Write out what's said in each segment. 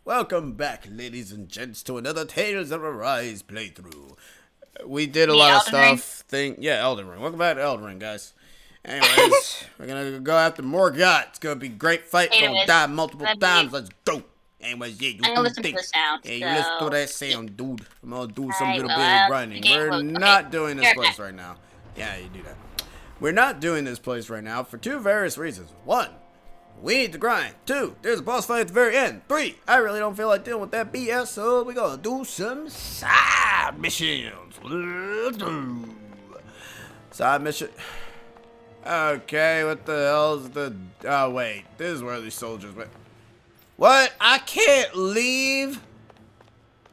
Welcome back, ladies and gents, to another Tales of Arise playthrough. We did a lot of stuff. Elden Ring. Welcome back to Elden Ring, guys. Anyways, we're gonna go after Morgott. It's gonna be a great fight. We're gonna die multiple times. Let's go. Anyways, yeah, I'm gonna listen to the sound. Yeah, you listen to that sound, dude. I'm gonna do some little bit of running. We're not doing this place right now. Yeah, you do that. We're not doing this place right now for two various reasons. One, we need to grind. 2, there's a boss fight at the very end. 3, I really don't feel like dealing with that BS, so we're gonna do some side missions. Let's do side mission. Okay, what the hell is the... Oh, wait. This is where these soldiers went. What? I can't leave?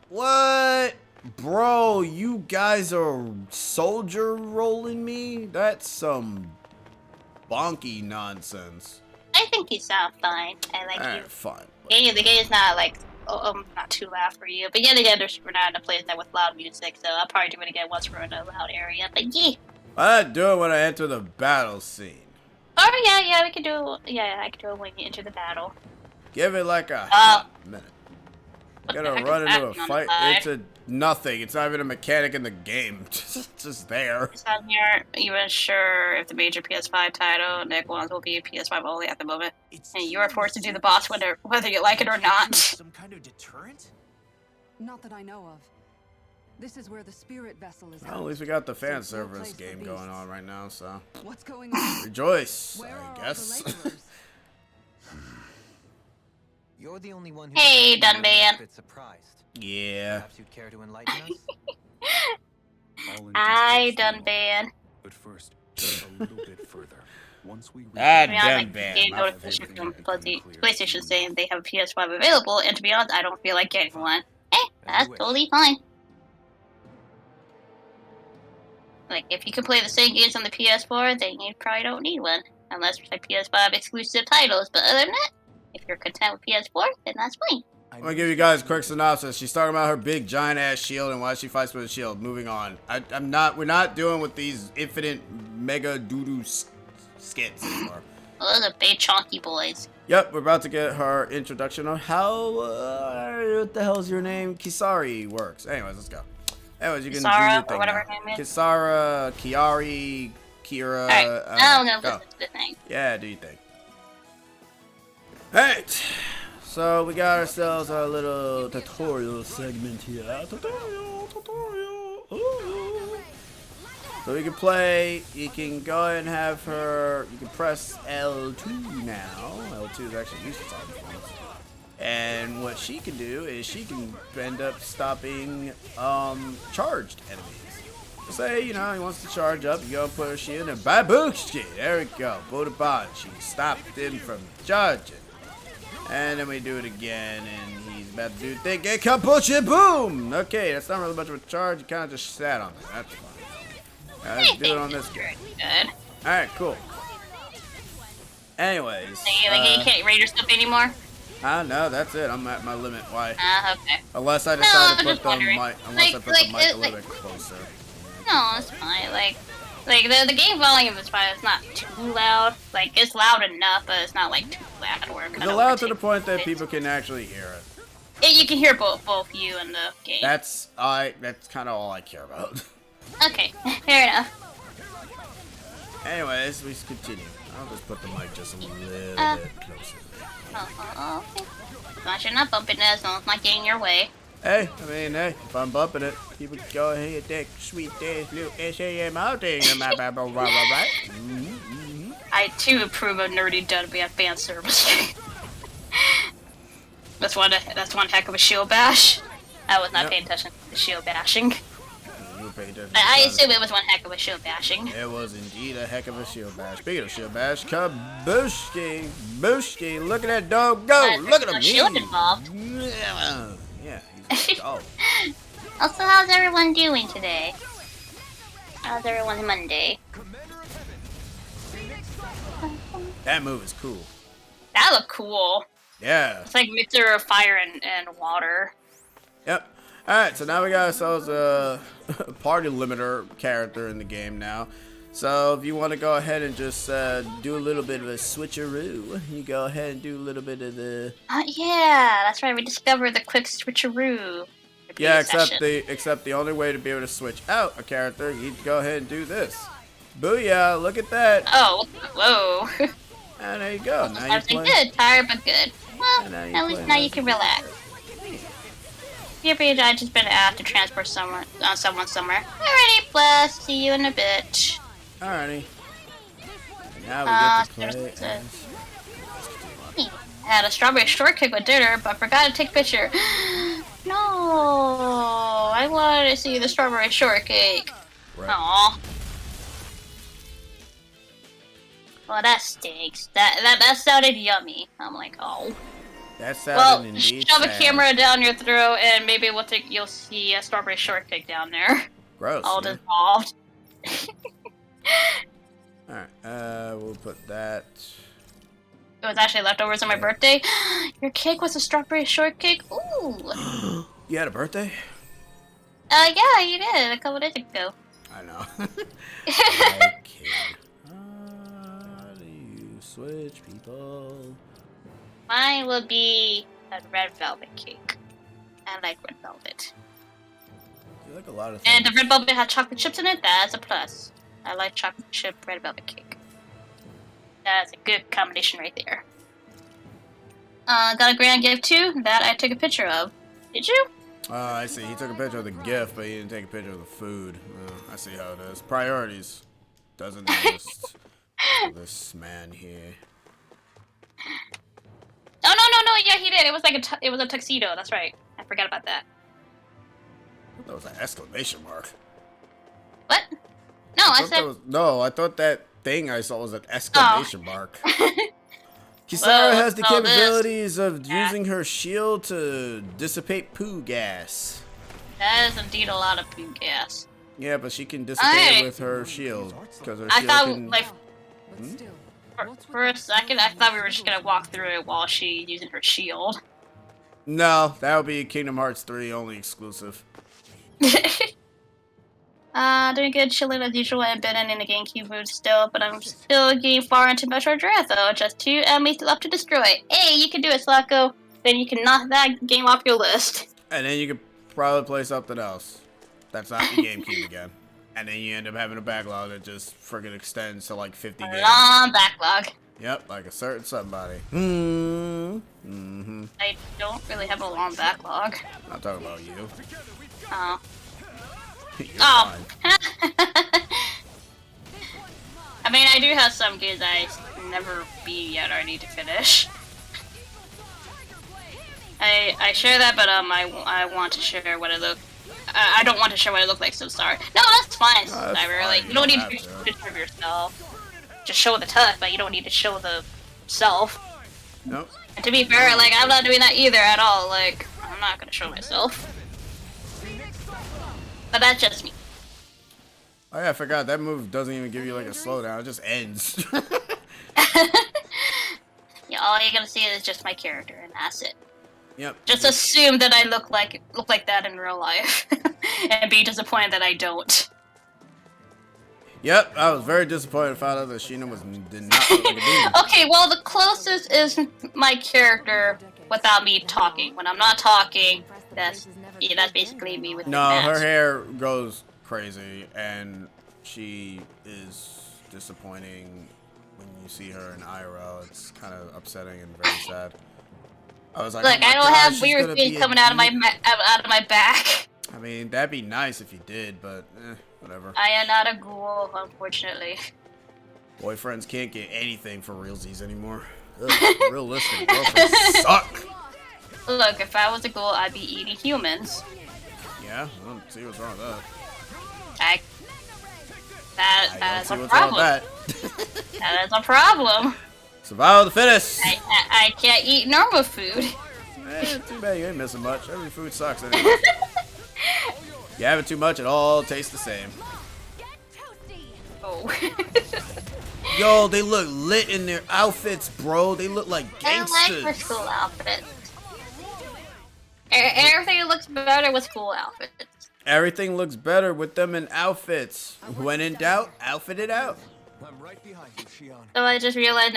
What? Bro, you guys are soldier rolling me? That's some bonky nonsense. I think you sound fine. I like you. Fine. Yeah, the game is not like not too loud for you. But yeah, again, we're not in a place that with loud music, so I'll probably do it again once we're in a loud area. But yeah. I do it when I enter the battle scene. Oh yeah, we can do. Yeah, I can do it when you enter the battle. Give it like a hot minute. You gotta run into a fight. It's a nothing. It's not even a mechanic in the game. Just there. It's on here. You weren't sure if the major PS5 title, Nick ones will be PS5 only at the moment, and you are forced to do the boss whether you like it or not. Some kind of deterrent? Not that I know of. This is where the spirit vessel is. Well, at least we got the fan service game going on right now, so. What's going on? Rejoice, I guess. You're the only one who Hey, Dunban. bit surprised. Yeah. Perhaps you'd care to enlighten us? I Dunban. But first, just a little bit further. Once we Game notification from PlayStation saying they have a PS5 available, and to be honest, I don't feel like getting one. Hey, that's totally fine. Like, if you can play the same games on the PS4, then you probably don't need one. Unless there's like PS5 exclusive titles, but other than that, if you're content with PS4, then that's fine. I'm gonna give you guys a quick synopsis. She's talking about her big giant ass shield and why she fights with a shield. Moving on. We're not doing with these infinite mega doo-doo skits anymore. Well, those are big chunky boys. Yep, we're about to get her introduction on how, what the hell's your name? Kisari works. Anyways, let's go. Anyways, you can Kisara, do your thing or whatever now. her name is. Kisara, Kiari, Kira. Alright, now I'm gonna listen to the thing. Yeah, do your thing. Alright, so we got ourselves our little tutorial segment here. Tutorial. Ooh. So we can play, you can go ahead and have her, you can press L2 now. L2 is actually used to talking phones. And what she can do is she can end up stopping charged enemies. Say, you know, he wants to charge up, you go and put her shield and babushki. There we go. Bodabon. She stopped him from charging. And then we do it again, and he's about to do the thing. Get kapucha boom! Okay, that's not really much of a charge. You kind of just sat on it. That's fine. Now, let's do it on this guy. Good. Alright, cool. Anyways. So you can't rate your stuff anymore? No, that's it. I'm at my limit. Why? Okay. Unless I decide to put the mic, Like, the mic a little bit closer. No, it's fine. Like the game volume is fine. It's not too loud. Like, it's loud enough, but it's not like too loud where It's loud to the point that people can actually hear it. You can hear both you and the game. That's kind of all I care about. Okay, fair enough. Anyways, we continue. I'll just put the mic just a little bit closer. Okay. As long as you're not bumping it, as long as it's not getting your way. Hey, I mean, hey, if I'm bumping it, people go ahead, that sweet dance, little S.A.M. out there, right? I too approve of nerdy Dunban fan service. That's one heck of a shield bash. I was not paying attention to the shield bashing. I assume it was one heck of a shield bashing. It was indeed a heck of a shield bash. Speaking of shield bash, Kabushki, Bushki, look at that dog go! Look at him! Shield involved. Yeah, he's a dog. Also, how's everyone doing today? How's everyone's Monday? That move is cool. That looked cool. Yeah. It's like mixture of fire and water. Yep. Alright, so now we got ourselves a party limiter character in the game now. So if you want to go ahead and just do a little bit of a switcheroo, you go ahead and do a little bit of the. Yeah, that's right. We discovered the quick switcheroo. Yeah, Session. except the only way to be able to switch out a character, you go ahead and do this. Booyah! Look at that. Oh, whoa. And there you go. Now you're Something playing. good, tired but good. Well, And now you're at least playing now as you can a relax. Here, I just been asked to transport someone somewhere. Alrighty, bless. See you in a bit. Alrighty. Now we get to there's play a- as. I had a strawberry shortcake with dinner, but forgot to take a picture. No, I wanted to see the strawberry shortcake. Right. Aww. Well, that stinks. That sounded yummy. I'm like, oh. That sounded Well, indeed shove a sad. camera down your throat, and maybe you'll see a strawberry shortcake down there, Gross. all man. dissolved. Alright, we'll put that. It was actually leftovers on my birthday. Your cake was a strawberry shortcake. Ooh. You had a birthday? Yeah, you did a couple days ago. I know. Okay. How do you switch people? Mine will be a red velvet cake. I like red velvet. You like a lot of things. And the red velvet has chocolate chips in it. That's a plus. I like chocolate chip red velvet cake. That's a good combination right there. Got a grand gift too that I took a picture of. Did you? I see. He took a picture of the gift, but he didn't take a picture of the food. I see how it is. Priorities. Doesn't exist for this man here. Oh no! Yeah, he did. It was like it was a tuxedo. That's right. I forgot about that. That was an exclamation mark. What? No, I thought said. that was, no, I thought that thing I saw was an exclamation mark. Kisara Well, has the all this. capabilities of using her shield to dissipate poo gas. That is indeed a lot of poo gas. Yeah, but she can dissipate Alright. it with her shield. Because her I shield thought, can... like, But still, what's for a second, I thought we were just gonna walk through it while she's using her shield. No, that would be Kingdom Hearts 3 only exclusive. Doing good, chilling as usual, and been in the GameCube mood still, but I'm still getting far into Metro Dread, though. Just 2 enemies left to destroy. Hey, you can do it, Slacko. Then you can knock that game off your list. And then you could probably play something else. That's not the GameCube again. And then you end up having a backlog that just friggin' extends to like 50 games. Long backlog. Yep, like a certain somebody. Mm-hmm. I don't really have a long backlog. I'm talking about you. Oh. You're Oh. fine. I mean, I do have some games I never beat yet or I need to finish. I share that, but I want to share what it look. I don't want to share what it looked like. So sorry. No, that's fine. No, that's Cyber. fine. Like You you don't need don't to have show a to. picture of yourself. Just show the tuck, but you don't need to show the self. Nope. And to be fair, like I'm not doing that either at all. Like I'm not gonna show myself. But that's just me. Oh yeah, I forgot. That move doesn't even give you like a slowdown. It just ends. Yeah, all you're gonna see is just my character, and that's it. Yep. Just assume that I look like that in real life, and be disappointed that I don't. Yep, I was very disappointed to find out that Sheena did not look like a demon. Okay, well the closest is my character without me talking. When I'm not talking, that's basically me with the No, mask. her hair goes crazy, and she is disappointing when you see her in IRL. It's kind of upsetting and very sad. I was like, Look, oh my I don't God, have she's weird gonna things be a coming out of my demon. out of my back. I mean, that'd be nice if you did, but whatever. I am not a ghoul, unfortunately. Boyfriends can't get anything for realsies anymore. Ugh, realistic girlfriends suck. Look, if I was a ghoul, I'd be eating humans. Yeah, I don't see what's wrong with that. I I that's don't see a what's wrong with problem. that. That is a problem. Survival of the fittest. I can't eat normal food. Too bad you ain't missing much. Every food sucks anyway. You have it too much, it all tastes the same. Oh. Yo, they look lit in their outfits, bro. They look like I gangsters. like the school outfits. Everything looks better with school outfits. Everything looks better with them in outfits. When in doubt, outfit it out. I'm right behind you, Shion. So I just realized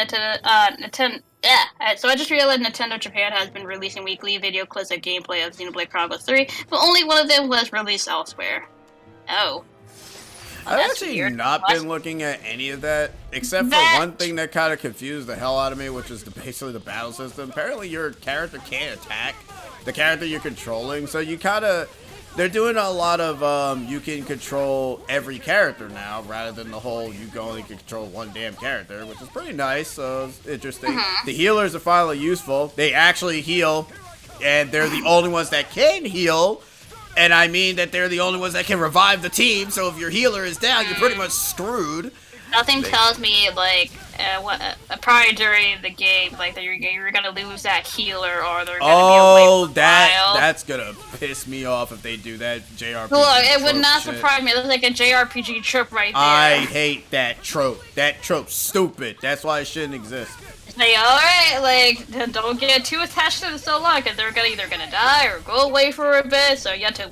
So I just realized Nintendo Japan has been releasing weekly video clips of gameplay of Xenoblade Chronicles 3, but only one of them was released elsewhere. Oh. I've That's actually weird. not What? been looking at any of that, except for That- one thing that kind of confused the hell out of me, which is basically the battle system. Apparently your character can't attack the character you're controlling, so you kind of... They're doing a lot of, you can control every character now, rather than the whole you can only control one damn character, which is pretty nice, so it's interesting. The healers are finally useful. They actually heal, and they're the only ones that can heal. And I mean that they're the only ones that can revive the team, so if your healer is down, you're pretty much screwed. Nothing tells me, like, probably during the game, like, that you're gonna lose that healer, or they're gonna be away for a while. That's gonna piss me off if they do that JRPG Look, it would trope not shit. surprise me. That's like a JRPG trope right there. I hate that trope. That trope's stupid. That's why it shouldn't exist. Like, alright, like, then don't get too attached to them so long, because they're either gonna die or go away for a bit, so you have to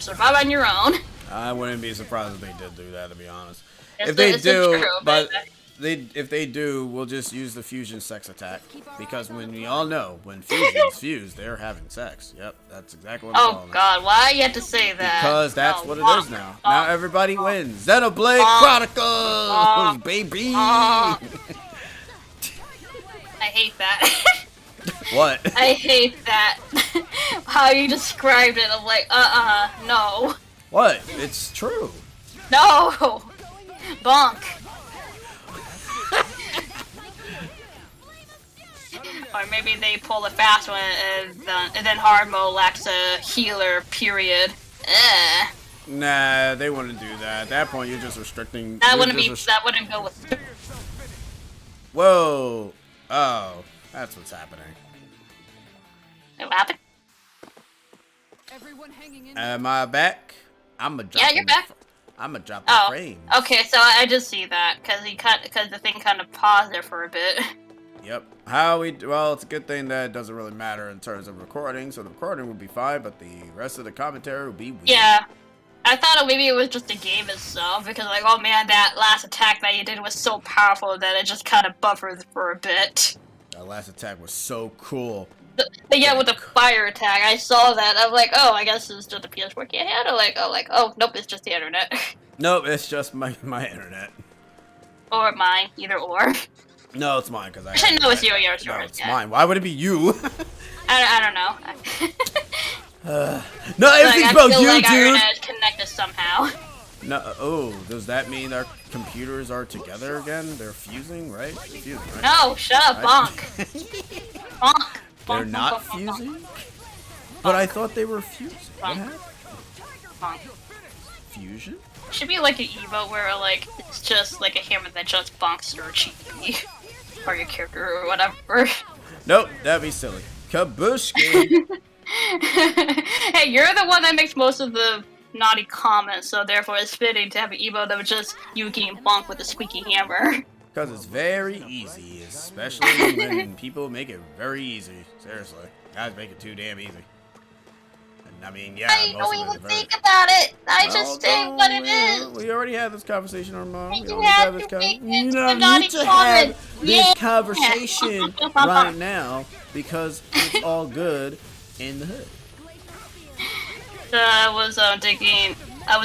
survive on your own. I wouldn't be surprised if they did do that, to be honest. It's If they it's do, true, but if they do, we'll just use the fusion sex attack, because when we all know when fusions fuse, they're having sex. Yep, that's exactly what I'm Oh calling it. god, why you have to say that? Because that's No, what it bonk, is now. bonk, Now everybody wins. Xenoblade bonk, Chronicles, bonk, baby. bonk. I hate that. What? I hate that. How you described it, I'm like, no. What? It's true. No! Bonk. Or maybe they pull a fast one and then hard mode lacks a healer, period. Nah, they wouldn't do that. At that point, you're just restricting. That you're wouldn't just be, that wouldn't go with... Whoa. Oh, that's what's happening. What happened? Everyone hanging in. Am I back? I'm a drop. Yeah, you're back. I'm a drop the Oh, frame. okay, so I just see that, because the thing kind of paused there for a bit. Yep. Well, it's a good thing that it doesn't really matter in terms of recording, so the recording would be fine, but the rest of the commentary would be weird. Yeah. I thought maybe it was just the game itself, because like, oh man, that last attack that you did was so powerful that it just kind of buffered for a bit. That last attack was so cool. Yeah, with the fire attack, I saw that. I'm like, oh, I guess it's just the PS4 can't handle. Oh, nope, it's just the internet. Nope, it's just my internet. Or mine, either or. No, it's mine, because I... Actually, no, it's yours. No, yours, it's yeah. mine. Why would it be you? I don't know. No, everything's I about feel you, like our dude! internet is connected somehow. No, oh, does that mean our computers are together again? They're fusing, right? They're fusing, right? No, shut up, Right? bonk. Bonk. They're Bonk, not bonk, bonk, bonk, fusing? But I thought they were fusing. What Bonk. happened? bonk. Fusion? Should be like an emote where like it's just like a hammer that just bonks your cheeky or your character or whatever. Nope, that'd be silly. Kabushki! Hey, you're the one that makes most of the naughty comments, so therefore it's fitting to have an emote that was just you getting bonked with a squeaky hammer. Because it's very easy, especially when people make it very easy. Seriously. Guys make it too damn easy. And I mean, yeah, I most don't of it even is very... think about it. I Well, just say what it is. We already had this conversation, Armand. We You already have had this to make conversation. You it don't a naughty need to comment. have this Yeah. conversation right now because it's all good in the hood. I was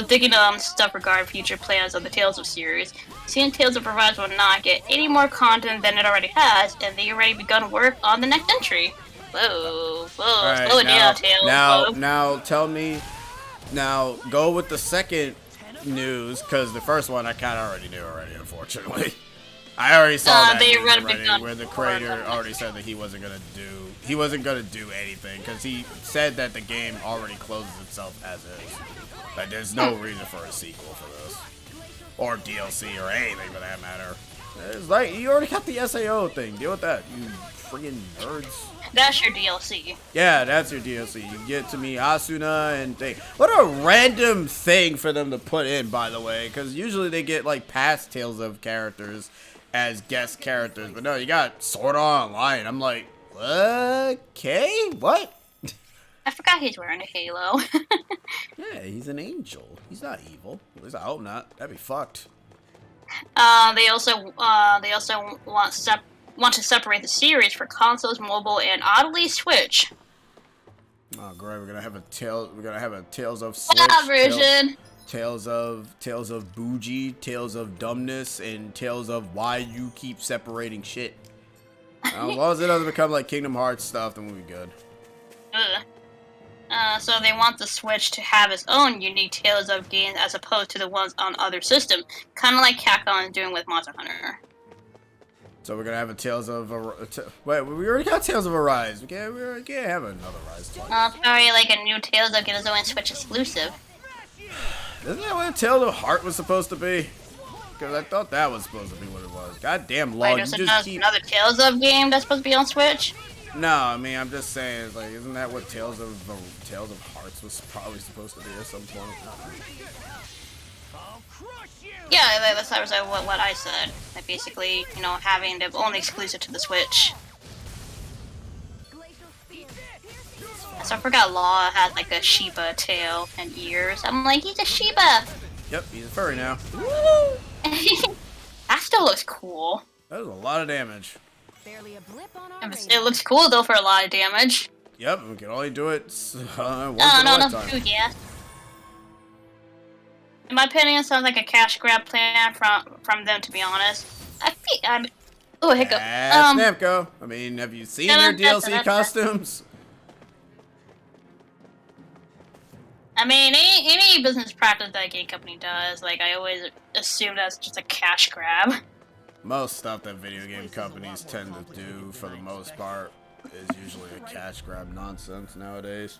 digging stuff regarding future plans of the Tales of series. Seeing Tales of Rise will not get any more content than it already has, and they already begun work on the next entry. Whoa, Alright, slow it down, Tales. now tell me, now go with the second news, because the first one I kind of already knew already, unfortunately. I already saw that they news already already, begun where the work creator on it. already said that he wasn't gonna do anything, because he said that the game already closes itself as is. Like there's no reason for a sequel for this, or DLC or anything for that matter. It's like you already got the SAO thing. Deal with that, you friggin' nerds. That's your DLC. Yeah, that's your DLC. You get to meet Asuna and thing. What a random thing for them to put in, by the way, because usually they get like past Tales of characters as guest characters, but no, you got Sword Art Online. I'm like, okay, what? I forgot Yeah, he's wearing a halo. Yeah, he's an angel. He's not evil. At least I hope not. That'd be fucked. They also want to separate the series for consoles, mobile, and oddly Switch. Oh great, we're gonna have a Tales of Switch, version. Tales of Bougie, Tales of Dumbness, and Tales of why you keep separating shit. As long as it doesn't become like Kingdom Hearts stuff, then we'll be good. So they want the Switch to have its own unique Tales of games as opposed to the ones on other systems, kind of like Capcom is doing with Monster Hunter. So we're gonna have a Tales of wait, we already got Tales of Arise. We can't have another Rise. Probably like a new Tales of get its own Switch exclusive. Isn't that what Tales of Heart was supposed to be? Because I thought that was supposed to be what it was. Goddamn law, Wait, there's another Tales of game that's supposed to be on Switch? No, I mean I'm just saying, like, isn't that what Tales of Hearts was probably supposed to be at some point? Yeah, that's what I said. That basically, you know, having the only exclusive to the Switch. So I forgot Law had like a Shiba tail and ears. I'm like, he's a Shiba! Yep, he's a furry now. That still looks cool. That was a lot of damage. Barely a blip on our It looks cool though for a lot of damage. Yep, we can only do it once in a No, lifetime. yeah. In my opinion, it sounds like a cash grab plan from them, to be honest. Oh, hiccup. That's Namco. I mean, have you seen their DLC costumes? I mean, any business practice that a game company does, like, I always assume that's just a cash grab. Most stuff that video game companies tend to do, for the most part, is usually a cash grab nonsense nowadays.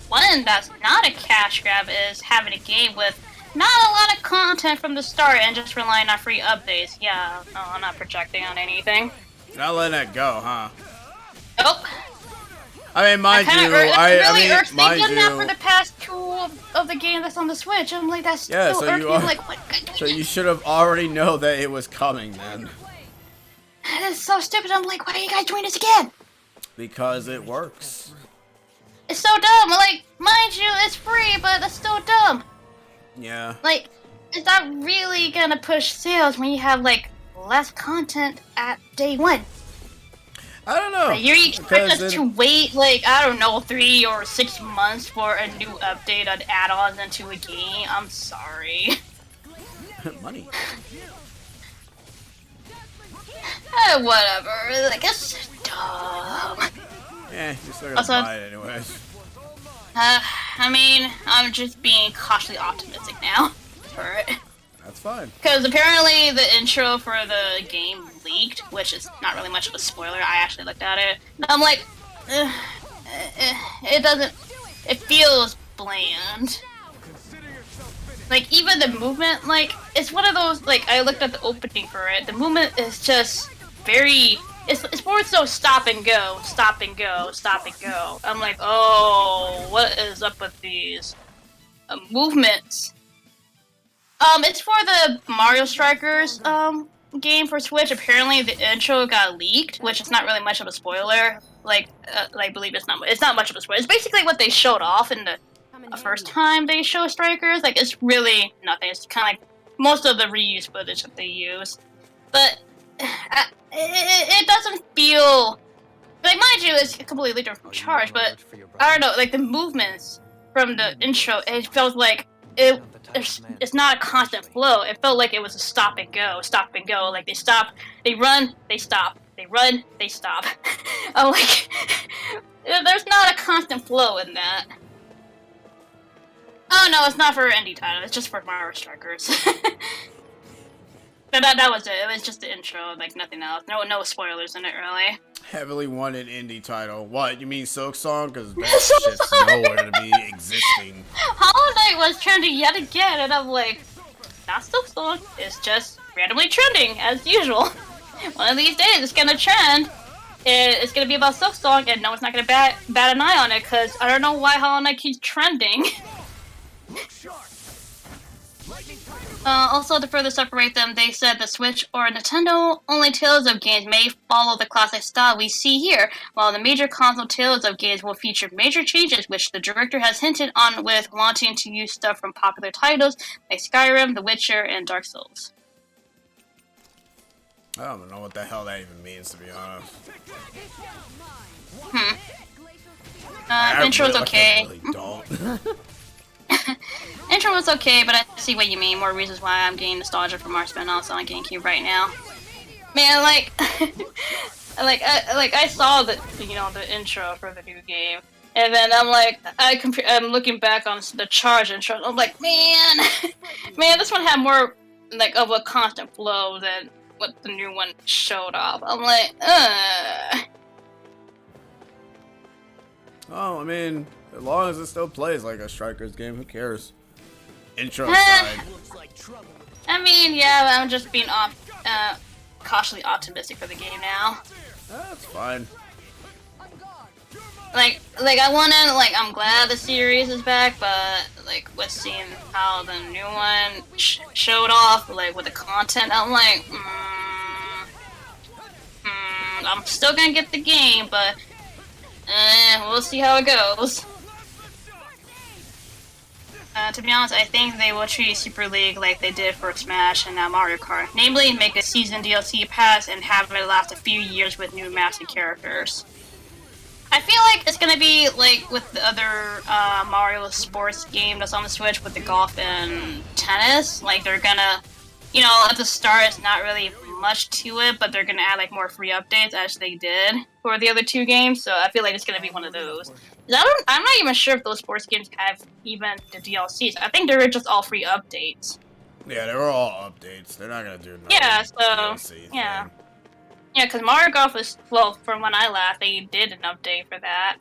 One that's not a cash grab is having a game with not a lot of content from the start and just relying on free updates. Yeah, no, I'm not projecting on anything. You're not letting that go, huh? Nope. I mean, mind you, They've mind done that for you. the past two of the game that's on the Switch. I'm like, that's Yeah, still so irks you me. are. I'm like, what? So you should have already know that it was coming then. It's so stupid. I'm like, why are you guys doing this again? Because it works. It's so dumb. Like, mind you, it's free, but that's still dumb. Yeah. Like, is that really gonna push sales when you have like less content at day one? I don't know. Like, you expect us to wait, like, I don't know, 3 or 6 months for a new update on add-ons into a game? I'm sorry. Money. Whatever. Like, it's dumb. Yeah, you're still gonna Also- buy it anyways. I mean, I'm just being cautiously optimistic now for it. That's fine. Because apparently the intro for the game leaked, which is not really much of a spoiler. I actually looked at it. And I'm like, it feels bland. Like, even the movement, like, it's one of those, like, I looked at the opening for it. The movement is just very, it's more so stop and go, stop and go, stop and go. I'm like, oh, what is up with these movements? It's for the Mario Strikers, game for Switch. Apparently the intro got leaked, which is not really much of a spoiler. Like, believe it's not much of a spoiler. It's basically what they showed off in the first time they show Strikers. Like, it's really nothing. It's kind of like most of the reused footage that they use. But, it doesn't feel, like, mind you, it's completely different from Charge, but, I don't know, like, the movements from the intro, it felt like, it's not a constant flow. It felt like it was a stop and go. Like, they stop, they run, they stop. They run, they stop. I'm like, there's not a constant flow in that. Oh no, it's not for indie title. It's just for Mario Strikers. But that was it. It was just the intro, like nothing else. No spoilers in it, really. Heavily wanted indie title. What, you mean Silk Song? Because that shit's nowhere to be existing. Hollow Knight was trending yet again, and I'm like, not Silk Song. It's just randomly trending, as usual. One of these days, it's gonna trend. It's gonna be about Silk Song, and no one's not gonna bat an eye on it, because I don't know why Hollow Knight keeps trending. Also, to further separate them, they said the Switch or Nintendo only Tales of games may follow the classic style we see here, while the major console Tales of games will feature major changes, which the director has hinted on with wanting to use stuff from popular titles like Skyrim, The Witcher, and Dark Souls. I don't know what the hell that even means, to be honest. Intro's okay. I really don't. Intro was okay, but I see what you mean. More reasons why I'm getting nostalgia from our spin-offs on GameCube right now. Man, like, I saw the the intro for the new game, and then I'm like, I'm looking back on the Charge intro. I'm like, man, this one had more like of a constant flow than what the new one showed off. I'm like, Oh, I mean, as long as it still plays like a Strikers game, who cares? Intro aside. I mean, yeah, I'm just being cautiously optimistic for the game now. That's fine. Like I'm glad the series is back, but like with seeing how the new one showed off, like with the content, I'm like, I'm still gonna get the game, but we'll see how it goes. To be honest, I think they will treat Super League like they did for Smash and now Mario Kart. Namely, make a season DLC pass and have it last a few years with new maps and characters. I feel like it's gonna be like with the other Mario sports game that's on the Switch with the golf and tennis. Like they're gonna, at the start it's not really much to it, but they're gonna add like more free updates as they did for the other two games. So I feel like it's gonna be one of those. I'm not even sure if those sports games have even the DLCs. I think they're just all free updates. Yeah, they were all updates. They're not gonna do no DLC yeah. thing. Yeah, because Mario Golf was, well, from when I last, they did an update for that.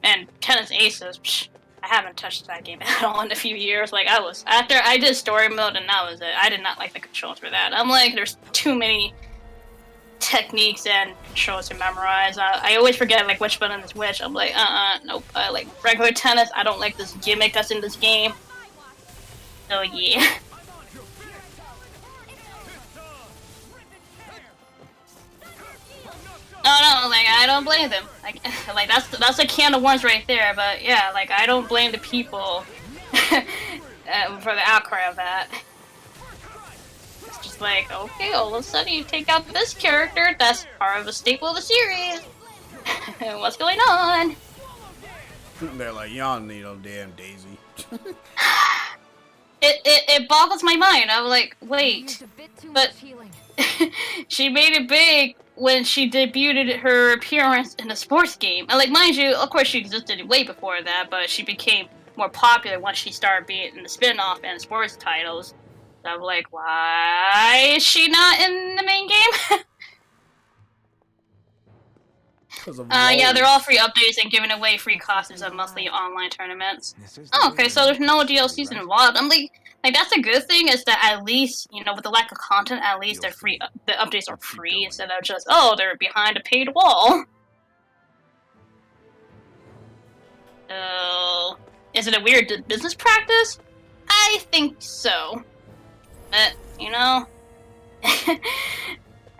And Tennis Aces, I haven't touched that game at all in a few years. Like, after I did story mode and that was it. I did not like the controls for that. I'm like, there's too many techniques and controls to memorize. I always forget, like, which button is which. I'm like, nope. I like regular tennis. I don't like this gimmick that's in this game. So, yeah. Oh no, like I don't blame them. Like that's a can of worms right there. But yeah, like I don't blame the people for the outcry of that. It's just like, okay, all of a sudden you take out this character that's part of a staple of the series. What's going on? They're like, y'all need no damn Daisy. It boggles my mind. I'm like, wait, but she made it big when she debuted her appearance in a sports game. And like, mind you, of course she existed way before that, but she became more popular once she started being in the spin-off and sports titles. So I'm like, why is she not in the main game? Yeah, they're all free updates and giving away free costumes of monthly online tournaments. Oh, okay, so there's no DLCs involved. I'm like that's a good thing is that at least, with the lack of content, at least they're free. The updates are free instead of just, they're behind a paid wall. Is it a weird business practice? I think so. But, I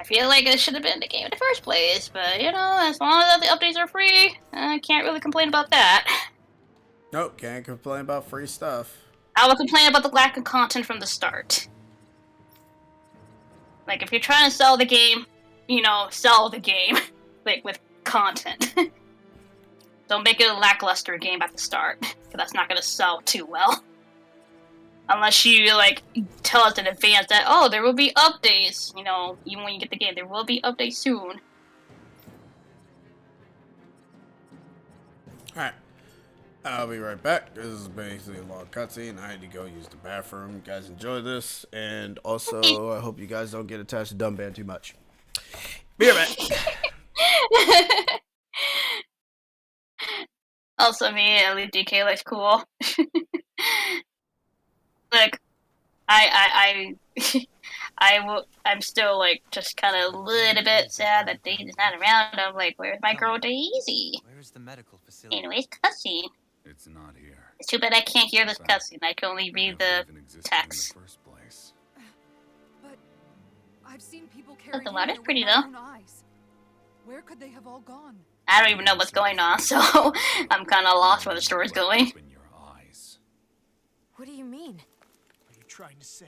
feel like it should have been in the game in the first place, but, as long as the updates are free, I can't really complain about that. Nope, can't complain about free stuff. I will complain about the lack of content from the start. Like, if you're trying to sell the game, sell the game, like, with content. Don't make it a lackluster game at the start, because that's not going to sell too well. Unless you, like, tell us in advance that, there will be updates, even when you get the game, there will be updates soon. Alright. I'll be right back. This is basically a long cutscene. I had to go use the bathroom. You guys enjoy this. And also, I hope you guys don't get attached to Dumb Band too much. Be right back. Also, me, at least DK looks cool. Like, I'm still, like, just kind of a little bit sad that Daisy's not around. I'm like, where's my girl Daisy? Where's the medical facility? Anyways, cutscene. It's not here. It's too bad I can't hear this cutscene. I can only It read never the even existed text. in the first place. But I've seen people carried the in water's here with pretty, my though. own eyes. Where could they have all gone? I don't even know what's going on, so I'm kind of lost where the story's going. Open your eyes. What do you mean? Are you trying to say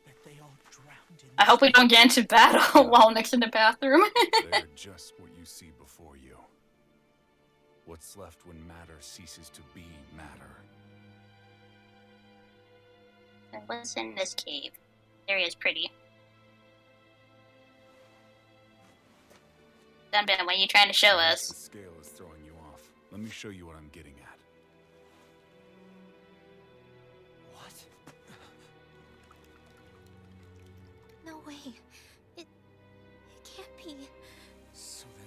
that they all drowned in I hope we don't get into battle while next in the bathroom. They're just what you see before you. What's left when matter ceases to be matter. What's in this cave? The area is pretty. Dunban, what are you trying to show Perhaps The us? scale is throwing you off. Let me show you what I'm getting at. What? No way. It can't be. So then,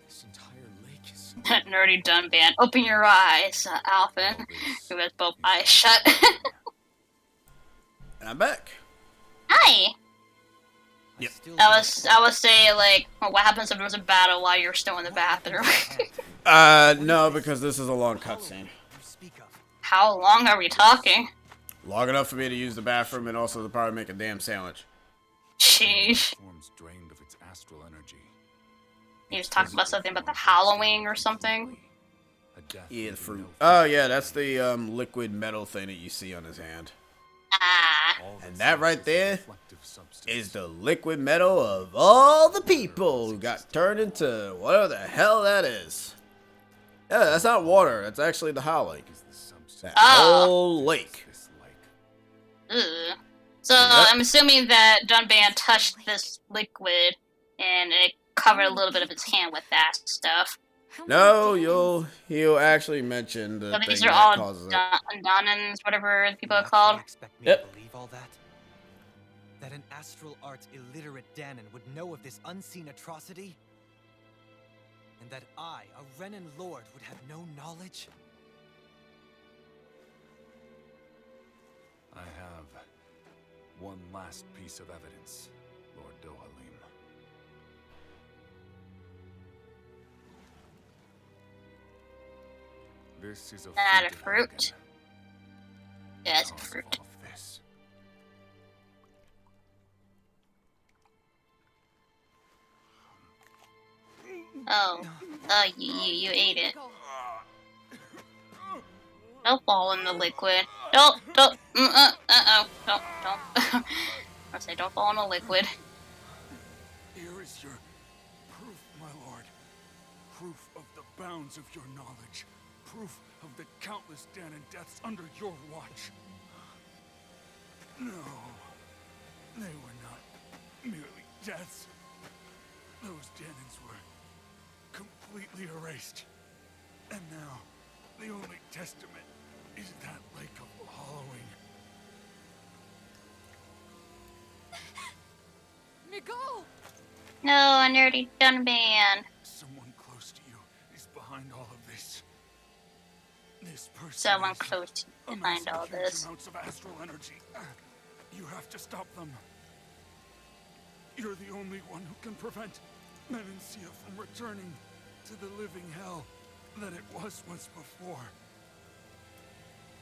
this entire lake is... Nerdy Dunban, open your eyes, Alphen, who has both eyes shut. And I'm back. Hi! Yep. I was saying, like, well, what happens if there's a battle while you're still in the bathroom? No, because this is a long cutscene. You speak of. How long are we talking? Long enough for me to use the bathroom and also to probably make a damn sandwich. Sheesh. Form's drained of its astral energy. He was talking about something about the Halloween or something. Yeah, the fruit. Oh, yeah, that's the liquid metal thing that you see on his hand. Ah. And that right there is the liquid metal of all the people who got turned into whatever the hell that is. Yeah, that's not water. That's actually the Howling. That whole lake. Ugh. So I'm assuming that Dunban touched this liquid and it covered a little bit of his hand with that stuff. How No, many he'll actually mention the So thing these are that all causes it. Donans, whatever the people are You called. actually expect me Yep. to believe all that? That an astral arts illiterate Danon would know of this unseen atrocity? And that I, a Renan lord, would have no knowledge? I have one last piece of evidence, Lord Dohalim. This is a That a fruited fruit? organ. Yeah, it's a Cause of fruit. all of this. Oh, you ate it. Go. Don't fall in the liquid. Don't, uh-oh, don't. I say don't fall in the liquid. Here is your proof, my lord. Proof of the bounds of your knowledge. Proof of the countless Danon deaths under your watch. No, they were not merely deaths. Those Danons were completely erased. And now, the only testament is that lake of hollowing. Miguel! No, a nerdy Dunban. Someone close to you is behind all of this. This person Someone is close to behind amassing all huge this. amounts of astral energy. You have to stop them. You're the only one who can prevent Menencia from returning to the living hell that it was once before.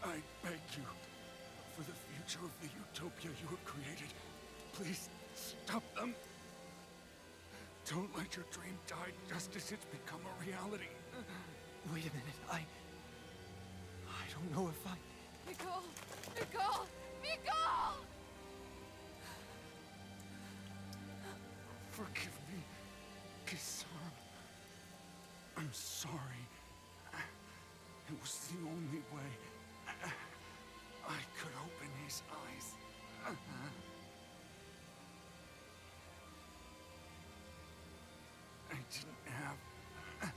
I beg you, for the future of the utopia you have created, please stop them. Don't let your dream die just as it's become a reality. Wait a minute, I don't know if I... Miguel! Miguel! Miguel! Forgive me, Kisara. I'm sorry. It was the only way I could open his eyes. I didn't have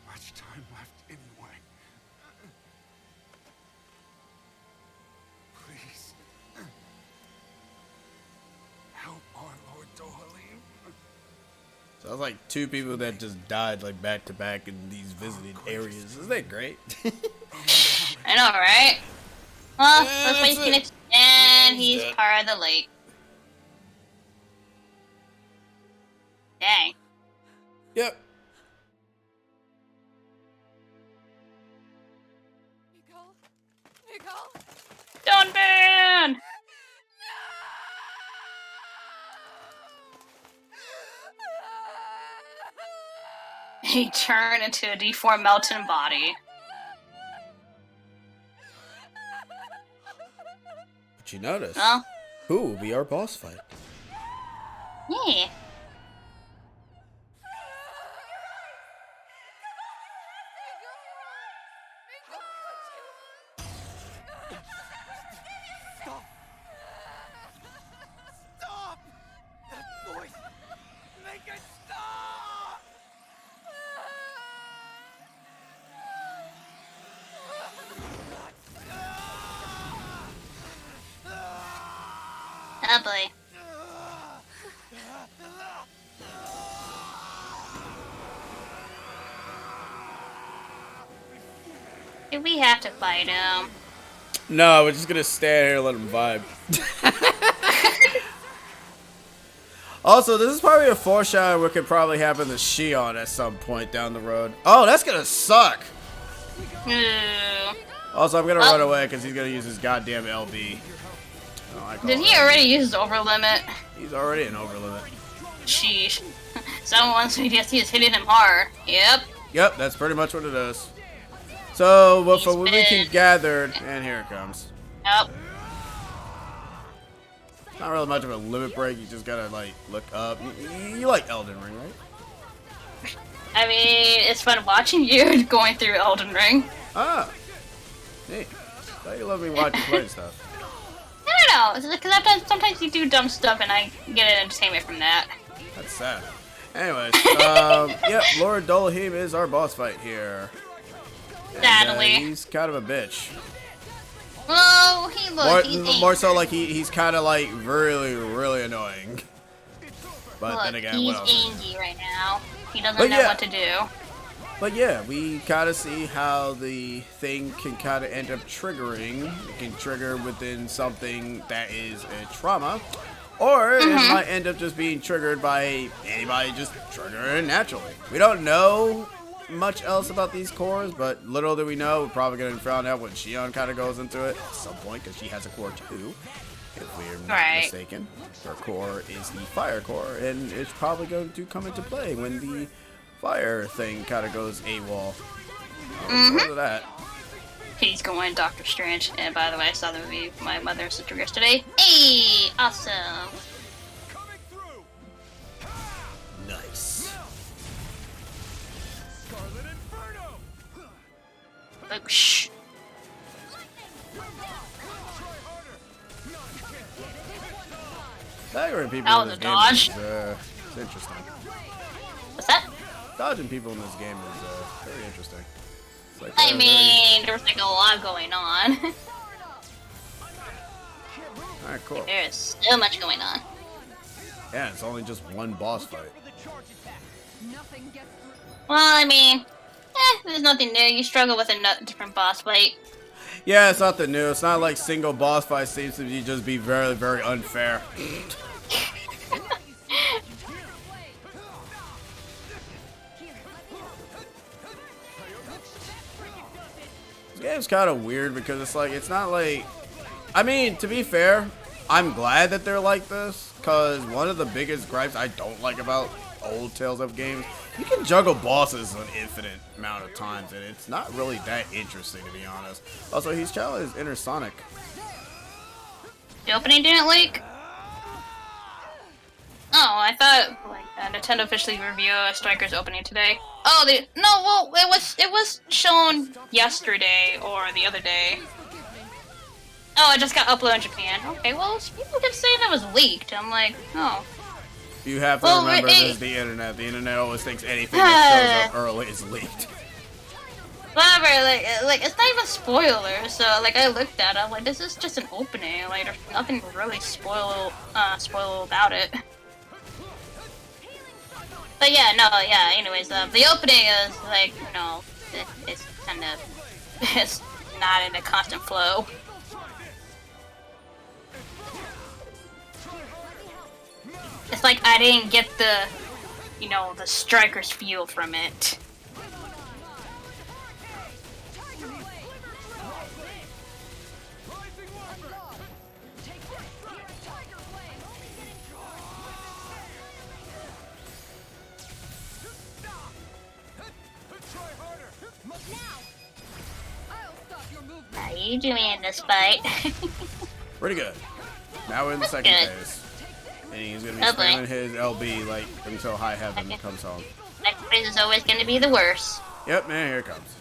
much time left anyway. Please. Help our Lord Dohalim. Sounds like two people that just died like back to back in these visited areas. Isn't that great? I know, right? Well, Yeah, looks like he's that's gonna... it. And He's he's dead. part of the lake. Dang. Yep. Dunban! He turned into a deformed melting body. But you notice, Well, who will be our boss fight? yeah. Stop! That voice! Make it stop! Oh boy. Do we have to fight him? No, we're just gonna stand here and let him vibe. Also, this is probably a foreshadow what could probably happen to Shion at some point down the road. Oh, that's gonna suck! Ooh. Also, I'm gonna run away because he's gonna use his goddamn LB. Did he already use his over limit? He's already an over limit. Sheesh. Someone said yes, he is hitting him hard. Yep. Yep, that's pretty much what it is. So, well, He's for what we can been- gather, and here it comes. Yep. Not really much of a limit break. You just gotta like look up. You like Elden Ring, right? I mean, it's fun watching you going through Elden Ring. Ah, hey, thought you love me watching play stuff. I don't know, because sometimes you do dumb stuff and I get an entertainment from that. That's sad. Anyways, yep, Lord Dohalim is our boss fight here. And, Sadly. he's kind of a bitch. Oh, he looks. More so like he's kind of like really, really annoying. But Look, then again, he's what else? angry right now. He doesn't But know yeah. what to do. But yeah, we kind of see how the thing can kind of end up triggering. It can trigger within something that is a trauma, or it might end up just being triggered by anybody just triggering naturally. We don't know much else about these cores, but little do we know, we're probably going to find out when Shion kind of goes into it at some point, because she has a core too, if we're not mistaken. Her core is the fire core, and it's probably going to come into play when the fire thing kind of goes AWOL. Because of that. He's going Doctor Strange. And by the way, I saw the movie with my mother and sister yesterday. Hey, awesome. Nice. Like, shh. Staggering people That in was this a game dodge. is it's interesting. What's that? Dodging people in this game is very interesting. It's like, I mean, there was like a lot going on. Alright, cool. There is so much going on. Yeah, it's only just one boss fight. Well, I mean, there's nothing new. You struggle with a different boss fight. Yeah, it's nothing new. It's not like single boss fight seems to be just be very, very unfair. This game's kind of weird because it's like, it's not like... I mean, to be fair, I'm glad that they're like this, because one of the biggest gripes I don't like about old Tales of games, you can juggle bosses an infinite amount of times, and it's not really that interesting, to be honest. Also, he's challenged Inner Sonic. The opening didn't leak? Oh, I thought like Nintendo officially revealed Striker's opening today. Oh, it was shown yesterday or the other day. Oh, it just got uploaded in Japan. Okay, well, people kept saying it was leaked. I'm like, oh. You have to remember this is the internet. The internet always thinks anything that shows up early is leaked. Whatever, like it's not even spoiler. So like I looked at it, I'm like, this is just an opening. Like there's nothing really spoil about it. But yeah, anyways, the opening is like, you know, it's kind of, it's not in a constant flow. It's like I didn't get the, you know, the Striker's feel from it. How you doing in this fight? Pretty good. Now we're in the second Good. phase. And he's gonna be Oh, boy. spamming his LB like until High Heaven comes home. Next phase is always gonna be the worst. Yep, man, here it comes.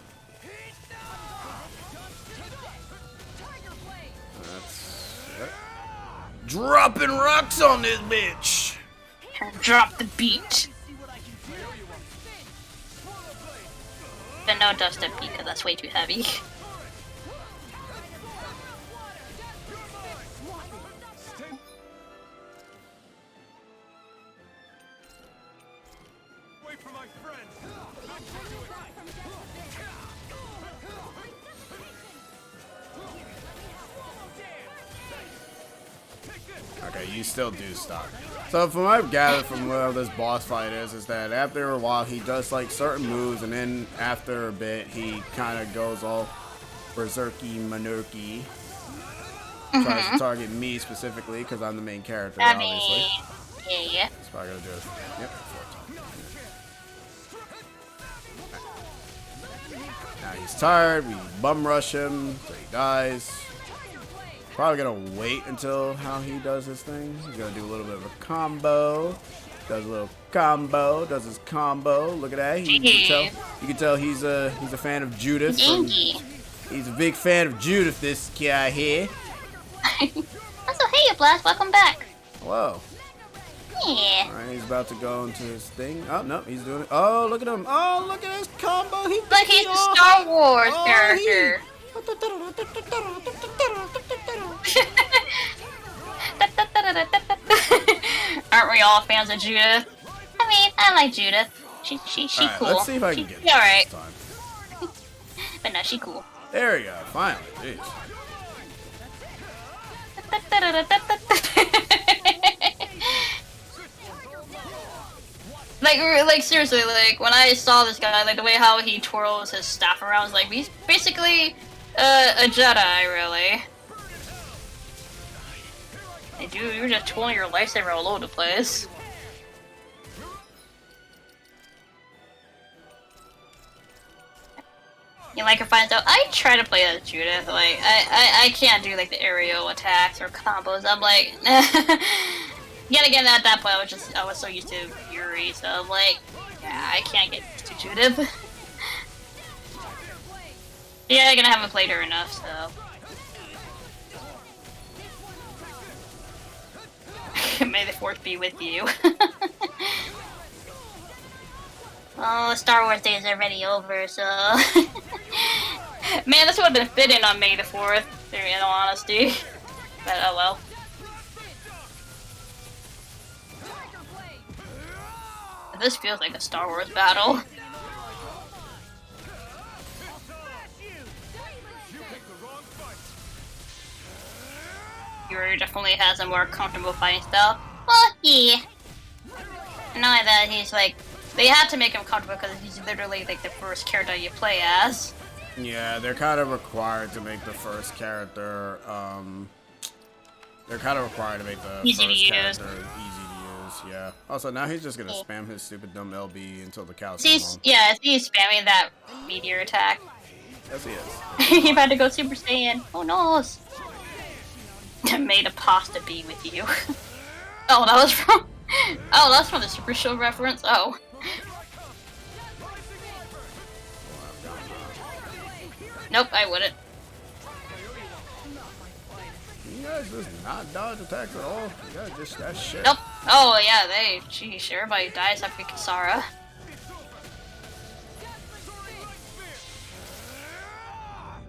That's it. Dropping rocks on this bitch. Drop the beat. But no dust up beat because that's way too heavy. Wait for my friend. Okay, you still do stop. So from what I've gathered from what this boss fight is that after a while he does like certain moves, and then after a bit he kind of goes all berserky manurky. Tries to target me specifically because I'm the main character, I obviously. mean, yeah. That's probably gonna do it. Yep. 4 times. Now he's tired. We bum rush him so he dies. Probably gonna wait until how he does his thing. He's gonna do a little bit of a combo. Does a little combo. Does his combo. Look at that. You can tell he's a fan of Judith. Dingy. He's a big fan of Judith. This guy here. Also, hey, Blast, welcome back. Hello. Yeah. Alright, he's about to go into his thing. Oh no, he's doing it. Oh, look at him. Oh, look at his combo. Look, he's the Star Wars character. Aren't we all fans of Judith? I mean, I like Judith. She Alright, cool. let's see if I can She get it alright. this time. But no, she cool. There we go. Finally. Jeez. like seriously, like when I saw this guy, like the way how he twirls his staff around, I was like, he's basically a Jedi, really. Hey, dude, you're just twirling your lightsaber all over the place. You like her finds out I try to play as Judith, like I can't do like the aerial attacks or combos. I'm like yet again at that point I was so used to Yuri, so I'm like, yeah, I can't get used to Judith. Yeah, I haven't played her enough, so may the force be with you. Oh, Star Wars Day is already over, so... Man, this would have been fitting on May the 4th, in all honesty. But oh well. This feels like a Star Wars battle. Yuri definitely has a more comfortable fighting style. Well, yeah. Not that he's like... They had to make him comfortable because he's literally like the first character you play as. Yeah, they're kind of required to make the first character, they're kind of required to make the Easy first to character easy to use, yeah. Also, now he's just gonna spam his stupid dumb LB until the cows come home. Yeah, he's spamming that meteor attack. Yes, he is. He about to go Super Saiyan. Oh no! Made a pasta be with you. Oh, that was from... Oh, that's from the Super Show reference? Oh. Nope, I wouldn't. You guys just not dodge attacks at all. You guys just that shit. Nope. Oh yeah, Jeez, everybody dies after Kisara.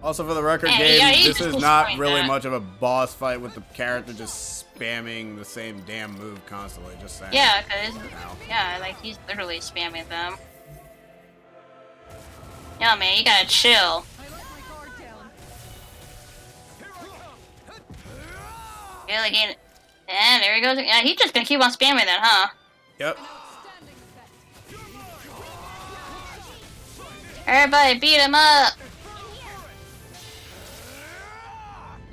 Also, for the record, Yeah, game, he this just is was not doing really that. much of a boss fight with the character just spamming the same damn move constantly. Just saying. Yeah, cause Ow. yeah, like he's literally spamming them. Yeah, man, you gotta chill. Yeah, like, and there he goes. Yeah, he's just gonna keep on spamming that, huh? Yep. Everybody beat him up!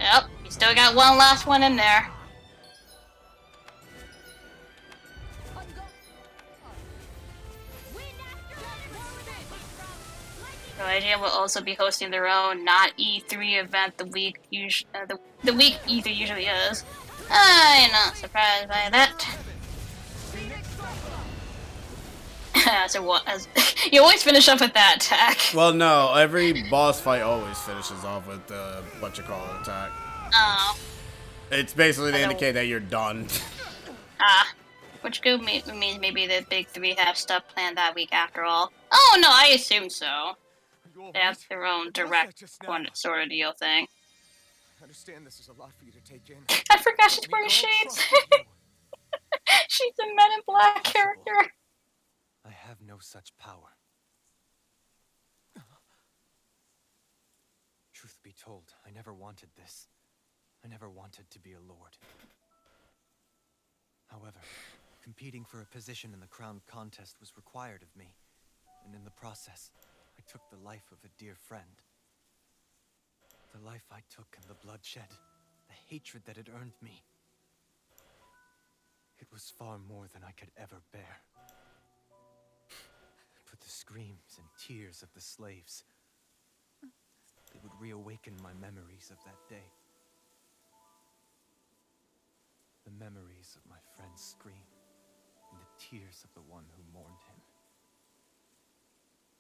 Yep, we still got one last one in there. So IGN will also be hosting their own not E3 event the week the week E3 usually is. I'm not surprised by that. So what? You always finish up with that attack. Well, no, every boss fight always finishes off with the what you call it attack. Oh. It's basically to indicate that you're done. Which means maybe the big three have stuff planned that week after all. Oh no, I assume so. They have their own direct one sort of deal thing. I understand this is a lot for you to take in. I forgot she's wearing shades. She's a Men in Black character. I have no such power. Truth be told, I never wanted this. I never wanted to be a lord. However, competing for a position in the crown contest was required of me, and in the process, I took the life of a dear friend. The life I took and the bloodshed, the hatred that it earned me. It was far more than I could ever bear. But the screams and tears of the slaves, they would reawaken my memories of that day. The memories of my friend's scream and the tears of the one who mourned him.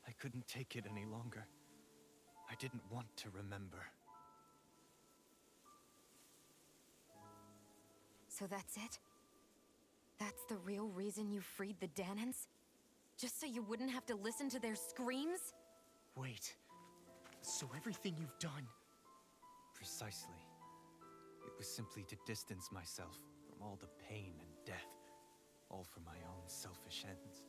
I couldn't take it any longer. I didn't want to remember. So that's it? That's the real reason you freed the Danans? Just so you wouldn't have to listen to their screams? Wait. So everything you've done... Precisely. It was simply to distance myself from all the pain and death. All for my own selfish ends.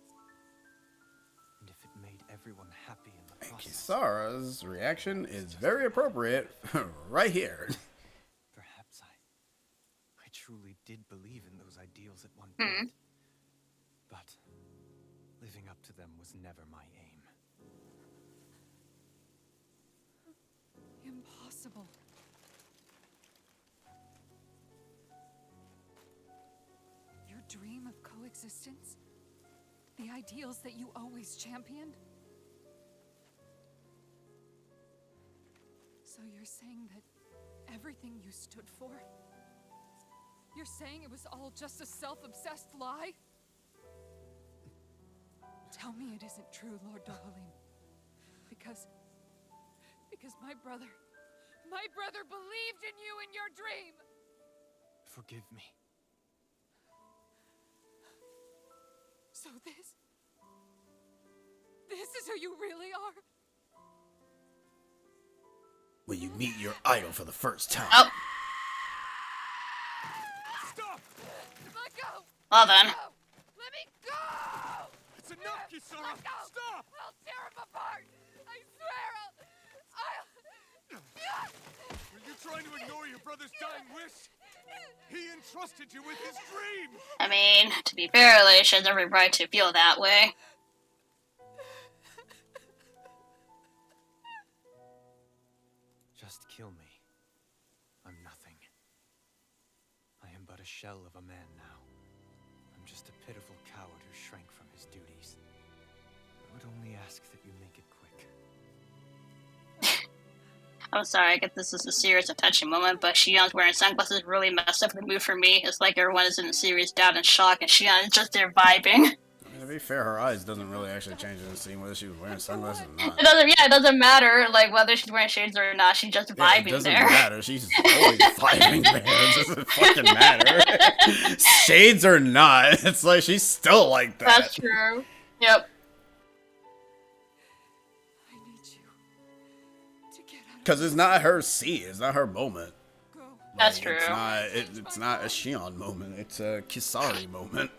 And if it made everyone happy in the process... Kisara's reaction is very appropriate right here. Perhaps I truly did believe in those ideals at one point. But living up to them was never my aim. Impossible. Your dream of coexistence? The ideals that you always championed? So you're saying that everything you stood for? You're saying it was all just a self-obsessed lie? Tell me it isn't true, Lord Dohalim. Because my brother believed in you in your dream! Forgive me. So this is who you really are? When you meet your idol for the first time. Oh. Stop! Let go! Well then. Let me go! It's enough, Kisara! Let go! Stop! I'll tear him apart! I swear I'll... Were you trying to ignore your brother's dying wish? He entrusted you with his dream! I mean, to be fair, like, she has every right to feel that way. Just kill me. I'm nothing. I am but a shell of a man now. I'm just a pitiful coward who shrank from his duties. I would only ask that you make it quick. I'm sorry, I get this is a serious and touching moment, but Shion's wearing sunglasses really messed up the mood for me. It's like everyone is in a serious doubt and shock, and Shion is just there vibing. I mean, to be fair, her eyes doesn't really actually change in the scene whether she was wearing sunglasses or not. It doesn't matter, like, whether she's wearing shades or not, she's just vibing It doesn't there. matter. She's always vibing there. It doesn't fucking matter. Shades or not, it's like she's still like that. That's true. Yep. I need you to get out of Because it's not her scene. It's not her moment. go. That's Like, true. It's not a Shion moment. It's a Kisari moment.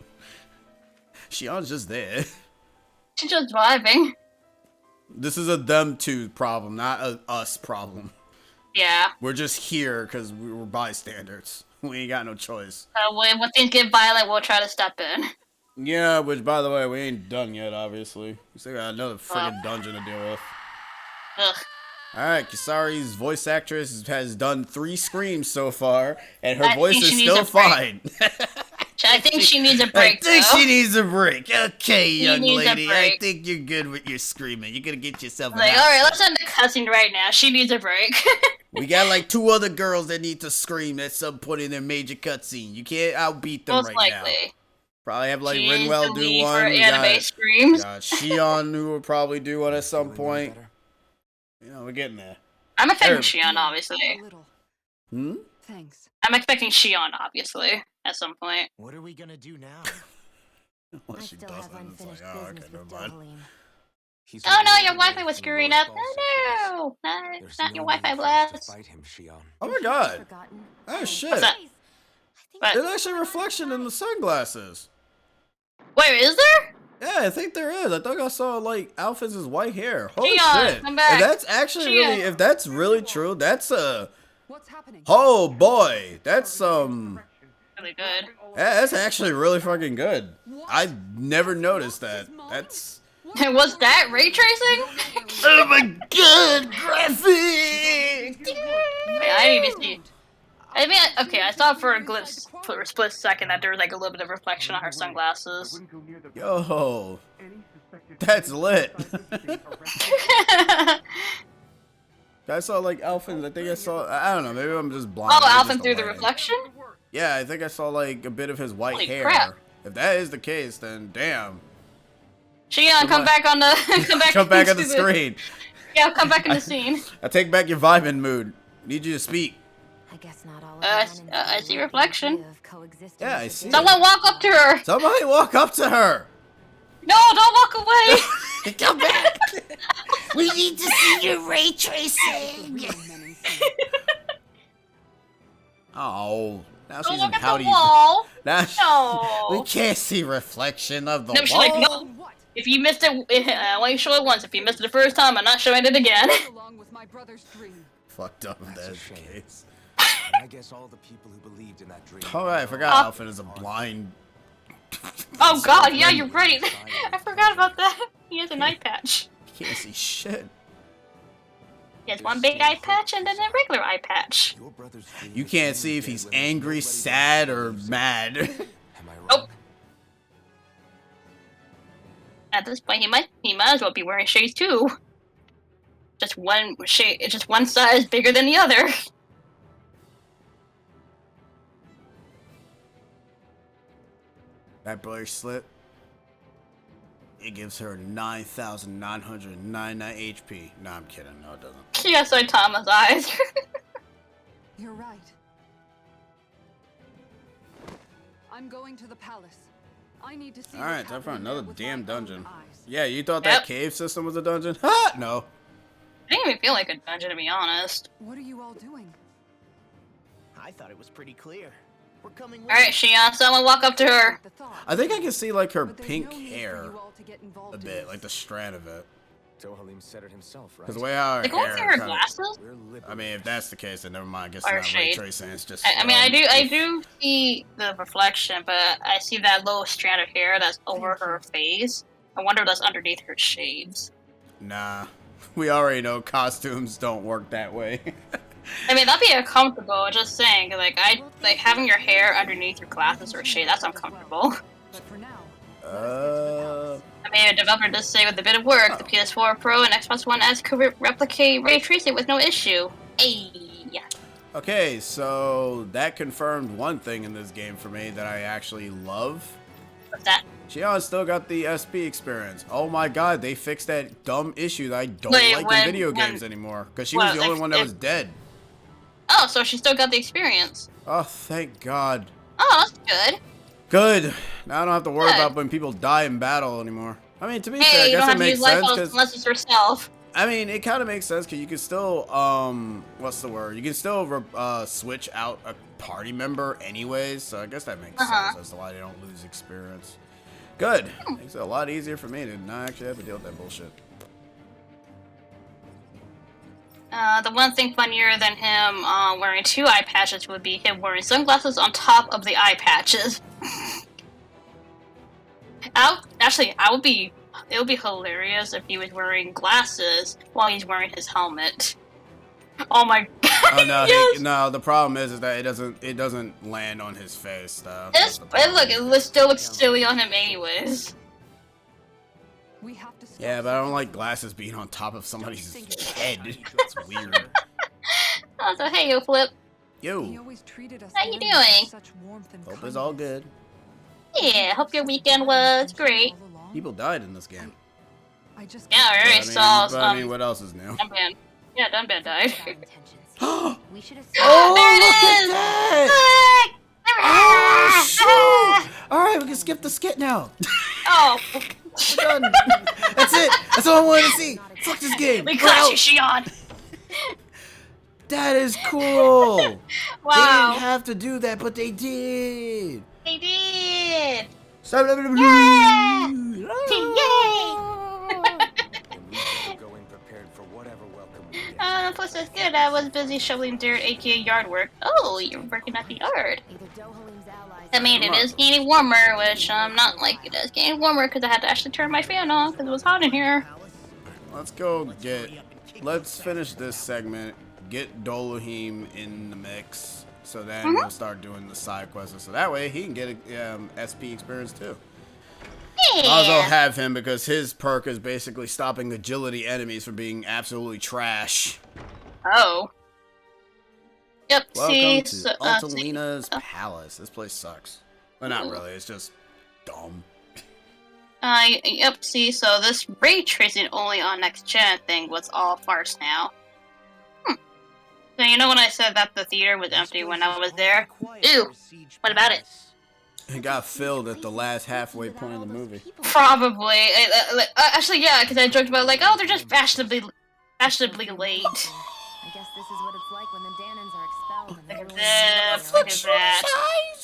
Shion's just there. She's just vibing. This is a them two problem, not a us problem. Yeah. We're just here because we were bystanders. We ain't got no choice. When things get violent, we'll try to step in. Yeah, which, by the way, we ain't done yet, obviously. We still got another friggin' dungeon to deal with. Ugh. Alright, Kisari's voice actress has done 3 screams so far, and her That voice means is she needs still a break. fine. She I think she needs a break, I think though. she needs a break. Okay, young needs a lady. I break. think you're good with your screaming. You're gonna get yourself an Like, outfit. alright, let's end the cussing right now. She needs a break. We got like 2 other girls that need to scream at some point in their major cutscene. You can't outbeat them Most right now. likely. Probably have like She needs Rinwell to do leave one. her We anime got, screams. Shion who will probably do one at some Feeling any point. better? You know, we're getting there. I'm expecting There. Shion, A obviously. little. Hmm? Thanks. I'm expecting Shion, obviously, at some point. What are we gonna do now? I Unless she still doesn't. have It's unfinished like, oh, okay, business never with mind. Dohalim. He's Oh no, away your Wi-Fi away was from screwing Lord up. Balsac's. Oh no, There's not your no Wi-Fi need for us to blast. fight him, Shion. Oh my Have you god. forgotten? Oh shit. What's that? I think What? There's actually a reflection in the sunglasses. Wait, is there? Yeah, I think there is. I thought I saw like Alphys' white hair. Holy Shion, shit. come back. If that's actually Shion. really, if that's really true, that's What's happening? oh boy, that's Really good. yeah, that's actually really fucking good. I never noticed that. That's Was that ray tracing? oh my god, graphic. Wait, I need to see. I mean, okay, I saw for a glimpse, for a split second, that there was like a little bit of reflection on her sunglasses. Yo, that's lit. I saw like Alphys. I think I saw. I don't know. Maybe I'm just blind. Oh, Maybe Alphen just through the lighting. reflection? Yeah, I think I saw like a bit of his white Holy hair. crap. If that is the case, then damn. Shion, come back on the Come back on the into screen. Yeah, come back in the scene. I take back your vibing mood. Need you to speak. I guess not all of I see reflection. Yeah, I see. Someone walk up to her. Somebody walk up to her. No, don't walk away. Come back. We need to see your ray tracing. Oh, now Don't she's in look at pouty. the wall. Now we No. can't see reflection of the No, wall. she's like, no. If you missed it, I want you to show it once. If you missed it the first time, I'm not showing it again. Along with my brother's dream. Fucked up if That's that a is the shame. case. I guess all the people who believed in that dream. Oh, right, I forgot Alphen is a blind. Oh god, yeah, you're right. I forgot about that. He has an eye patch. He can't see shit. He has one big eye patch and then a regular eye patch. Your brother's dream You was can't only see if dead he's when there's angry, nobody sad, left or to lose. mad. Am I Oh. wrong? At this point, he might as well be wearing shades too. Just one shade, just one size bigger than the other. That bracelet, it gives her 9,999 HP. No, I'm kidding. No, it doesn't. He has Saitama's eyes. You're right. I'm going to the palace. I need to see. All right, time for another damn dungeon. Eyes. Yeah, you thought Yep. that cave system was a dungeon? Ha! No. I didn't even feel like a dungeon, to be honest. What are you all doing? I thought it was pretty clear. We're coming with Alright, Shion, someone walk up to her. The thought, I think I can see like her but there's pink no need for hair you all to get involved a in bit, this. like the strand of it. Dohalim said it himself, right? Because the way how her Like, going hair through her kinda- glasses? We're I mean, if that's the case, then never mind. I guess Or it's not ray shade. tracing. It's just. I mean, I do see the reflection, but I see that little strand of hair that's over her face. I wonder if that's underneath her shades. Nah, we already know costumes don't work that way. I mean, that'd be uncomfortable. Just saying, like having your hair underneath your glasses or shade. That's uncomfortable. But for now, I mean, a developer does say with a bit of work, the PS4 Pro and Xbox One S could replicate ray tracing with no issue. Hey. Okay, so that confirmed one thing in this game for me that I actually love. What's that? Shion still got the SP experience. Oh my god, they fixed that dumb issue that I don't Wait, like in when- video when- games anymore. Because she was Well, the only if- one that if- was dead. Oh, so she still got the experience. Oh, thank god. Oh, that's good. Good. Now I don't have to worry Good. about when people die in battle anymore. I mean, to be fair, Hey, I you guess don't it have to makes use life sense balls because unless it's yourself. I mean, it kind of makes sense because you can still what's the word? You can still switch out a party member anyways. So I guess that makes sense as to why they don't lose experience. Good. Makes it a lot easier for me to not actually have to deal with that bullshit. The one thing funnier than him wearing two eye patches would be him wearing sunglasses on top of the eye patches. It would be hilarious if he was wearing glasses while he's wearing his helmet. Oh my god. Oh no, Yes. no. The problem is that it doesn't land on his face though. It still looks silly on him anyways. We have to stop. Yeah, but I don't like glasses being on top of somebody's head. It's weird. Also, hey, yo, Flip. He Yo, always treated us How you with doing? such warmth and hope it's all kindness. good. Yeah, hope your weekend was great. All along, People died in this game. I just Yeah, I But already saw but I mean, what else is new? Dunban. Yeah, Dunban died. Our intentions. We should have. Oh, There it look is! at that! Oh, shoot! All right, we can skip the skit now. Oh, We're done. That's it. That's all I wanted to see. Fuck this game. we We're got you, out. Shion! That is cool. They Wow, didn't have to do that, but they did. they did! Yeah! Yay! Going prepared for whatever welcome we get. Plus it's good, I was busy shoveling dirt, aka yard work. Oh, you're working at the yard. Either Dohalim's allies. I mean, it is getting warmer, which I'm not like it is getting warmer because I had to actually turn my fan on because it was hot in here. Let's go get. Let's finish this segment. Get Dohalim in the mix, so then we'll start doing the side quests. So that way he can get SP experience too. Also Yeah. have him because his perk is basically stopping agility enemies from being absolutely trash. Oh. Yep. Welcome see, to so, Altalina's Palace. This place sucks. Well, not really. It's just dumb. Yep. See, so this ray tracing only on next gen thing was all farce now. So you know when I said that the theater was empty when I was there? Ew. What about it? It got filled at the last halfway point of the movie. Probably. Actually, yeah, because I joked about like, oh, they're just fashionably late. I guess this is what it's like when the Danans are expelled. And Look at they're this. Look at that.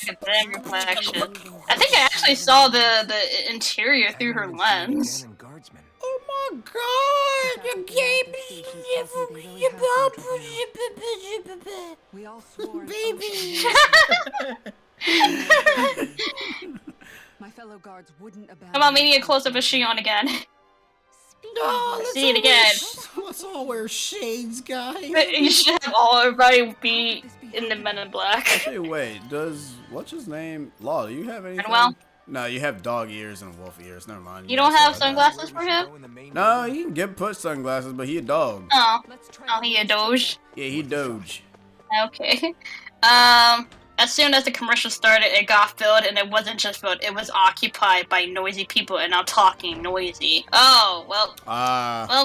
Look at them reflection. I think I actually saw the interior through her lens. Danon guardsmen. Oh my god! You gave We all swore. an Baby. oath. My fellow guards wouldn't abandon. How about making a close up of Shion again? No, See it again. Let's all wear shades, guys. You should have everybody be in the Men in Black. Hey, wait. What's his name? Law, do you have anything? Manuel? No, you have dog ears and wolf ears. Never mind. You don't have said that. sunglasses for him? Go in the main No, room. he can put sunglasses, but he a dog. Oh. Let's try Oh, he a Doge. Yeah, he doge. Okay. As soon as the commercial started, it got filled, and it wasn't just filled, it was occupied by noisy people, and I'm talking noisy. Oh, well,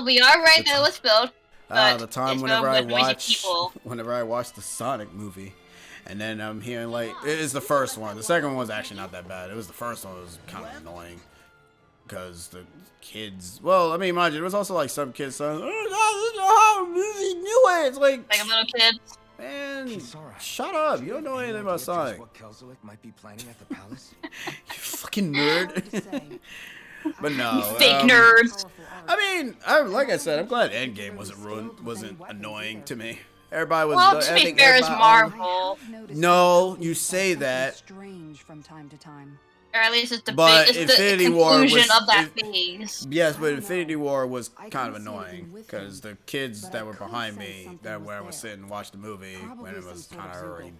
we are right that it was filled. But the time it's whenever filled I with noisy watch, people. whenever I watch the Sonic movie, and then I'm hearing like it is the first one. The second one was actually not that bad. It was the first one that was kind of annoying because the kids. Well, I mean, mind you, there was also like some kids saying, "Oh God, this is how he knew it." It's like Like a little kid. man, Kisara, shut up! You don't know do anything any about idea just Sonic. What Kelzelik might be planning at the palace? You fucking nerd. But no, Fake nerds. I mean, like I said, I'm glad Endgame wasn't annoying to me. Everybody was. Well, I to be think fair, it's everybody- Marvel. No, you say that. Strange from time to time. Or at least it's the But it's Infinity the War conclusion was- of that phase. Yes, but Infinity War was kind of annoying because the kids that were behind me, that when I was sitting and watched the movie, when it was kind of already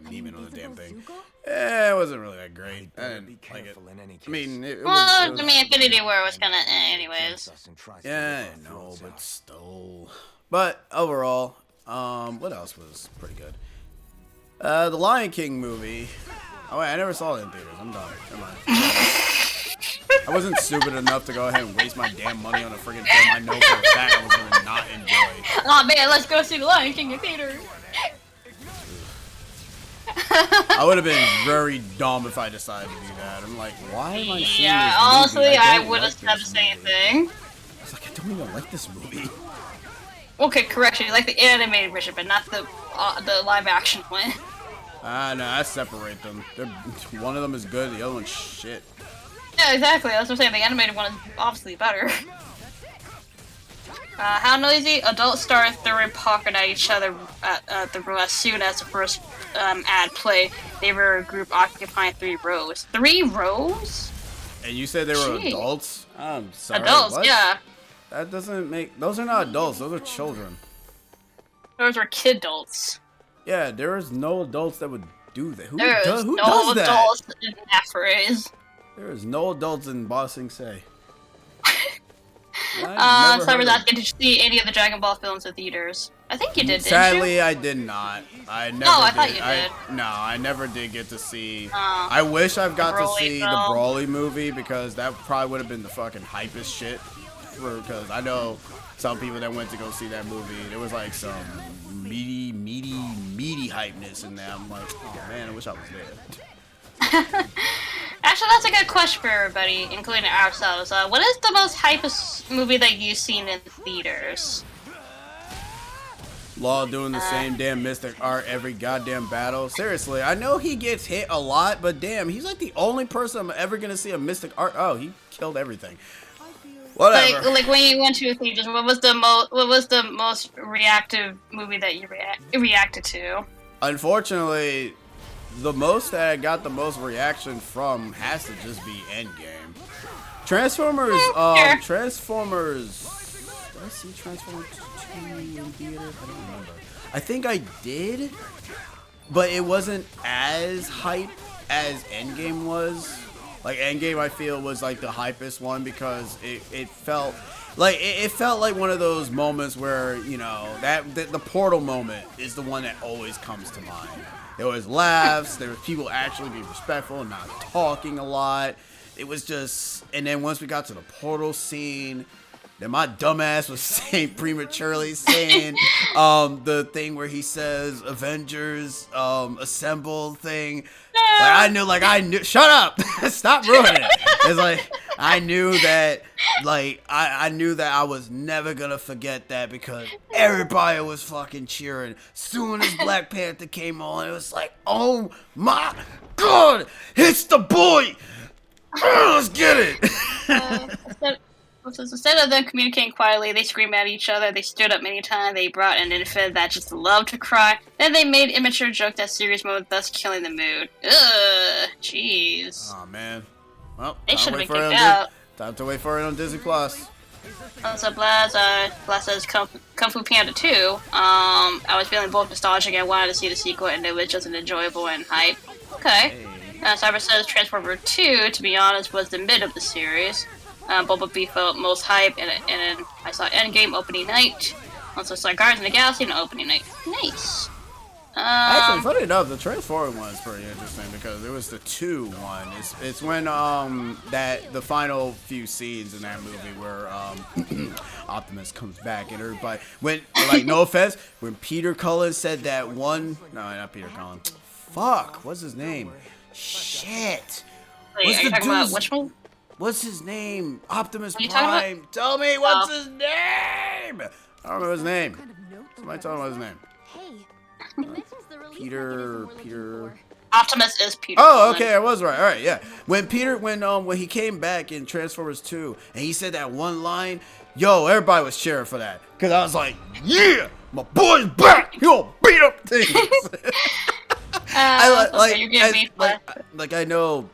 memeing on the damn thing. It wasn't really that great. I Be didn't like it. careful in any case. I mean, it Well, was. I mean, Infinity War was kind of anyways. Us and tries to Yeah, rip I our know, throats but out. still. But overall, what else was pretty good? The Lion King movie. Oh wait, I never saw it in theaters. I'm done. Never mind. I wasn't stupid enough to go ahead and waste my damn money on a freaking film I know for a fact I was gonna not enjoy. Oh man, let's go see The Lion King in theaters. I would have been very dumb if I decided to do that. I'm like, why am I seeing Yeah, this honestly, movie? I don't would have like said the this same movie. thing. I was like, I don't even like this movie. Okay, correction, you like the animated version, but not the live action one. No, I separate them. One of them is good, the other one's shit. Yeah, exactly. That's what I'm saying. The animated one is obviously better. How noisy? Adults started throwing popcorn at each other at the room as soon as the first ad played. They were a group occupying 3 rows. 3 rows? And you said they were Gee. adults? I'm sorry. Adults, what? yeah. That doesn't make. Those are not adults. Those are children. Those were kid adults. Yeah, there is no adults that would do that. Who There does is who no does that? adults in that phrase. There is no adults in Ba Sing Se. So I was not getting to see any of the Dragon Ball films in theaters. I think you did, Sadly, didn't you? I did not. I never I did. thought you did. No, I never did get to see. Oh. I wish I've got to Broly see the film. Broly movie because that probably would have been the fucking hypest shit. Because I know some people that went to go see that movie. There was like some meaty hypeness in there. I'm like, oh man, I wish I was there. Actually, that's a good question for everybody, including ourselves. What is the most hypest movie that you've seen in theaters? Law doing the same damn mystic art every goddamn battle. Seriously, I know he gets hit a lot, but damn, he's like the only person I'm ever gonna see a mystic art. Oh, he killed everything. Whatever. Like when you went to theaters, what was the most reactive movie that you reacted to? Unfortunately, the most that I got the most reaction from has to just be Endgame. Transformers, Sure. Transformers. Did I see Transformers 2 in theater? I don't remember. I think I did, but it wasn't as hype as Endgame was. Like Endgame, I feel was like the hypest one because it felt like it felt like one of those moments where you know that the portal moment is the one that always comes to mind. There was laughs. There was people actually being respectful, not talking a lot. It was just, and then once we got to the portal scene, then my dumbass was saying prematurely saying the thing where he says Avengers assemble thing. Like I knew shut up. Stop ruining it. It's like I knew that I knew that I was never gonna forget that because everybody was fucking cheering. Soon as Black Panther came on, it was like, oh my god, it's the boy! Let's get it! Instead of them communicating quietly, they screamed at each other, they stood up many times, they brought an infant that just loved to cry, then they made immature jokes at serious mode, thus killing the mood. Ugh, jeez. Oh man. Well, They should have been kicked out. Time to wait for it on Disney Plus. Also, Blaz says Kung Fu Panda 2. I was feeling both nostalgic and wanted to see the sequel, and it was just an enjoyable and hype. Okay. Cyber says Transformer 2, to be honest, was the mid of the series. Bumblebee felt most hype, and then I saw Endgame opening night. Also saw Guardians of the Galaxy on opening night. Nice. Actually, funny enough, the Transformer one is pretty interesting because it was the 2 one. It's when the final few scenes in that movie where Optimus comes back and everybody no offense, when Peter Cullen said that one, no, not Peter Cullen. Fuck, what's his name? Shit. Wait, are you talking about which one? What's his name? Optimus What are you talking Prime. Tell me what's his name. I don't remember his name. Somebody tell me what his name. Peter. Optimus is Peter. Oh, Cullen. okay, I was right. All right, yeah. When he came back in Transformers 2 and he said that one line, yo, everybody was cheering for that because I was like, yeah, my boy's back. He'll beat up things. I know.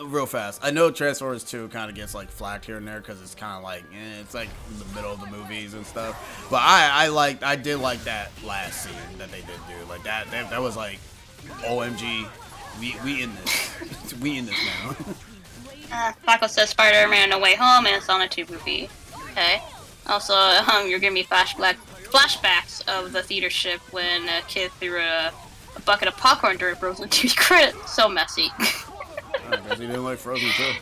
Real fast, I know Transformers 2 kind of gets like flack here and there because it's kind of like it's like in the middle of the movies and stuff. But I did like that last scene that they did do. Like that was like, OMG, we in this, we in this now. Paco says Spider-Man No Way Home and Sonic 2 movie. Okay. Also, you're giving me flashbacks of the theater ship when a kid threw a bucket of popcorn during Frozen 2 credits. So messy. I guess he didn't like Frozen too.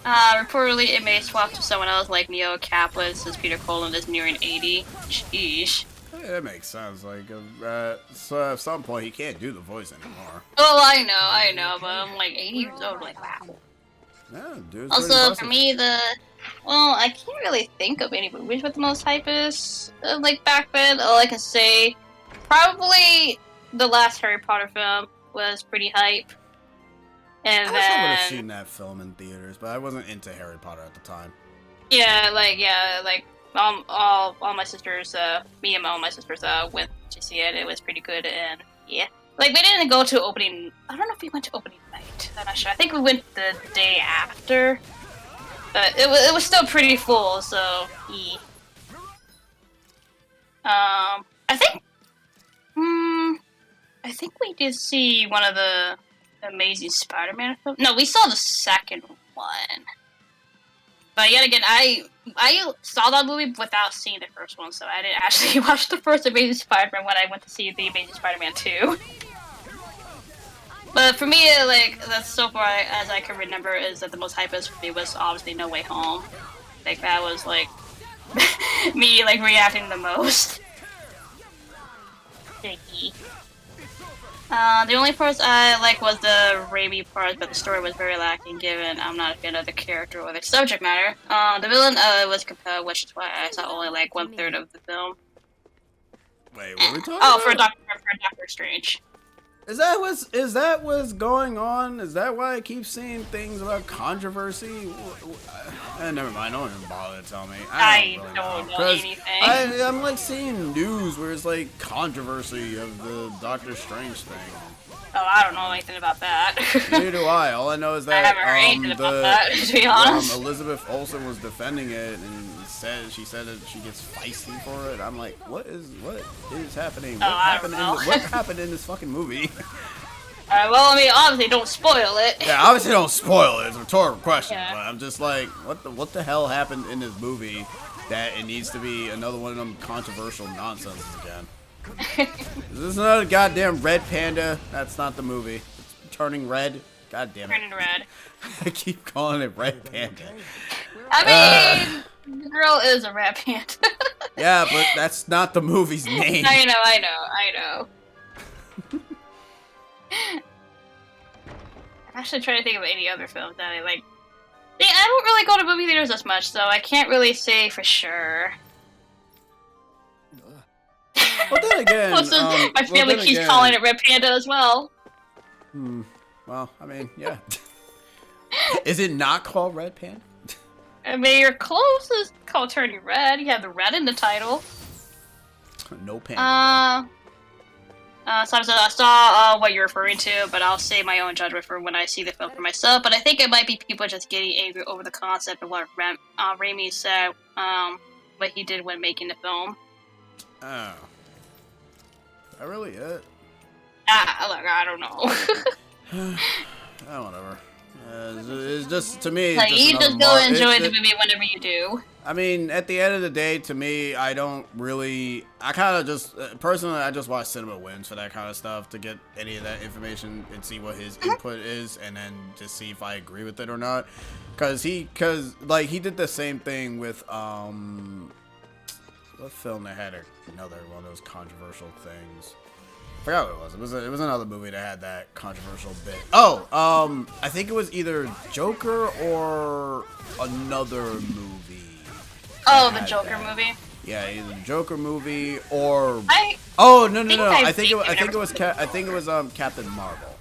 Reportedly, it may swap to someone else like Neo Kaplan since Peter Cullen is nearing 80. Sheesh. Yeah, that makes sense. Like, so at some point he can't do the voice anymore. Oh, I know, but I'm like 80 years old. Like, wow. Yeah, dude. Also, for me, I can't really think of any movies with the most hypest. Like back then, all I can say, probably the last Harry Potter film was pretty hype. And I wish I would have seen that film in theaters, but I wasn't into Harry Potter at the time. Yeah, all my sisters, me and all my sisters went to see it. It was pretty good, and yeah. Like, we didn't go to opening, I don't know if we went to opening night. I'm not sure. I think we went the day after. But it was still pretty full, so yeah. I think. I think we did see one of the Amazing Spider-Man films. No, we saw the second one. But yet again, I saw that movie without seeing the first one, so I didn't actually watch the first Amazing Spider-Man when I went to see the Amazing Spider-Man 2. But for me, like, that's so far as I can remember, is that the most hypest for me was obviously No Way Home. Like, that was, like, me, like, reacting the most. Sticky. The only parts I like was the Raimi parts, but the story was very lacking given I'm not a fan of the character or the subject matter. The villain was compelled, which is why I saw only like 1/3 of the film. Wait, what are we talking Oh, about? for Doctor Strange. Is that what's going on? Is that why I keep seeing things about controversy? Never mind. No one even bother to tell me. I don't know 'Cause anything. I'm like seeing news where it's like controversy of the Doctor Strange thing. Oh, I don't know anything about that. Neither do I. All I know is that I haven't heard anything about that, to be honest. Elizabeth Olsen was defending it and she said that she gets feisty for it. I'm like, what is happening? I don't know. What happened in this fucking movie? Well, I mean, obviously, don't spoil it. Yeah, obviously don't spoil it. It's a rhetorical question, Yeah. but I'm just like, what the hell happened in this movie that it needs to be another one of them controversial nonsenses again? Is this another goddamn Red Panda? That's not the movie. It's Turning Red. God damn it. Turning red. I keep calling it Red Panda. I mean, the girl is a red panda. Yeah, but that's not the movie's name. I know. I'm actually trying to think of any other films that I like. Yeah, I don't really go to movie theaters as much, so I can't really say for sure. Well, then again, my family keeps calling it Red Panda as well. Well, I mean, yeah. Is it not called Red Panda? I mean, you're close. It's called Turning Red. You have the red in the title. No Panda. So I saw what you're referring to, but I'll say my own judgment for when I see the film for myself. But I think it might be people just getting angry over the concept of what Raimi said, what he did when making the film. Oh. Is that really it? Look, I don't know. Oh, whatever. It's just, to me, Like, it's you just just go enjoy the movie whenever you do. I mean, at the end of the day, to me, I don't really... I kind of just... personally, I just watch Cinema Wins for that kind of stuff, to get any of that information and see what his input is, and then just see if I agree with it or not. Because he did the same thing with, what film that had another one of those controversial things? I forgot what it was. It was another movie that had that controversial bit. Oh, I think it was either Joker or another movie. Oh, the Joker movie? Yeah, either the Joker movie or... Oh, no. I think it was Captain Marvel.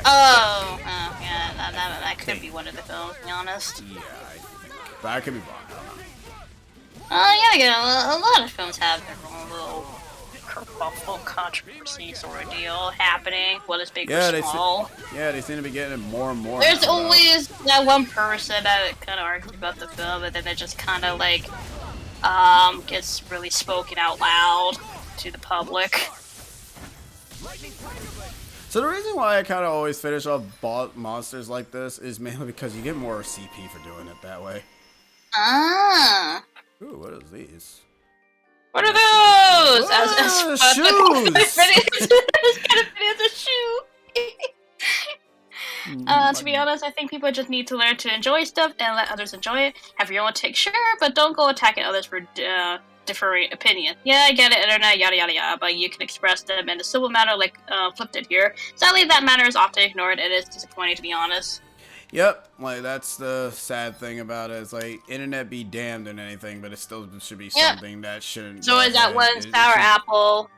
Yeah, that could be one of the films, to be honest. Yeah, I think. But I could be wrong. Yeah, a lot of films have their own little kerfuffle controversies or a deal happening, whether it's big or small. They seem to be getting it more and more. There's always that one person that kind of argues about the film, and then it just kind of like gets really spoken out loud to the public. So the reason why I kind of always finish off monsters like this is mainly because you get more CP for doing it that way. Ah. Ooh, what is these? What are those? Shoes! It's a shoe. To be honest, I think people just need to learn to enjoy stuff and let others enjoy it. Have your own take, sure, but don't go attacking others for differing opinions. Yeah, I get it, internet, yada yada yada, but you can express them in a civil manner like Flip did here. Sadly, that manner is often ignored, and it's disappointing, to be honest. Yep, like that's the sad thing about it. It's like internet be damned and anything, but it still should be something that shouldn't. So is that one sour apple?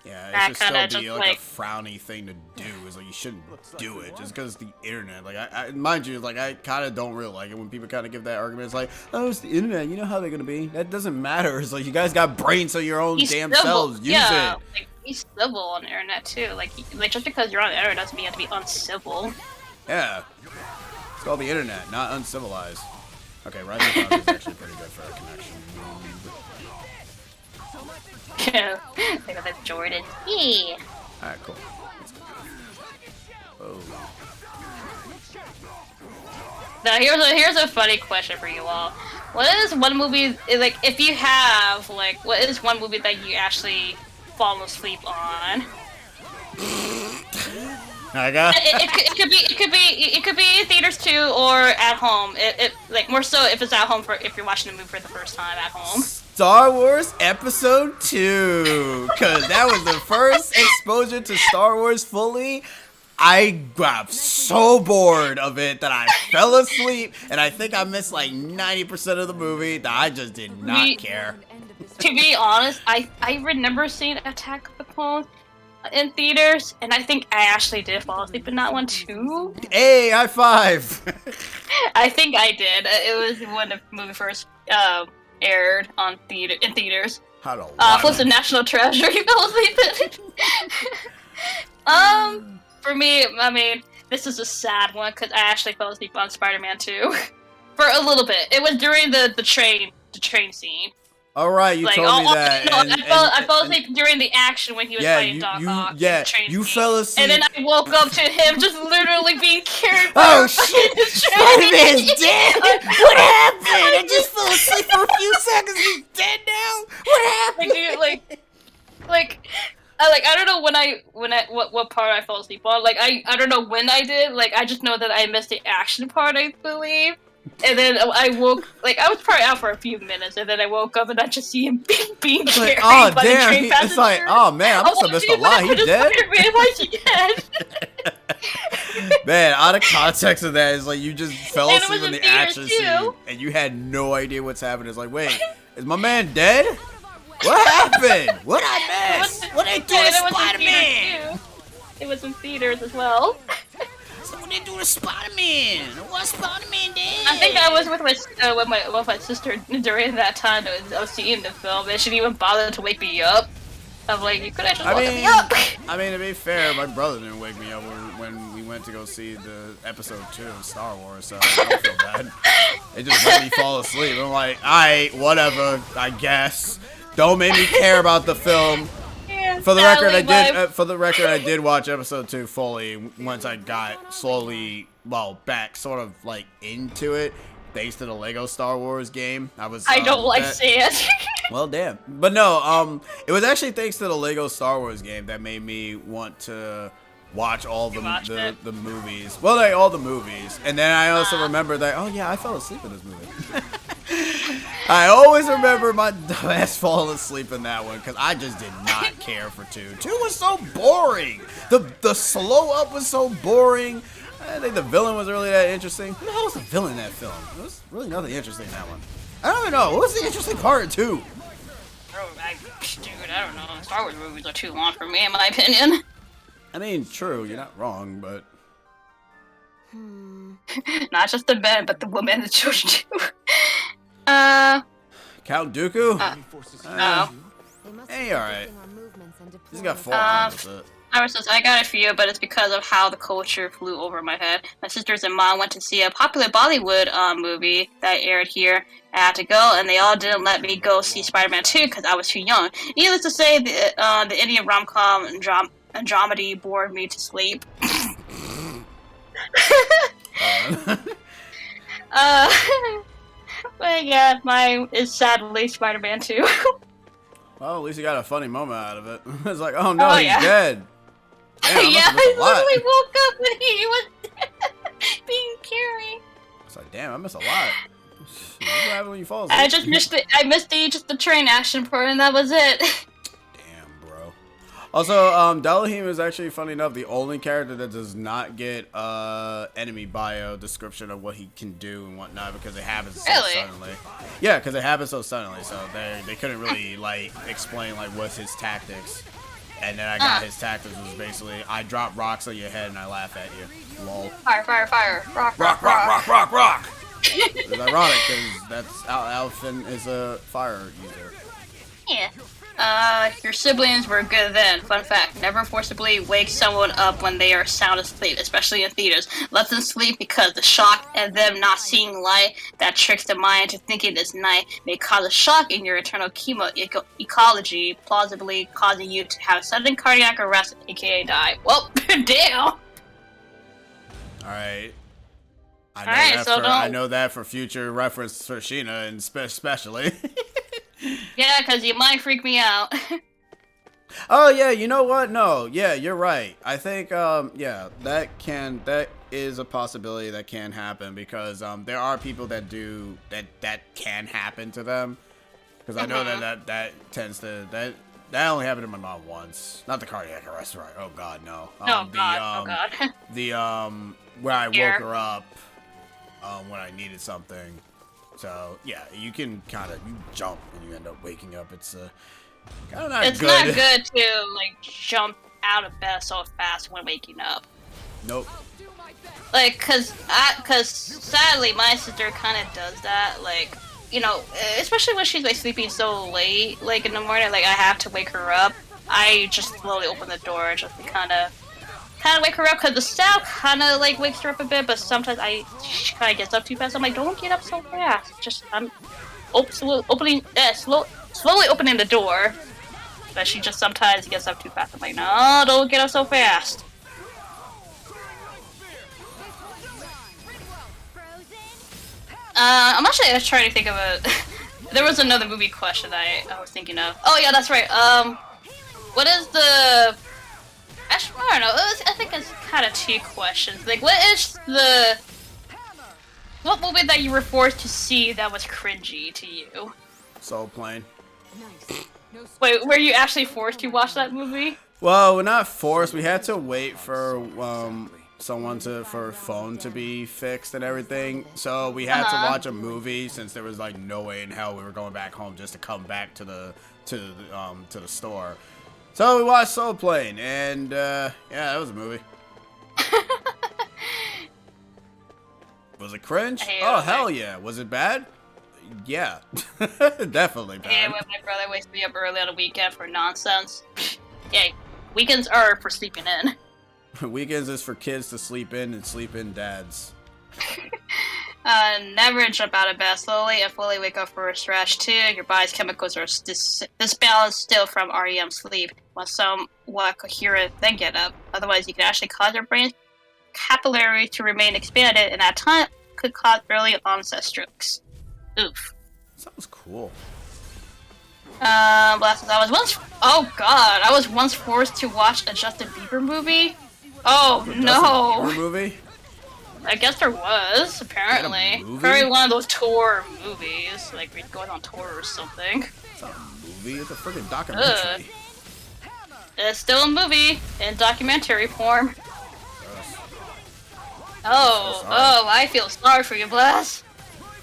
Yeah, it should still be like a frowny thing to do. It's like you shouldn't do it just because it's the internet. Like I mind you, like I kind of don't really like it when people kind of give that argument. It's like, oh, it's the internet. You know how they're gonna be. That doesn't matter. It's like you guys got brains, so your own damn selves. Use it. Like be civil on the internet too. Like just because you're on the internet doesn't mean you have to be uncivil. Yeah. It's called the internet, not uncivilized. Okay, Rising Dawn is actually pretty good for a connection. Think of that Jordan. Yeah. Alright, cool. Oh. Now here's a funny question for you all. What is one movie like if you have like what is one movie that you actually fall asleep on? I got. It could be in theaters too or at home. It like more so if it's at home for if you're watching the movie for the first time at home. Star Wars Episode 2, because that was the first exposure to Star Wars fully. I got so bored of it that I fell asleep, and I think I missed like 90% of the movie that I just did not care. To be honest, I remember seeing Attack of the Clones in theaters, and I think I actually did fall asleep in that one too. Hey, high five! I think I did. It was when the movie first aired on in theaters. How to plus a National Treasure. You fell asleep in. For me, I mean, this is a sad one because I actually fell asleep on Spider-Man 2 for a little bit. It was during the train scene. All right, you Like, told me that. No, I fell asleep during the action when he was fighting Doc Ock. Yeah, train you scene. fell asleep. And then I woke up to him just literally being carried. Oh shit! Spider-Man's dead. What happened? I just fell asleep for a few seconds. He's dead now. What happened? Like, I don't know what part I fell asleep on. Like I don't know when I did. Like I just know that I missed the action part, I believe. And then I woke, like I was probably out for a few minutes, and then I woke up and I just see him being carried oh by damn! the train It's like, oh man, I must have missed a lot. He's dead. Why is he dead? Man, out of context of that is like you just fell And it asleep was in in the action theaters, scene, too. and you had no idea what's happening. It's like, wait, is my man dead? What happened? What I missed? What they do to Spider-Man? It was in theaters as well. What they do to Spider-Man? What Spider-Man did? I think I was with my sister during that time that I was seeing the film, and she didn't even bother to wake me up. I'm like, you could have just woken me up. I mean, to be fair, my brother didn't wake me up when we went to go see the episode 2 of Star Wars, so I don't feel bad. It just let me fall asleep. I'm like, alright, whatever, I guess. Don't make me care about the film. For the record, I did watch episode 2 fully once I got slowly, back sort of like into it, thanks to the Lego Star Wars game. I don't like sand. Well, damn. But no, it was actually thanks to the Lego Star Wars game that made me want to watch all the movies. Well, like all the movies, and then I also remember that. Oh yeah, I fell asleep in this movie. I always remember my ass falling asleep in that one because I just did not care for 2. 2 was so boring. The slow up was so boring. I think the villain was really that interesting. Who the hell was the villain in that film? There was really nothing interesting in that one. I don't even know. What was the interesting part of 2? Dude, I don't know. Star Wars movies are too long for me, in my opinion. I mean, true. You're not wrong, but... Not just the men, but the women and the children too. Count Dooku? No. Hey, alright. He's got 4 arms. I got a few, but it's because of how the culture flew over my head. My sisters and mom went to see a popular Bollywood movie that aired here. I had to go, and they all didn't let me go see Spider-Man 2 because I was too young. Needless to say, the Indian rom-com Andromedy bored me to sleep. But yeah, mine is sadly Spider-Man 2. Well, at least you got a funny moment out of it. It's like, oh no, he's dead. Damn, I literally woke up when he was being carried. It's like, damn, I miss a lot. What happened when you fall asleep? I missed the train action part, and that was it. Damn, bro. Also, Dohalim is actually, funny enough, the only character that does not get enemy bio description of what he can do and whatnot because it happens so suddenly. Yeah, because it happens so suddenly, so they couldn't really like explain like what's his tactics. And then I got his tactics was basically I drop rocks on your head and I laugh at you. Lol. Fire, fire, fire. Rock, Rock, rock, rock, rock, rock! It's ironic because that's Alfin is a fire user. Yeah. Your siblings were good then. Fun fact, never forcibly wake someone up when they are sound asleep, especially in theaters. Let them sleep because the shock and them not seeing light that tricks the mind into thinking it's night may cause a shock in your internal ecology, plausibly causing you to have sudden cardiac arrest, aka die. Well, damn! Alright. I know that for future reference for Sheena, and especially. Yeah, because you might freak me out. Oh yeah, you know what? No, yeah, you're right. I think yeah, that is a possibility that can happen, because there are people that do that can happen to them. Because I know that tends to that only happened to my mom once. Not the cardiac arrest, right? Oh god, no. Oh god. The where I woke her up when I needed something. So yeah, you can kind of jump and you end up waking up. It's kind of not good. It's not good to like jump out of bed so fast when waking up. Nope. Like, cause sadly my sister kind of does that. Like, you know, especially when she's like sleeping so late, like in the morning. Like I have to wake her up. I just slowly open the door just to kind of wake her up, because the sound kind of like wakes her up a bit, but sometimes she kind of gets up too fast. I'm like, don't get up so fast. Just I'm slowly opening the door, but she just sometimes gets up too fast. I'm like, no, don't get up so fast. I'm actually trying to think of there was another movie question I was thinking of. Oh yeah, that's right. What is the? Actually, I don't know. I think it's kind of two questions. Like, what movie that you were forced to see that was cringy to you? Soul Plane. Wait, were you actually forced to watch that movie? Well, we're not forced. We had to wait for for phone to be fixed and everything. So we had to watch a movie, since there was like no way in hell we were going back home just to come back to the store. So we watched Soul Plane, and yeah, that was a movie. Was it cringe? Oh hell yeah! Was it bad? Yeah, definitely bad. Yeah, when my brother wakes me up early on a weekend for nonsense. Yeah, weekends are for sleeping in. Weekends is for kids to sleep in, and sleep in dads. Never jump out of bed slowly and fully wake up for a stretch too. Your body's chemicals are disbalanced still from REM sleep. When somewhat coherent, then get up. Otherwise, you can actually cause your brain's capillary to remain expanded, and at times could cause early onset strokes. Oof. Sounds cool. I was once forced to watch a Justin Bieber movie. Oh no! Justin Bieber movie? I guess there was, apparently. Probably one of those tour movies, like we're going on tour or something. It's not a movie, it's a freaking documentary. It's still a movie, in documentary form. Oh, I feel sorry for you, Blast.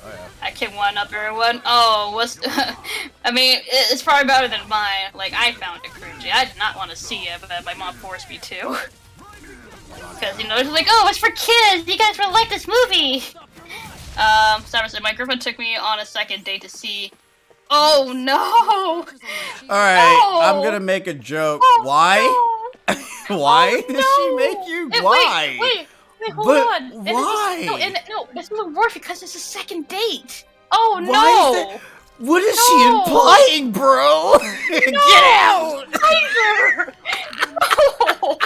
Oh, yeah. I can one-up everyone. Oh, I mean, it's probably better than mine. Like, I found it cringy. I did not want to see it, but my mom forced me to. Because, you know, it's like, oh, it's for kids! You guys will like this movie! So my girlfriend took me on a second date to see... Oh, no! Alright, no! I'm gonna make a joke. Oh, why? No. Why did she make you? Why? Wait, hold But on. why? No, it's even worse because it's a second date. Oh, Why no! is that? What is she implying, bro? Get out! Tiger! No!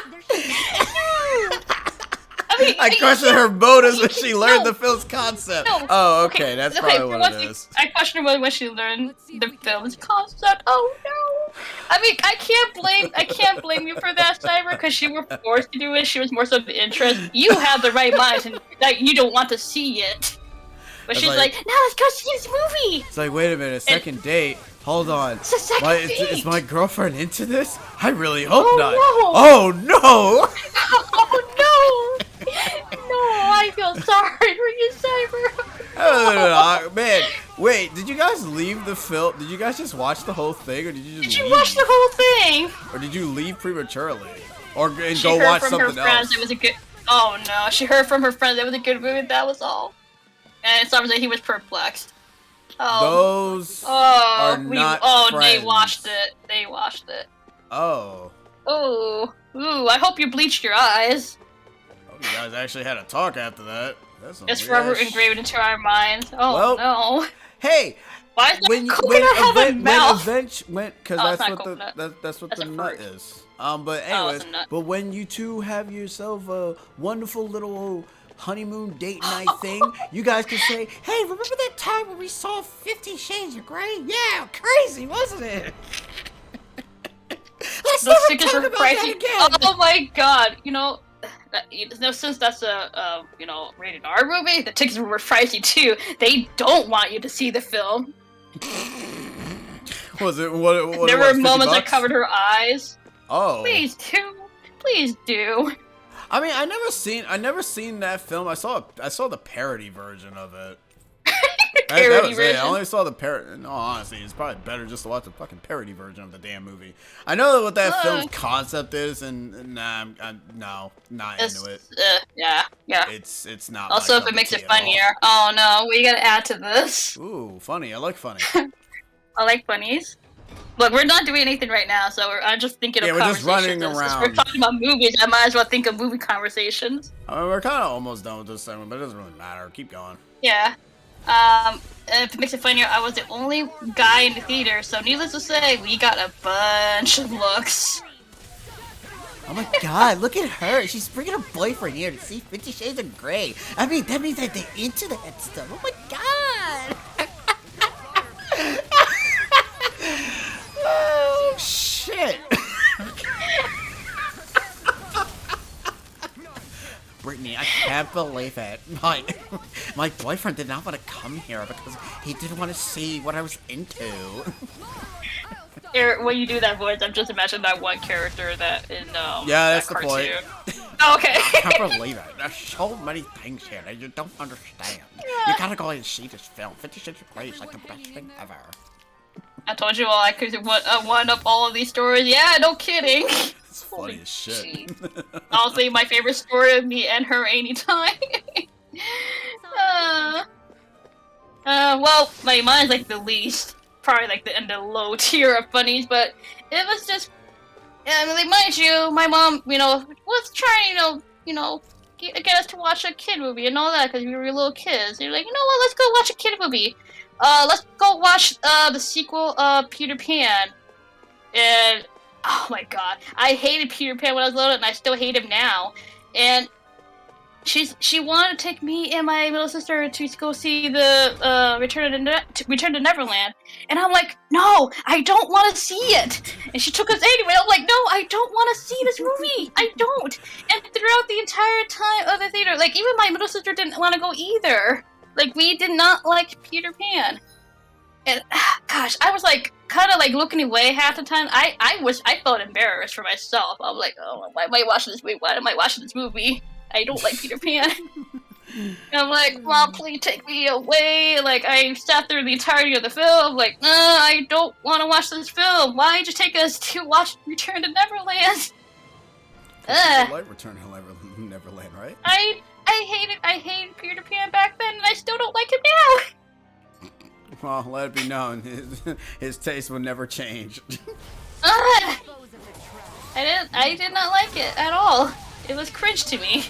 I questioned her motives when she learned the film's concept. No. Oh, okay, that's probably what it is. I questioned her when she learned the film's concept. Oh no! I mean, I can't blame you for that, Cyber, because she was forced to do it. She was more so of interest. You have the right mind, and that you don't want to see it. But she's like, no, let's go see this movie. It's like, wait a minute, second date. Hold on. It's a second date. Is my girlfriend into this? I really hope not. No. Oh no! Oh no! No, I feel sorry for you, Cyber. No, man. Wait, did you guys leave the film? Did you guys just watch the whole thing, or did you just Did you watch the whole thing? Or did you leave prematurely? Or and She go heard watch from something her friends else? it was a good... Oh no, she heard from her friends it was a good movie, that was all. And it sounds like he was perplexed. Oh. Those are not they friends. washed it. They washed it. Oh. Oh. Ooh, I hope you bleached your eyes. Oh, you guys actually had a talk after that. That's some It's weird forever ass engraved into our minds. Oh Well, no. Hey, Why does when that coconut have a mouth? because Oh, it's that's not what coconut. that's what That's the a nut fruit. is. But Oh, anyways, it's a nut. but when you two have yourself a wonderful little honeymoon date night thing, you guys can say, "Hey, remember that time when we saw 50 Shades of Grey? Yeah, crazy, wasn't it?" Let's Those never tickets talk were about that pricey. again. Oh my god! Since that's a rated R movie, the tickets were pricey too. They don't want you to see the film. Was it what There it were was, 50 moments I bucks? covered her eyes. Oh. Please do. I mean, I never seen that film. I saw the parody version of it. That Parody was version. it. I only saw the parody. No, honestly, it's probably better just to watch the fucking parody version of the damn movie. I know what that film's concept is, and nah, no, not into it. Yeah. It's not. Also, my if cup it of makes tea it at all. funnier. Oh no, we gotta add to this. Ooh, funny. I like funny. I like funnies. Look, we're not doing anything right now, so I'm just thinking of Yeah, we're just conversations. running Since we're around. talking about movies, I might as well think of movie conversations. I mean, we're kind of almost done with this segment, but it doesn't really matter. Keep going. Yeah. If it makes it funnier, I was the only guy in the theater, so needless to say, we got a bunch of looks. Oh my god, look at her. She's bringing her boyfriend here to see 50 Shades of Grey. I mean, that means that they're into that stuff. Oh my god. Oh shit! Brittany, I can't believe it. My boyfriend did not want to come here because he didn't want to see what I was into. When you do that voice, I'm just imagining that one character that in Yeah, that's that the point. cartoon. Oh, okay. I can't believe it. There's so many things here that you don't understand. You gotta go and see this film. 50 Shades of Grey is like the best thing ever. I told you all I could wind up all of these stories. Yeah, no kidding. It's funny as shit. Honestly, my favorite story of me and her anytime. Well, mine's like the least. Probably like in the low tier of funnies, but it was just, I mean, like, mind you, my mom, was trying, get us to watch a kid movie and all that because we were little kids. They were like, you know what, let's go watch a kid movie. Let's go watch the sequel of Peter Pan. And oh my god, I hated Peter Pan when I was little, and I still hate him now. And she wanted to take me and my little sister to go see the Return to Neverland, and I'm like, no, I don't want to see it. And she took us anyway. I'm like, no, I don't want to see this movie. I don't. And throughout the entire time of the theater, like even my middle sister didn't want to go either. Like we did not like Peter Pan. And gosh, I was like kind of like looking away half the time. I felt embarrassed for myself. I'm like, oh, why am I watching this movie? Why am I watching this movie? I don't like Peter Pan. And I'm like, Mom, please take me away. Like I sat through the entirety of the film. Like, no, I don't want to watch this film. Why did you take us to watch Return to Neverland? You like Return to Neverland, right? I hated Peter Pan back then, and I still don't like him now. Well, let it be known, his taste will never change. I did not like it at all. It was cringe to me.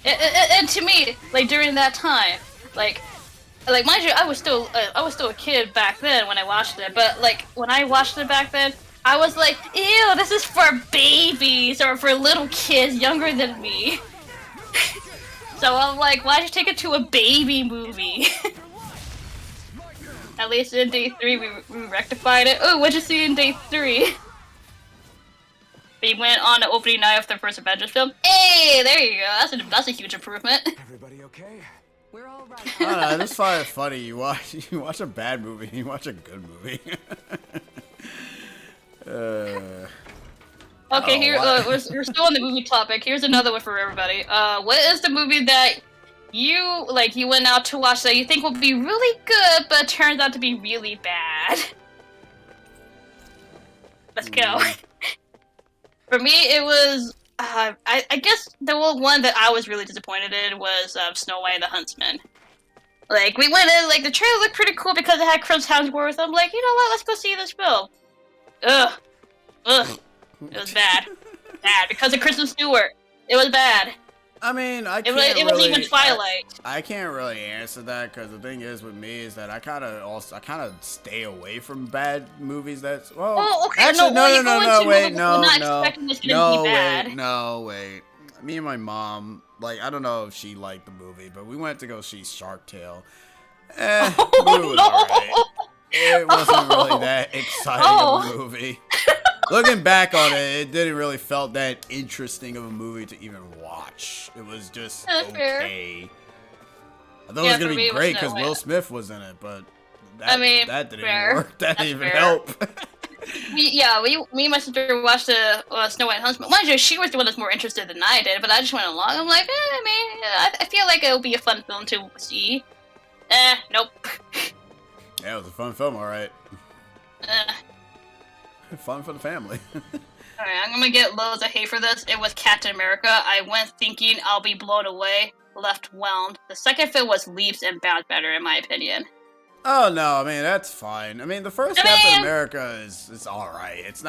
And to me, like during that time, like mind you, I was still a kid back then when I watched it. But like when I watched it back then, I was like, ew, this is for babies or for little kids younger than me. So I'm like, why'd you take it to a baby movie? At least in day 3 we rectified it. Oh, what'd you see in day 3? We went on the opening night of the first Avengers film. Hey, there you go. That's a huge improvement. Everybody okay? We're all right. I don't know, I just find it funny. You watch a bad movie, and you watch a good movie. Okay, here we're still on the movie topic. Here's another one for everybody. What is the movie that you went out to watch that you think will be really good, but turns out to be really bad? Let's go. For me, it was I guess the one that I was really disappointed in was Snow White and the Huntsman. Like, we went in, like, the trailer looked pretty cool because it had Chris Hemsworth. I'm like, you know what, let's go see this film. Ugh. It was bad. Bad. Because of Kristen Stewart. It was bad. I mean, It was even Twilight. I can't really answer that because the thing is with me is that I kind of stay away from bad movies. That's well. Oh, okay. Actually, no, wait, not expecting this gonna be bad. wait. Me and my mom, like, I don't know if she liked the movie, but we went to go see Shark Tale. Movie was alright. It wasn't really that exciting of a movie. Looking back on it, it didn't really felt that interesting of a movie to even watch. It was just okay. I thought it was gonna be great because Will Smith was in it, but that didn't work. That didn't even help. Me and my sister watched the Snow White Huntsman. Mind you, she was the one that's more interested than I did, but I just went along. I'm like, I feel like it'll be a fun film to see. Nope. Yeah, it was a fun film, alright. Fun for the family. Alright, I'm gonna get loads of hate for this. It was Captain America. I went thinking I'll be blown away, left whelmed. The second film was leaps and bounds better, in my opinion. Oh no, I mean that's fine. I mean the first Captain America is alright. It's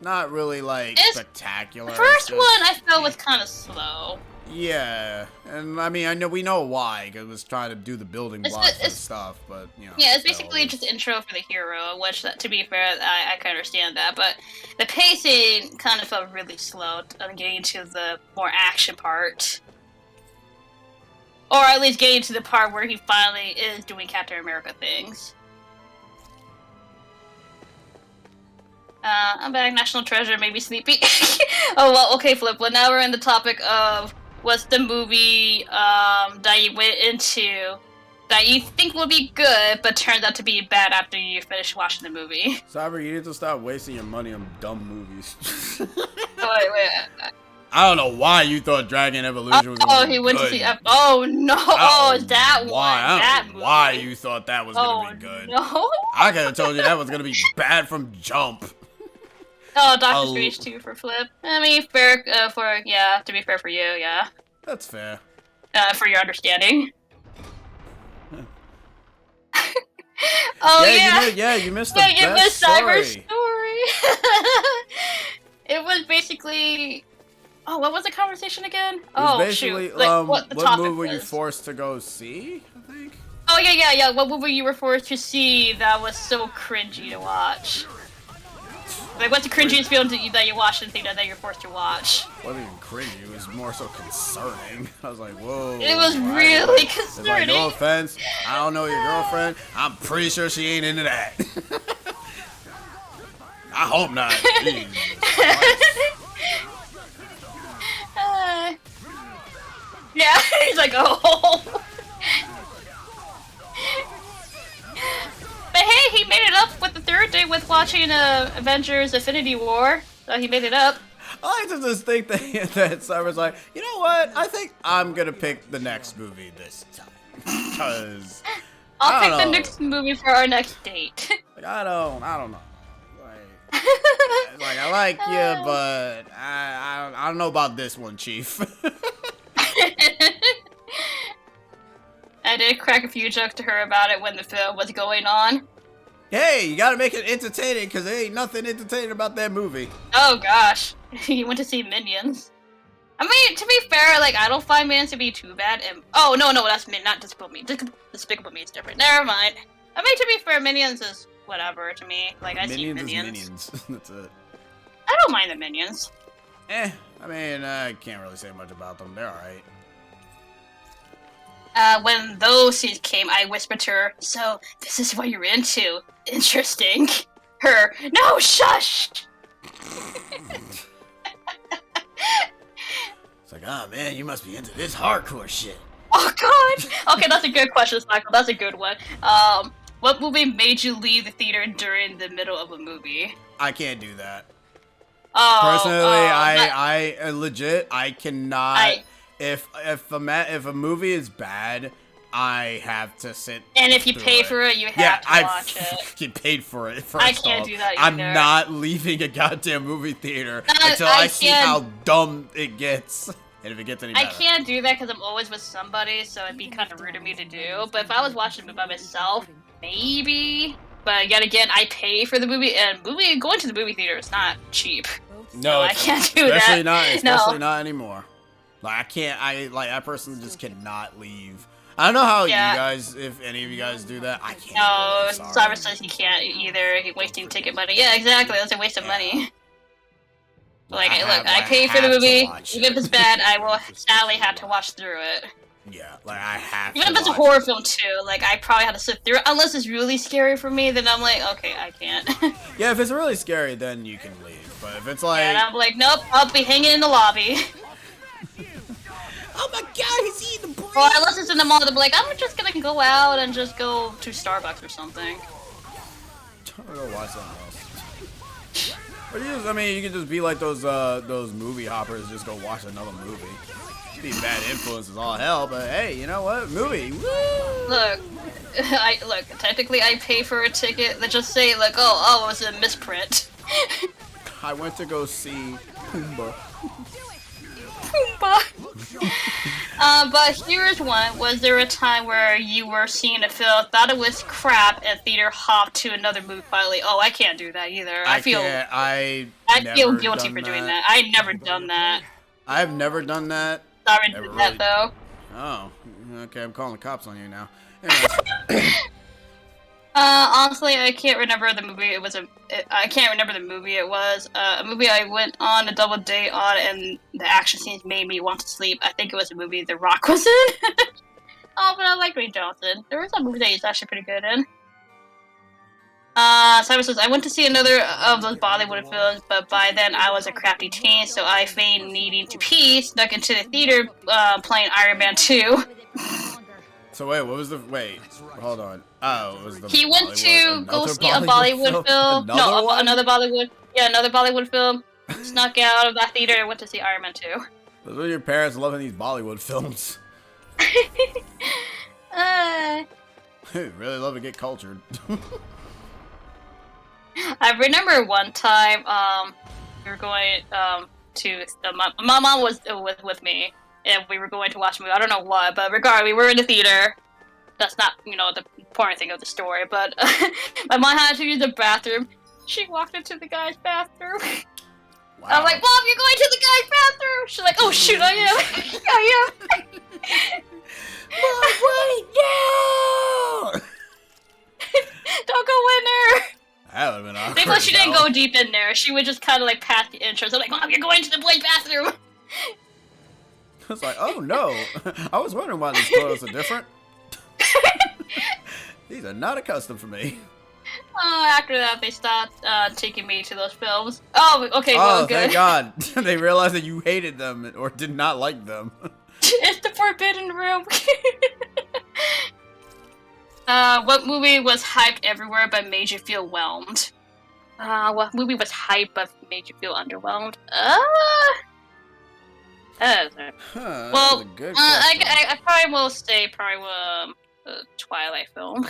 not really like spectacular. The first one I felt was kind of slow. Yeah, and I mean we know why because it was trying to do the building blocks and stuff, but you know. Yeah, it's basically just intro for the hero, which to be fair, I can understand that, but the pacing kind of felt really slow on getting to the more action part. Or at least getting to the part where he finally is doing Captain America things. I'm back. National Treasure made me sleepy. Oh, well, okay, Flip. Well, now we're in the topic of what's the movie that you went into that you think will be good, but turns out to be bad after you finish watching the movie. Cyber, you need to stop wasting your money on dumb movies. Wait. I don't know why you thought Dragon Evolution was gonna be he went good. to see. Oh no! Is that why? one? I don't know why you thought that was gonna be good. No. I could have told you that was gonna be bad from jump. Oh, Doctor Strange 2 for Flip. I mean, fair to be fair for you, yeah. That's fair. For your understanding. You missed the best Cyber's story. It was basically. Oh, what was the conversation again? It was basically, shoot! Like, what movie were you forced to go see? I think. Oh yeah. What movie you were forced to see that was so cringy to watch? Like, what's the cringiest film that you watched and think that you're forced to watch? It wasn't even cringy, it was more so concerning. I was like, whoa. It was really concerning. Like, no offense, I don't know your girlfriend. I'm pretty sure she ain't into that. I hope not. Jesus yeah, he's like, oh. But hey, he made it up with the third day with watching Avengers Infinity War. So he made it up. I like to just think that Cyber's like, you know what? I think I'm gonna pick the next movie this time. Because I'll pick the next movie for our next date. Like, I don't know. Like I like you, but I don't know about this one, Chief. I did crack a few jokes to her about it when the film was going on. Hey, you gotta make it entertaining, because there ain't nothing entertaining about that movie. Oh gosh, you went to see Minions. I mean, to be fair, like, I don't find Minions to be too bad. And oh no, that's not Despicable Me. Despicable Me is different. Never mind. I mean, to be fair, Minions is whatever to me. Like, I see Minions. That's it. I don't mind the Minions. I mean, I can't really say much about them. They're alright. When those scenes came, I whispered to her, "So, this is what you're into. Interesting." Her, "No, shush!" It's like, oh man, you must be into this hardcore shit. Oh god! Okay, that's a good question, Michael. That's a good one. What movie made you leave the theater during the middle of a movie? I can't do that. Personally, I legit, I cannot. If a movie is bad, I have to sit. And if you pay for it, you have to watch it. You paid for it. First I can't do that either. I'm not leaving a goddamn movie theater until I see how dumb it gets. And if it gets any I better. can't do that because I'm always with somebody, so it'd be kind of rude of me to do. But if I was watching it by myself, maybe. But yet again, I pay for the movie, and going to the movie theater is not cheap. No, I can't do especially that. especially No. not anymore. Like I personally just cannot leave. I don't know how you guys, if any of you guys do that. I can't. No, I'm sorry. Cyrus says he can't either. He's wasting ticket money. Yeah, exactly. That's a waste of money. Like, I pay for the movie. Even if it's bad, I will sadly have to watch through it. Yeah, like I have Even to if it's a watch horror it. film too, like I probably have to sit through it. Unless it's really scary for me, then I'm like, okay, I can't. Yeah, if it's really scary, then you can leave. But if it's like, And I'm like, nope, I'll be hanging in the lobby. Oh my god, he's eating the brain! Or unless it's in the mall, they'll be like, I'm just gonna go out and just go to Starbucks or something. I'm gonna watch something else. Or I mean, you can just be like those movie hoppers, just go watch another movie. Be bad influences all hell, but hey, you know what? Movie. Woo! Look, technically I pay for a ticket. Let's just say, like, oh, it was a misprint. I went to go see Pumbaa. But here's one. Was there a time where you were seeing a film, thought it was crap, and theater hopped to another movie quietly? Oh, I can't do that either. I feel guilty for doing that. I never done that. I've never done that. Sorry to do that though. Oh, okay. I'm calling the cops on you now. Anyways. Honestly, I can't remember the movie. I can't remember the movie it was. A movie I went on a double date on, and the action scenes made me want to sleep. I think it was a movie The Rock was in. Oh, but I like Dwayne Johnson. There was a movie that he's actually pretty good in. Simon says, I went to see another of those Bollywood films, but by then I was a crafty teen, so I feigned needing to pee, snuck into the theater playing Iron Man 2. So wait, what was the hold on. Oh, it was the He went to go another see a Bollywood film. Another one? Another Bollywood. Yeah, another Bollywood film. Snuck out of that theater and went to see Iron Man 2. Those are your parents loving these Bollywood films. Really love to get cultured. I remember one time, we were going to my mom was with me, and we were going to watch a movie. I don't know what, but regardless, we were in the theater. That's not, the important thing of the story, but my mom had to use the bathroom. She walked into the guy's bathroom. Wow. I'm like, Mom, you're going to the guy's bathroom! She's like, oh shoot, I am. I am. Mom, wait, no! Don't go in there! That would've been awkward. Thankfully, she didn't though. go deep in there. She would just kind of like pass the entrance. I'm like, Mom, you're going to the boys' bathroom! It's like, oh no. I was wondering why these toilets are different. These are not accustomed for me. After that, they stopped taking me to those films. Oh, okay, well, Oh, good. thank God. They realized that you hated them or did not like them. It's the forbidden room. What movie was hyped everywhere but made you feel whelmed? What movie was hyped but made you feel underwhelmed? That's a Well, that's a good I probably will say the Twilight film.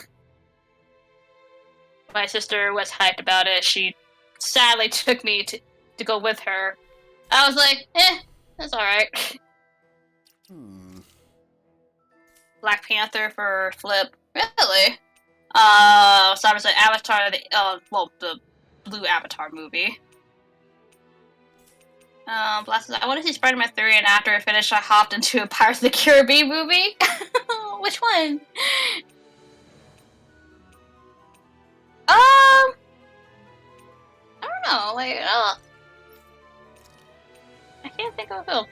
My sister was hyped about it. She sadly took me to go with her. I was like, that's alright. Black Panther for Flip. Really? So I was like Avatar, the blue Avatar movie. Blasted. I want to see Spider-Man 3, and after I finished, I hopped into a Pirates of the Caribbean movie. Which one? I don't know. I can't think of a film.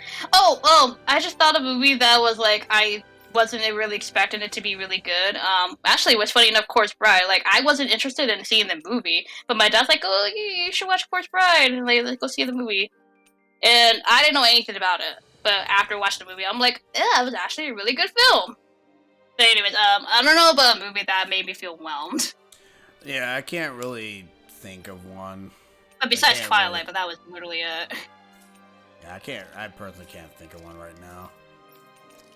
I just thought of a movie that was like I wasn't really expecting it to be really good. Actually, it was funny enough, Corpse Bride. Like, I wasn't interested in seeing the movie, but my dad's like, "Oh, you should watch Corpse Bride," and like, let's go see the movie. And I didn't know anything about it, but after watching the movie, I'm like, it was actually a really good film. But anyways, I don't know about a movie that made me feel whelmed. Yeah, I can't really think of one. But besides can't Twilight, really- but that was literally it. Yeah, I personally can't think of one right now.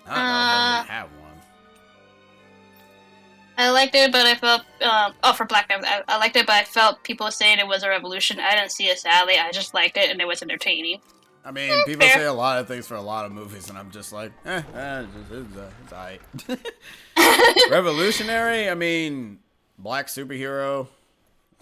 I don't know if I even have one. I liked it, but I felt, for Black Panther, I liked it, but I felt people saying it was a revolution. I didn't see it, sadly. I just liked it, and it was entertaining. I mean, people fair. say a lot of things for a lot of movies, and I'm just like, it's alright. Revolutionary, I mean, black superhero.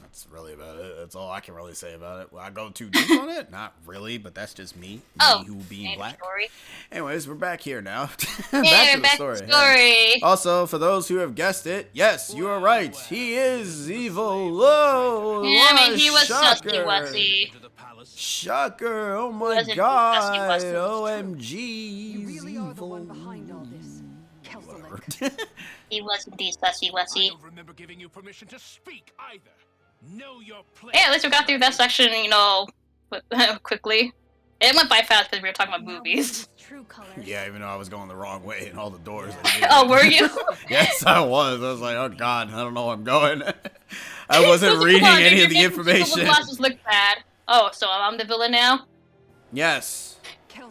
That's really about it. That's all I can really say about it. Will I go too deep on it? Not really, but that's just me. Oh, me who being black. Story. Anyways, we're back here now. Back to the story. Yeah. Also, for those who have guessed it, yes, you are right. He is evil. Oh, Yeah, I mean, he was shocker. sussy, wussy. Shocker! Oh my Wasn't god! sussy, OMG! You really are the one behind all this. Kelsolik. He was indeed sussy, wussy. I don't remember giving you permission to speak either. Know your place. Yeah, at least we got through that section, you know, quickly. It went by fast because we were talking about movies. True colors. Yeah, even though I was going the wrong way in all the doors. Oh, were you? Yes, I was. I was like, oh god, I don't know where I'm going. I wasn't reading any of the information. The glasses look bad. Oh, so I'm the villain now? Yes.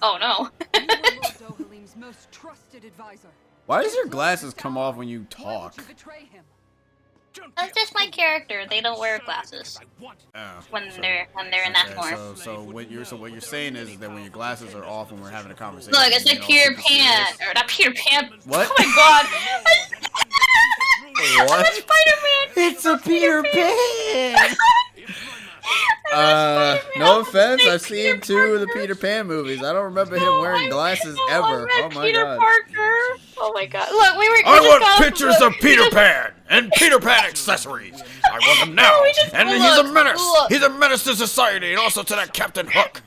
Oh no. You were Lord Dohalim's most trusted advisor. Why does your glasses come off when you Why talk? would you betray him? That's just my character. They don't wear glasses Oh, when so- they're in that okay, form. so what you're saying is that when your glasses are off when we're having a conversation. Look, it's like you know, Peter super Pan, serious. or not Peter Pan. What? Oh my god. What? I'm Spider-Man. It's a Peter Pan! No offense, I've seen 2 of the Peter Pan movies. I don't remember him wearing glasses ever. Oh my Peter god. Parker. Oh my god. Look, we I just want got- pictures of Peter Pan and Peter Pan accessories. I want them now. we just- And look, he's a menace. look. He's a menace to society and also to that Captain Hook.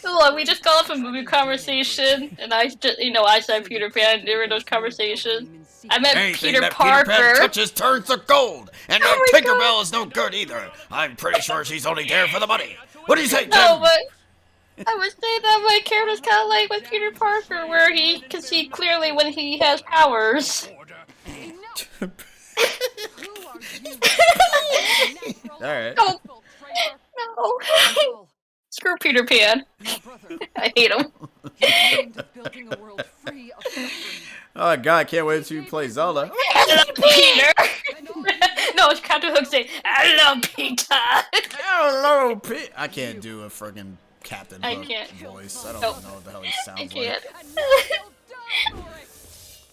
Look, we just got off a movie conversation, and I just, you know, I said Peter Pan during those conversations. I meant Anything Peter that Parker. Peter Pan touches turns to gold. And Oh that my Tinkerbell is no good either. I'm pretty sure she's only there for the money. What do you say, Tim? No, but I would say that my character's kind of like with Peter Parker, where he can see clearly when he has powers. Alright. No, no. Screw Peter Pan. I hate him. Building a world free of suffering. Oh god, I can't wait to play Zelda. Hello, Peter. No, it's Captain Hook saying, "Hello, Peter." Hello, Pete. I can't do a friggin' Captain I Hook can't. voice. I don't Nope. know what the hell he sounds I like. can't.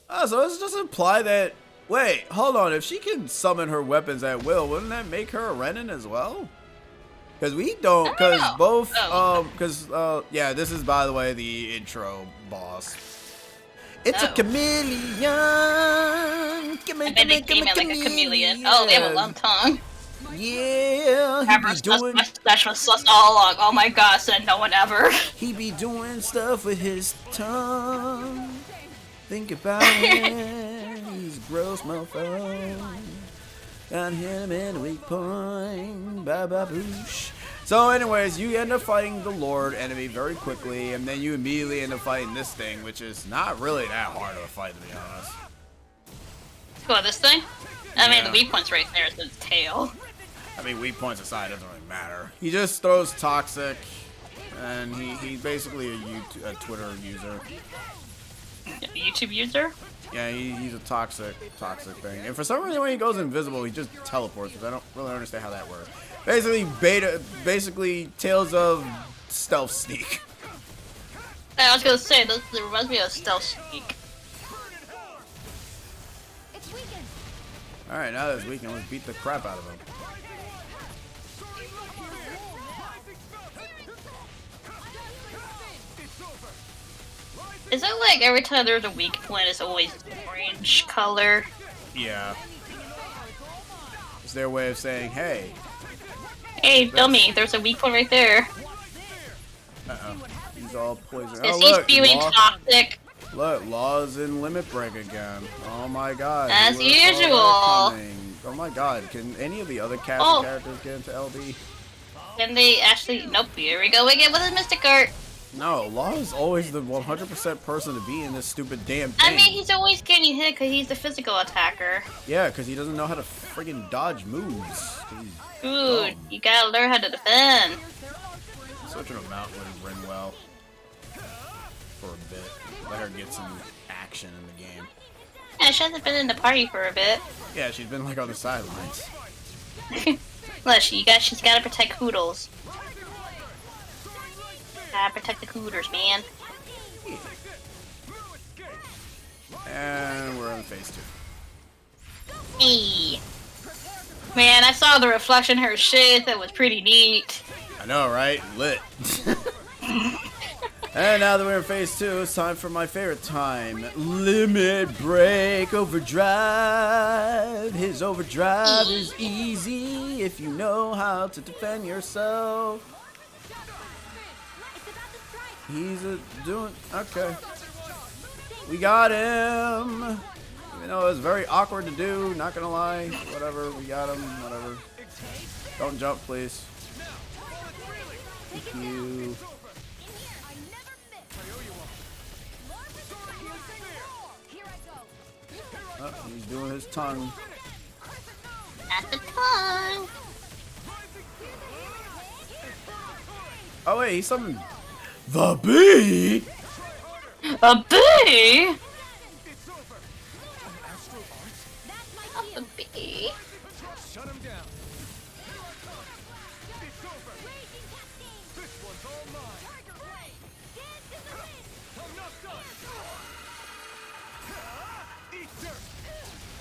Oh, so this just imply that. Wait, hold on. If she can summon her weapons at will, wouldn't that make her a Renin as well? Because we don't. Because know. both. Oh. Because yeah, this is by the way the intro boss. It's a Oh. chameleon. And then they came in like a chameleon. Oh, they have a long tongue. Yeah, he Remember, be doing. my stash was sus all along. Oh my god, said no one ever. He be doing stuff with his tongue. Think about it. He's a gross mofo. Got him in a weak point. Ba ba boosh. So, anyways, you end up fighting the Lord enemy very quickly, and then you immediately end up fighting this thing, which is not really that hard of a fight, to be honest. What, this thing? I mean, Yeah. the weak point's right there. It's its tail. I mean, weak points aside, it doesn't really matter. He just throws toxic, and he's basically a Twitter user. A YouTube user? Yeah, he's a toxic thing. And for some reason, when he goes invisible, he just teleports, which I don't really understand how that works. Basically, Tales of Stealth Sneak. I was gonna say, this reminds me of Stealth Sneak. It's weekend. Alright, now that it's weekend, let's beat the crap out of him. Is it like every time there's a weak point, it's always orange color? Yeah. It's their way of saying, hey. Hey, dummy, there's a weak point right there. Uh-oh. He's all poisoned. Is Oh, he look, spewing Law, toxic? look, Law's in Limit Break again. Oh my god. As who would've saw that usual. coming? Oh my god, can any of the other cast Oh. of characters get into LD? Can they actually... Nope, here we go again with his Mystic Art. No, Law is always the 100% person to be in this stupid damn thing. I mean, he's always getting hit because he's the physical attacker. Yeah, because he doesn't know how to friggin' dodge moves. He's Dude, dumb. you gotta learn how to defend. Switching him out would ring well for a bit. Let her get some action in the game. Yeah, she hasn't been in the party for a bit. Yeah, she's been like on the sidelines. Look, she's gotta protect Hoodles. Protect the cooters, man. And we're in phase 2. Hey. Man, I saw the reflection in her shit. That was pretty neat. I know, right? Lit. And now that we're in phase 2, it's time for my favorite time. Limit Break Overdrive. His overdrive is easy if you know how to defend yourself. He's doing... Okay. We got him. Even though it's very awkward to do, not gonna lie. Whatever, we got him, whatever. Don't jump, please. Thank you. Oh, he's doing his tongue. At the tongue. Oh wait, he's something. The bee. A bee? A bee? Shut him down.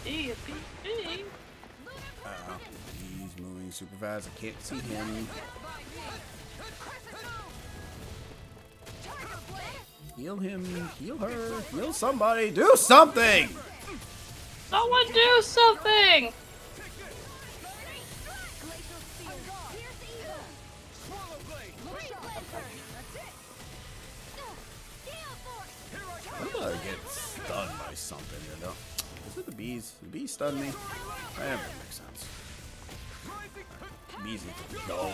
Bee, a bee, bee. He's moving super fast. I can't see him. Heal him. Heal her. Heal somebody. Do something. Someone do something! Somebody get stunned by something, you know? Is it the bees? The bees stun me? That makes sense. Bees need to go.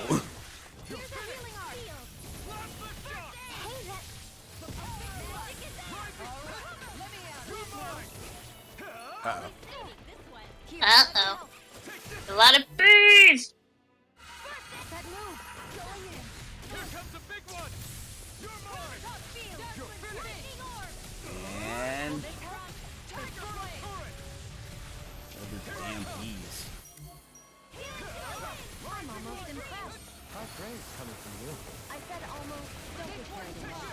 Uh-oh. Uh-oh. A lot of bees! And... Over the damn bees. I'm almost impressed. High praise coming from you. I said almost. Don't get carried away.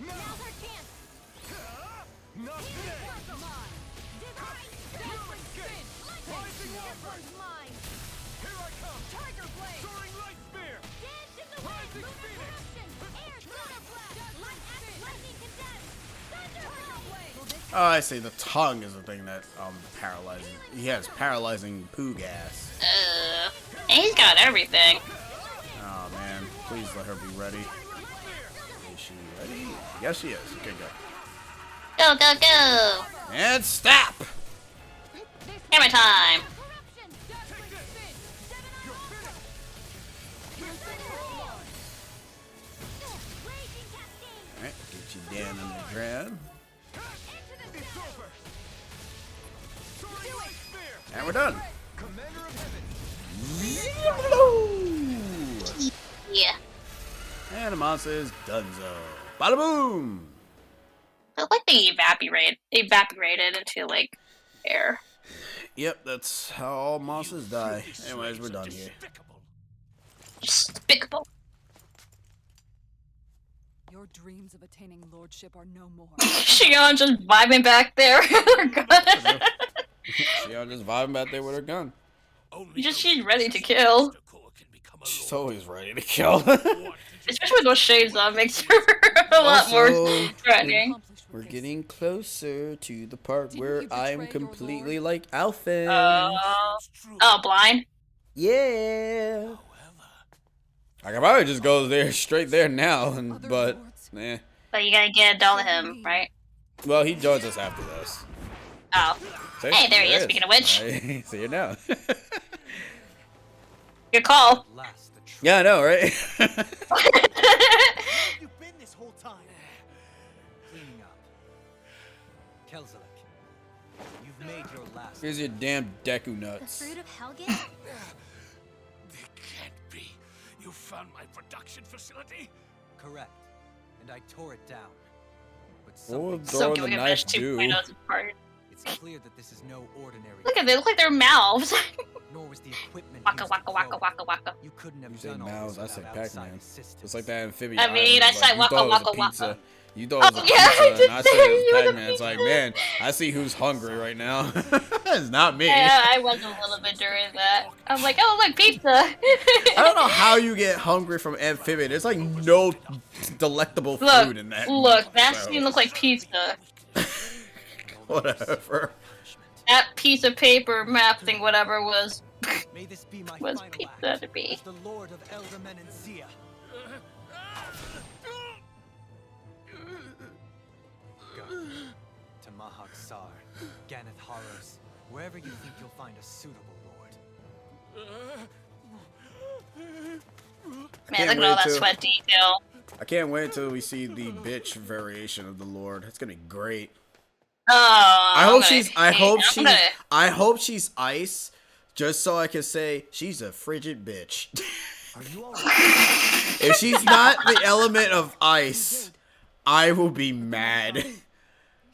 Now's our chance. Not today. Here I come. Tiger Blade. Soaring Light Spear. Rising Phoenix. Oh, I see. The tongue is the thing that paralyzes. He has paralyzing poo gas. He's got everything. Oh man, please let her be ready. Is she ready? Yes, she is. Okay, go. Go, go, go! And stop. Hammer time! All right, get you down on the ground. And we're done. Yeah. And the monster is donezo. Bada boom! I like they evaporated into, like, air. Yep, that's how all monsters die. Anyways, we're done here. Despicable. Your dreams of attaining lordship are no more. Shion just vibing back there. Shion just vibing back there with her gun. She's ready to kill. She's always ready to kill. Especially with those shades on, makes her a lot more threatening. We're getting closer to the part where I'm completely like Alpha. Oh, blind? Yeah. I could probably just go there, straight there now, but, eh. But you gotta get Dohalim, right? Well, he joins us after this. Oh. See? Hey, there he is, speaking of which. I see you now. Good call. Yeah, I know, right? You've been this whole time. Cleaning up. Kelzalek, you've made your last. Here's your damn Deku The nuts. fruit of Helgen? They can't be. You found my production facility? Correct. And I tore it down. But Oh, something, So throwing the Gilgamesh knife 2.0 do. apart. it's clear that this is no ordinary. Look at they look like their mouths. nor was the equipment Waka used waka to waka grow it. waka waka. You couldn't have You say done all mouths, this I say without Pac-Man. outside assistance. It's like that amphibian. I mean, island, I like, said you waka thought it was a waka waka. pizza. You thought it was a Yeah, pizza, I and did I say said it you was were the Pac-Man. It's like, pizza. man, I see who's hungry right now. It's not me. Yeah, I was a little bit during that. I'm like, oh look, pizza. I don't know how you get hungry from amphibian. There's like no delectable Look, food in that. look, that so, scene looked like pizza. Whatever. That piece of paper map thing, whatever was May this be my was final pizza act to be. as the Lord of Elder Menancia. Go to Mahak Sar, Ganeth Haros, wherever you think you'll find a suitable lord. Man, look at all that sweat detail. I can't wait until we see the bitch variation of the Lord. It's gonna be great. Oh, I hope she's. I'm gonna- I hope she's ice, just so I can say she's a frigid bitch. If she's not the element of ice, I will be mad.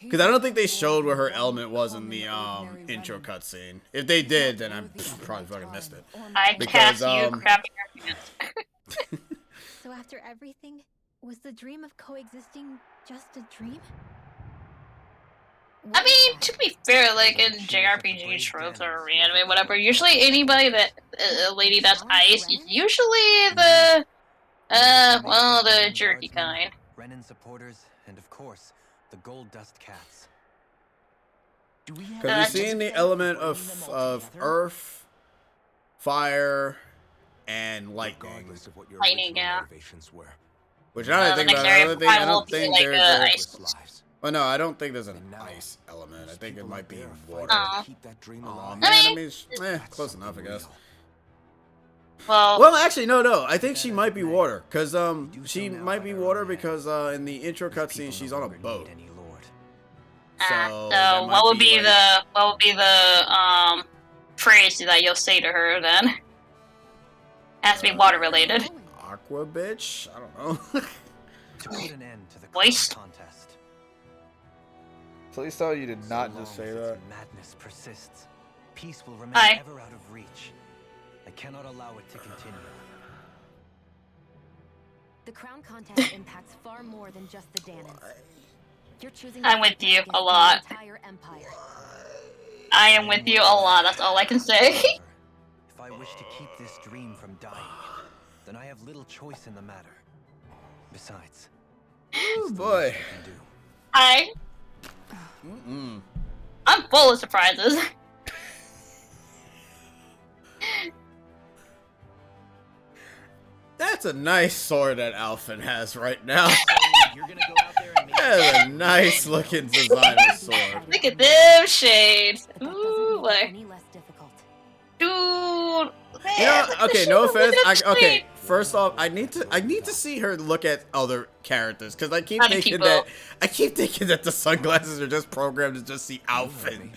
Because I don't think they showed what her element was in the intro cutscene. If they did, then I probably fucking missed it. I Because, cast you, crap your pants. So after everything, was the dream of coexisting just a dream? I mean, to be fair, like in JRPG tropes or anime, whatever, usually anybody that a lady that's ice is usually the well, the jerky kind. Renan supporters, and of course, the Gold Dust Cats. Do we have Because we've seen the element of earth, fire, and lightning. Regardless of what your Lightning, original yeah. motivations were. Which now that I the think next about it, area I don't think, probably will be like there's ice. Lives. Oh no, I don't think there's an And now, ice element. I those think it people might out be there are water. fighting Oh. to keep that dream Aw, alive. man, I I mean, close enough, I guess. Well, Well, actually, no. I think she might be water, cause she might be water because in the intro cutscene she's on a boat. Any lord. So, so that might what would be be like- the phrase that you'll say to her then? Has to be water related. Aqua bitch? I don't know. To put an end to the Waste. contest. Please tell you did not So just long say as that. its madness persists, peace will remain Hi. ever out of reach. I cannot allow it to continue. The crown contest impacts far more than just the Danans. You're choosing I'm with you a against the lot. entire empire. I am with you a lot, that's all I can say. However, if I wish to keep this dream from dying, then I have little choice in the matter. Besides, Oh boy. I can do. Hi. I'm full of surprises. That's a nice sword that Alphen has right now. You're gonna go out there and make That's a nice looking designer sword. Look at them shades. But that doesn't Ooh, make it like, any less difficult. dude. Man, You know, look at the okay, no shades, look offense. at the Okay, shades. first off, I need to see her look at other characters because I keep Other thinking people. that the sunglasses are just programmed to just see Alphen.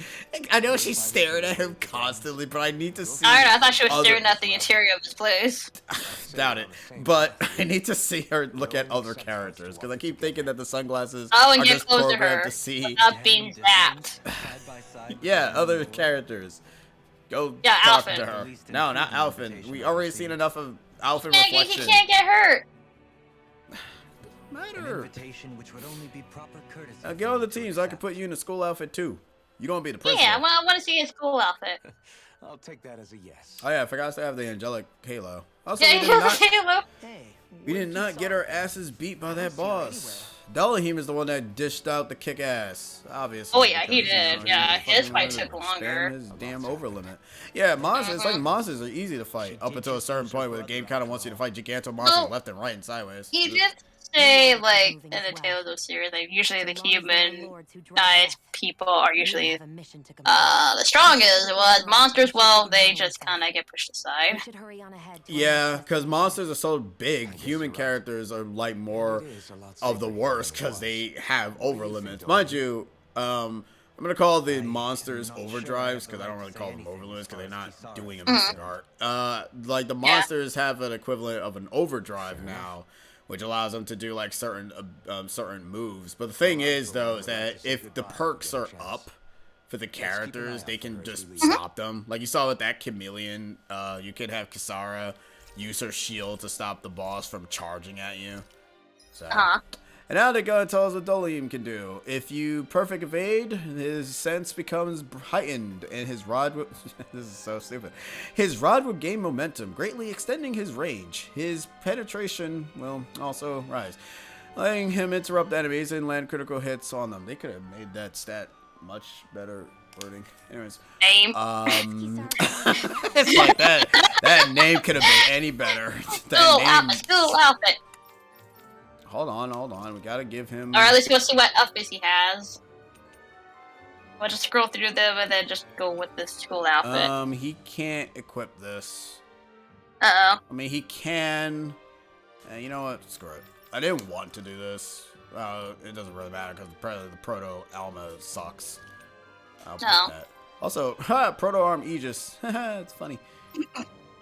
I know she's staring at him constantly, but I need to see. I don't know, I thought she was other- staring at the interior of this place. Doubt it, but I need to see her look at other characters because I keep thinking that the sunglasses Oh, and are get just close to programmed her to see. without being zapped. side by side. Yeah, other characters. Go Yeah, talk Alphen. to her. No, not Alphen. We already seen enough of Alphen He reflection. can't get hurt. An Matter. invitation which would only be proper courtesy. Now for get on the you to team so I can accept. put you in a school outfit too. You gonna be the principal. Yeah, well, I want to see his school outfit. I'll take that as a yes. Oh yeah, I forgot to have the angelic halo. Also, Yeah, we he did has a not, halo. Hey, we did not get our asses beat by that boss. Dohalim is the one that dished out the kick ass, obviously. Oh, yeah, he because, did. he Yeah, fucking his fight wanted took to longer. spam his damn over limit. Yeah, monsters. It's like monsters are easy to fight up until a certain point where the game kind of wants you to fight giganto monsters Well, left and right and sideways. He did say, like, in the Tales of series, like, usually the human-sized people are usually the strongest. Whereas monsters, well, they just kind of get pushed aside. We should hurry on ahead to Yeah, announce because monsters are so big. Human characters are like more It is a lot of the safer worst than it because they was. have over limits. Mind you, I'm gonna call the monsters overdrives because I don't really call them over limits because they're not doing a Mystic Art. Like the monsters have an equivalent of an overdrive now, which allows them to do like certain moves. But the thing is though is that if the perks are up for the characters, they can just stop them. Like you saw with that chameleon, you could have Kisara use her shield to stop the boss from charging at you. So. And now they're going to tell us what Dohalim can do. If you perfect evade, his sense becomes heightened, and his rod will... this is so stupid. His rod will gain momentum, greatly extending his range. His penetration will also rise, letting him interrupt enemies and land critical hits on them. They could have made that stat much better wording. Anyways. Name. It's like that name could have been any better. School outfit. Hold on. We gotta give him... Or at least we'll see what outfits he has. We'll just scroll through them and then just go with the school outfit. He can't equip this. Uh-oh. I mean, he can... you know what? Screw it. I didn't want to do this. It doesn't really matter because the Proto-Alma sucks. I'll put that. Also, Proto-Arm Aegis. It's funny.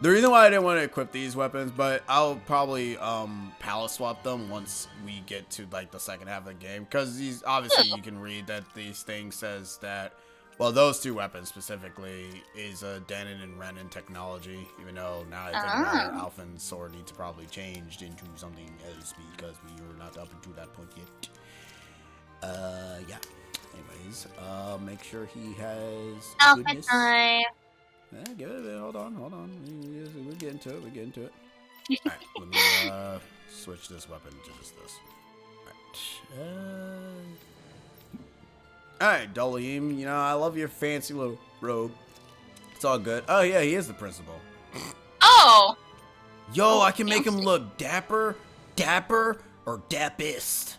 The reason why I didn't want to equip these weapons, but I'll probably palette swap them once we get to like the second half of the game, because these obviously you can read that these things says that, well, those two weapons specifically is a Danon and Renin technology, even though now I think about it, Alpha's sword needs to probably changed into something else because we are not up to that point yet. Yeah. Anyways, make sure he has goodness. Time. Yeah, give it a bit. Hold on. We're getting to it. Alright, let me switch this weapon to just this. Alright, Dohalim, you know, I love your fancy little robe. It's all good. Oh, yeah, he is the principal. Oh! Yo, I can make him look dapper, or dappest.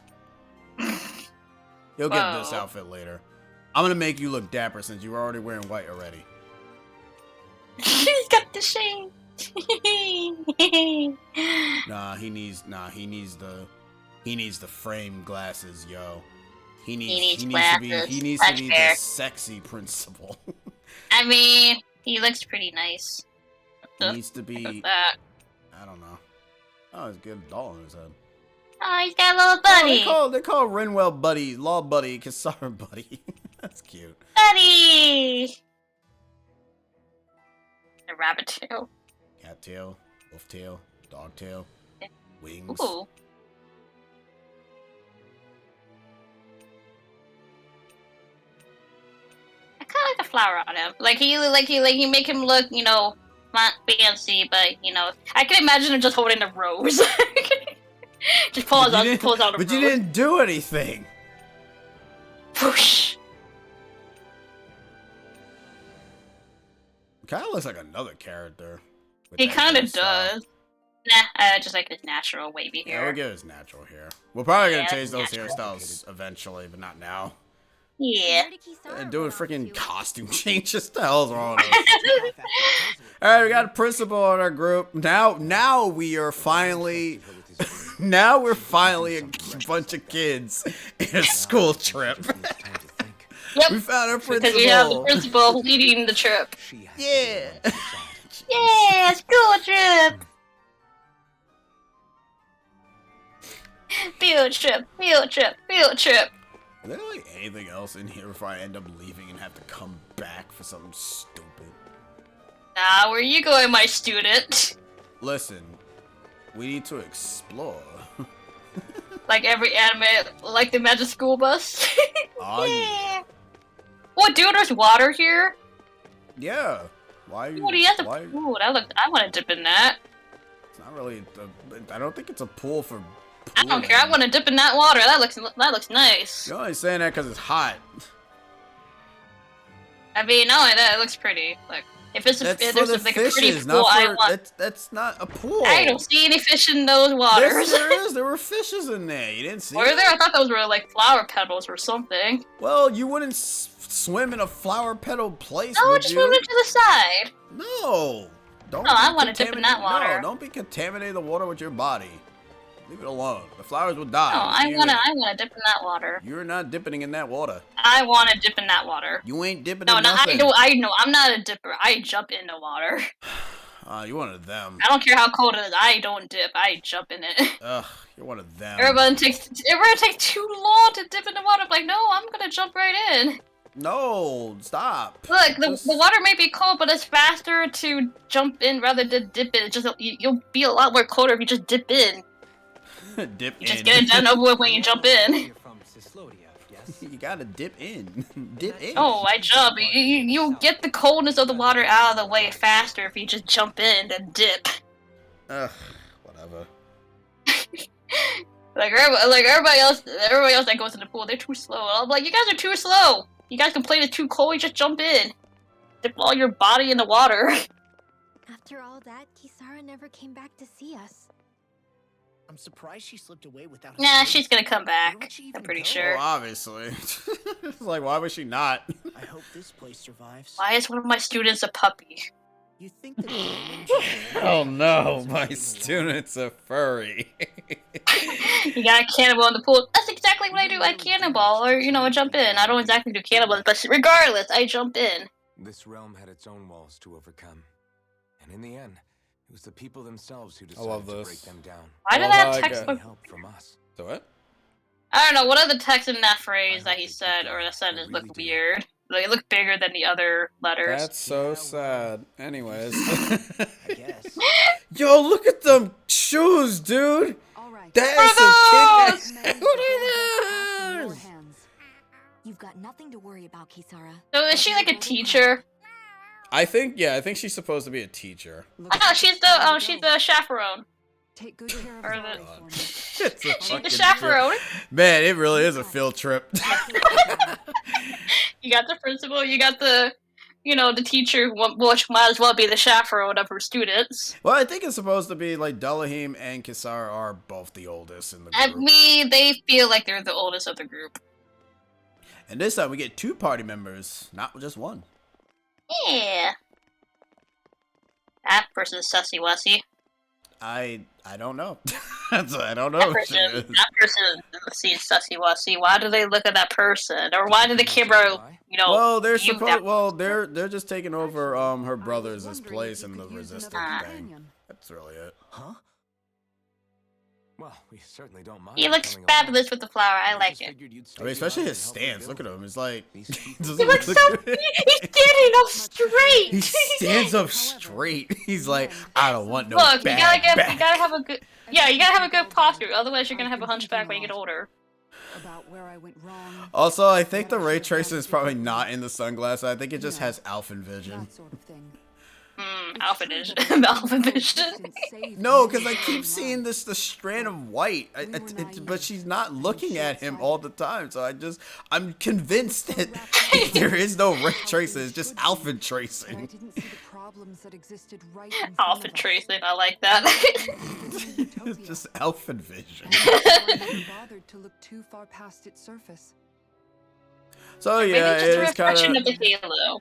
You'll get this outfit later. I'm gonna make you look dapper since you're already wearing white already. He's got the shade. He needs the frame glasses, yo. He needs to be the sexy principal. I mean, he looks pretty nice. He needs to be. I don't know. Oh, he's got a doll in his head. Oh, he's got a little buddy. Oh, they call Rinwell buddy, Law buddy, Kisara buddy. That's cute. Buddy. A rabbit tail. Cat tail, wolf tail, dog tail, wings. Ooh. I kind of like the flower on him. Like he make him look, you know, not fancy, but you know, I can imagine him just holding a rose. Just pulls out a rose. But you didn't do anything. Whoosh. Kind of looks like another character. He kind of does. Nah, just like his natural wavy hair. Yeah, we'll get his natural hair. We're probably gonna change those hairstyles eventually, but not now. Yeah. And doing freaking costume changes. The hell's wrong with us? Alright, we got a principal in our group. Now we are finally... now we're finally a bunch of kids in a school trip. Yep. We found our principal. Because we have the principal leading the trip. Yeah. Yeah, school trip. Field trip. Is there like anything else in here before I end up leaving and have to come back for something stupid? Nah, where are you going, my student? Listen, we need to explore. Like every anime, like the Magic School Bus. Oh yeah. What, dude? There's water here. Yeah. Why? What do you have to? Why? Ooh, that look. I want to dip in that. It's not really. I don't think it's a pool for. I don't care. I want to dip in that water. That looks nice. You're only saying that because it's hot. I mean, not only that, it looks pretty. Like if it's That's if for there's the like a pretty fishes, pool, not I for. want. That's not a pool. I don't see any fish in those waters. Yes, there is. There were fishes in there. You didn't see. Were there? I thought those were like flower petals or something. Well, you wouldn't swim in a flower petal place, No, would just you? move it to the side. No. Don't. No, I want to dip in that water. No, don't be contaminating the water with your body. Leave it alone. The flowers will die. No, I wanna dip in that water. You're not dipping in that water. I wanna dip in that water. You ain't dipping No, in no, nothing. I know, I'm not a dipper. I jump into water. You're one of them. I don't care how cold it is. I don't dip. I jump in it. Ugh, you're one of them. Everyone takes too long to dip in the water. I'm like, no, I'm gonna jump right in. No, stop. Look, the water may be cold, but it's faster to jump in rather than dip in. It's just you'll be a lot more colder if you just dip in. Dip You in. just get it done over with when you jump in. You're from Cislodia, yes? You gotta dip in. Dip in. Oh, I jump. You get the coldness of the water out of the way faster if you just jump in than dip. Ugh, whatever. Like everybody else that goes in the pool, they're too slow. I'm like, you guys are too slow. You guys complain it's too cold, you just jump in. Dip all your body in the water. After all that, Kisara never came back to see us. I'm surprised she slipped away without. Nah, she's gonna come Where would back. she I'm even pretty go? sure. Well, obviously. It's like, why would she not? I hope this place survives. Why is one of my students a puppy? You think the Dohalim Oh no, my student's a furry. You got a cannonball in the pool. That's exactly what I do. I cannonball, or I jump in. I don't exactly do cannonballs, but regardless, I jump in. This realm had its own walls to overcome. And in the end, it was the people themselves who love decided to this. break them down. Why did that text Any look? help from us. So what? I don't know. One of the texts in that phrase that he said or that sentence looked weird. Like it looked bigger than the other letters. That's so sad. Anyways. I guess. Yo, look at them shoes, dude. All right. That is What some kick. What are those? You've got nothing to worry about, Kisara. So is she like a teacher? I think she's supposed to be a teacher. Oh, she's the chaperone. Take good care of Or Zari the- for me. It's a She's fucking the chaperone. Man, it really is a field trip. You got the principal. You got the teacher, which might as well be the chaperone of her students. Well, I think it's supposed to be like Dohalim and Kisara are both the oldest in the I group. mean, they feel like they're the oldest of the group. And this time we get 2 party members, not just one. Yeah. That person's sussy wussy. I don't know. I don't know. That person seems sussy wussy. Why do they look at that person? Or why do the camera, Well, they're view supposed. that- Well, they're just taking over her I was brother's wondering place if you in the could use resistance another thing. companion. That's really it. Huh? Well, we certainly don't mind. He looks coming fabulous along. with the flower. I We like just it. figured you'd I stick mean, especially around his and help stance. Look at rebuild. him. It's like These people doesn't He looks look so. good. He's standing up straight. He stands up straight. He's like, I don't want no Look, you bad gotta back. have a good. Yeah, you gotta have a good posture. Otherwise, you're gonna have a hunchback when you get older. About where I went wrong. Also, I think the ray tracing is probably not in the sunglasses. I think it just has Alpha vision. That sort of thing. Alpha vision. Alpha vision. No, because I keep seeing the strand of white, but she's not looking at him all the time. So I'm convinced that there is no ray tracing. It's just alpha tracing. Alpha tracing. I like that. It's just alpha vision. bothered to look too far past its surface. So Maybe yeah, it's it just a is reflection kind of the halo.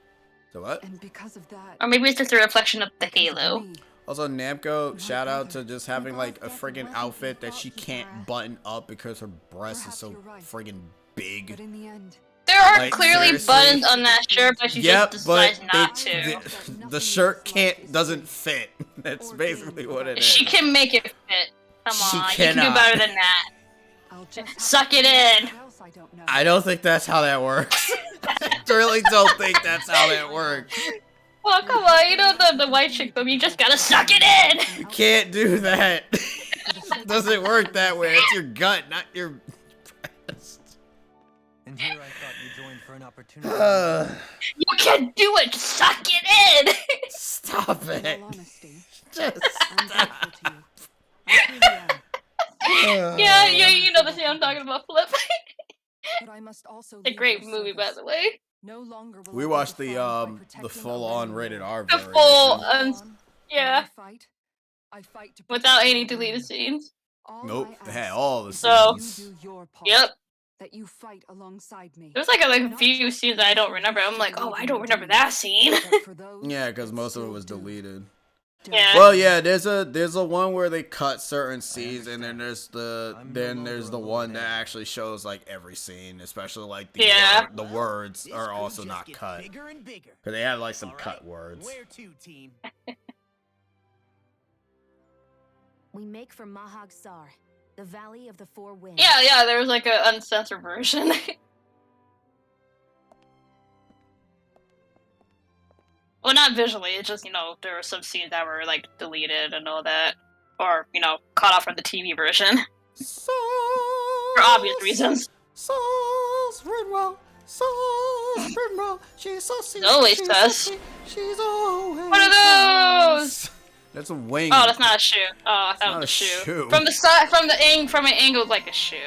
So what? And because of that, Or maybe it's just a reflection of the halo. Also, Namco, shout out to just having like a friggin' outfit that she can't button up because her breast is so friggin' big. but in the end, There are Like, clearly seriously? buttons on that shirt, but she Yep, just but decides not to. the shirt doesn't fit. That's basically what it is. She can make it fit. Come She on, you can do cannot. better than that. I'll just Suck it in. what else I don't know. I don't think that's how that works. I really don't think that's how that works. Well, come on, you know the white chick film, you just gotta suck it in! You can't do that. It doesn't work that way. It's your gut, not your breast. And here I thought you joined for an opportunity. You can do it! Suck it in! Stop In it. all honesty, Just I'm grateful to you. I truly am. Yeah, you know the scene I'm talking about, Flip. But I must also A leave great your movie, by service. the way. No longer will We I be watched the defined by protecting full-on our rated land. R The version. full, When yeah, I fight to without protect any my deleted land. scenes. All Nope, I they had ask all the is So- that scenes. you do your part, Yep. that you fight alongside me. There's like a few scenes that I don't remember. I'm like, oh, I don't remember that scene. But for those Yeah, because that most of it still was do, deleted. Yeah. Well, yeah, there's a one where they cut certain scenes, and then there's the one that actually shows like every scene, especially like the Yeah. the words are also not cut Bigger and bigger. because they have like some All cut right, words. Where to, team? We make for Mahag Sar, the Valley of the Four Winds. Yeah, there was like an uncensored version. Well, not visually. It's just there were some scenes that were like deleted and all that, or cut off from the TV version for obvious reasons. Sauce Rinwell, Sauce Rinwell. She's so sweet. Always she's does. So sweet, she's always. What are those? That's a wing. Oh, that's not a shoe. Oh, I thought it not was a a shoe. shoe. From the side, from an angle, like a shoe.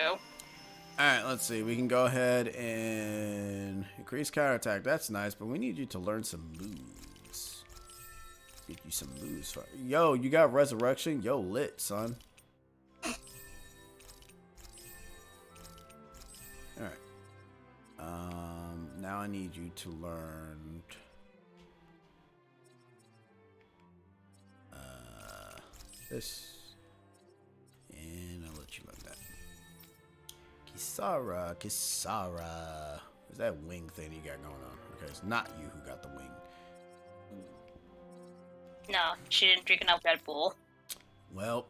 Alright, let's see. We can go ahead and increase counterattack. That's nice, but we need you to learn some moves. Get you some moves. Yo, you got resurrection? Yo, lit, son. Alright. Now I need you to learn this. And I'll let you learn that. Kisara, Kisara. What's that wing thing you got going on? Okay, it's not you who got the wing. No, she didn't drink enough Red Bull. Well,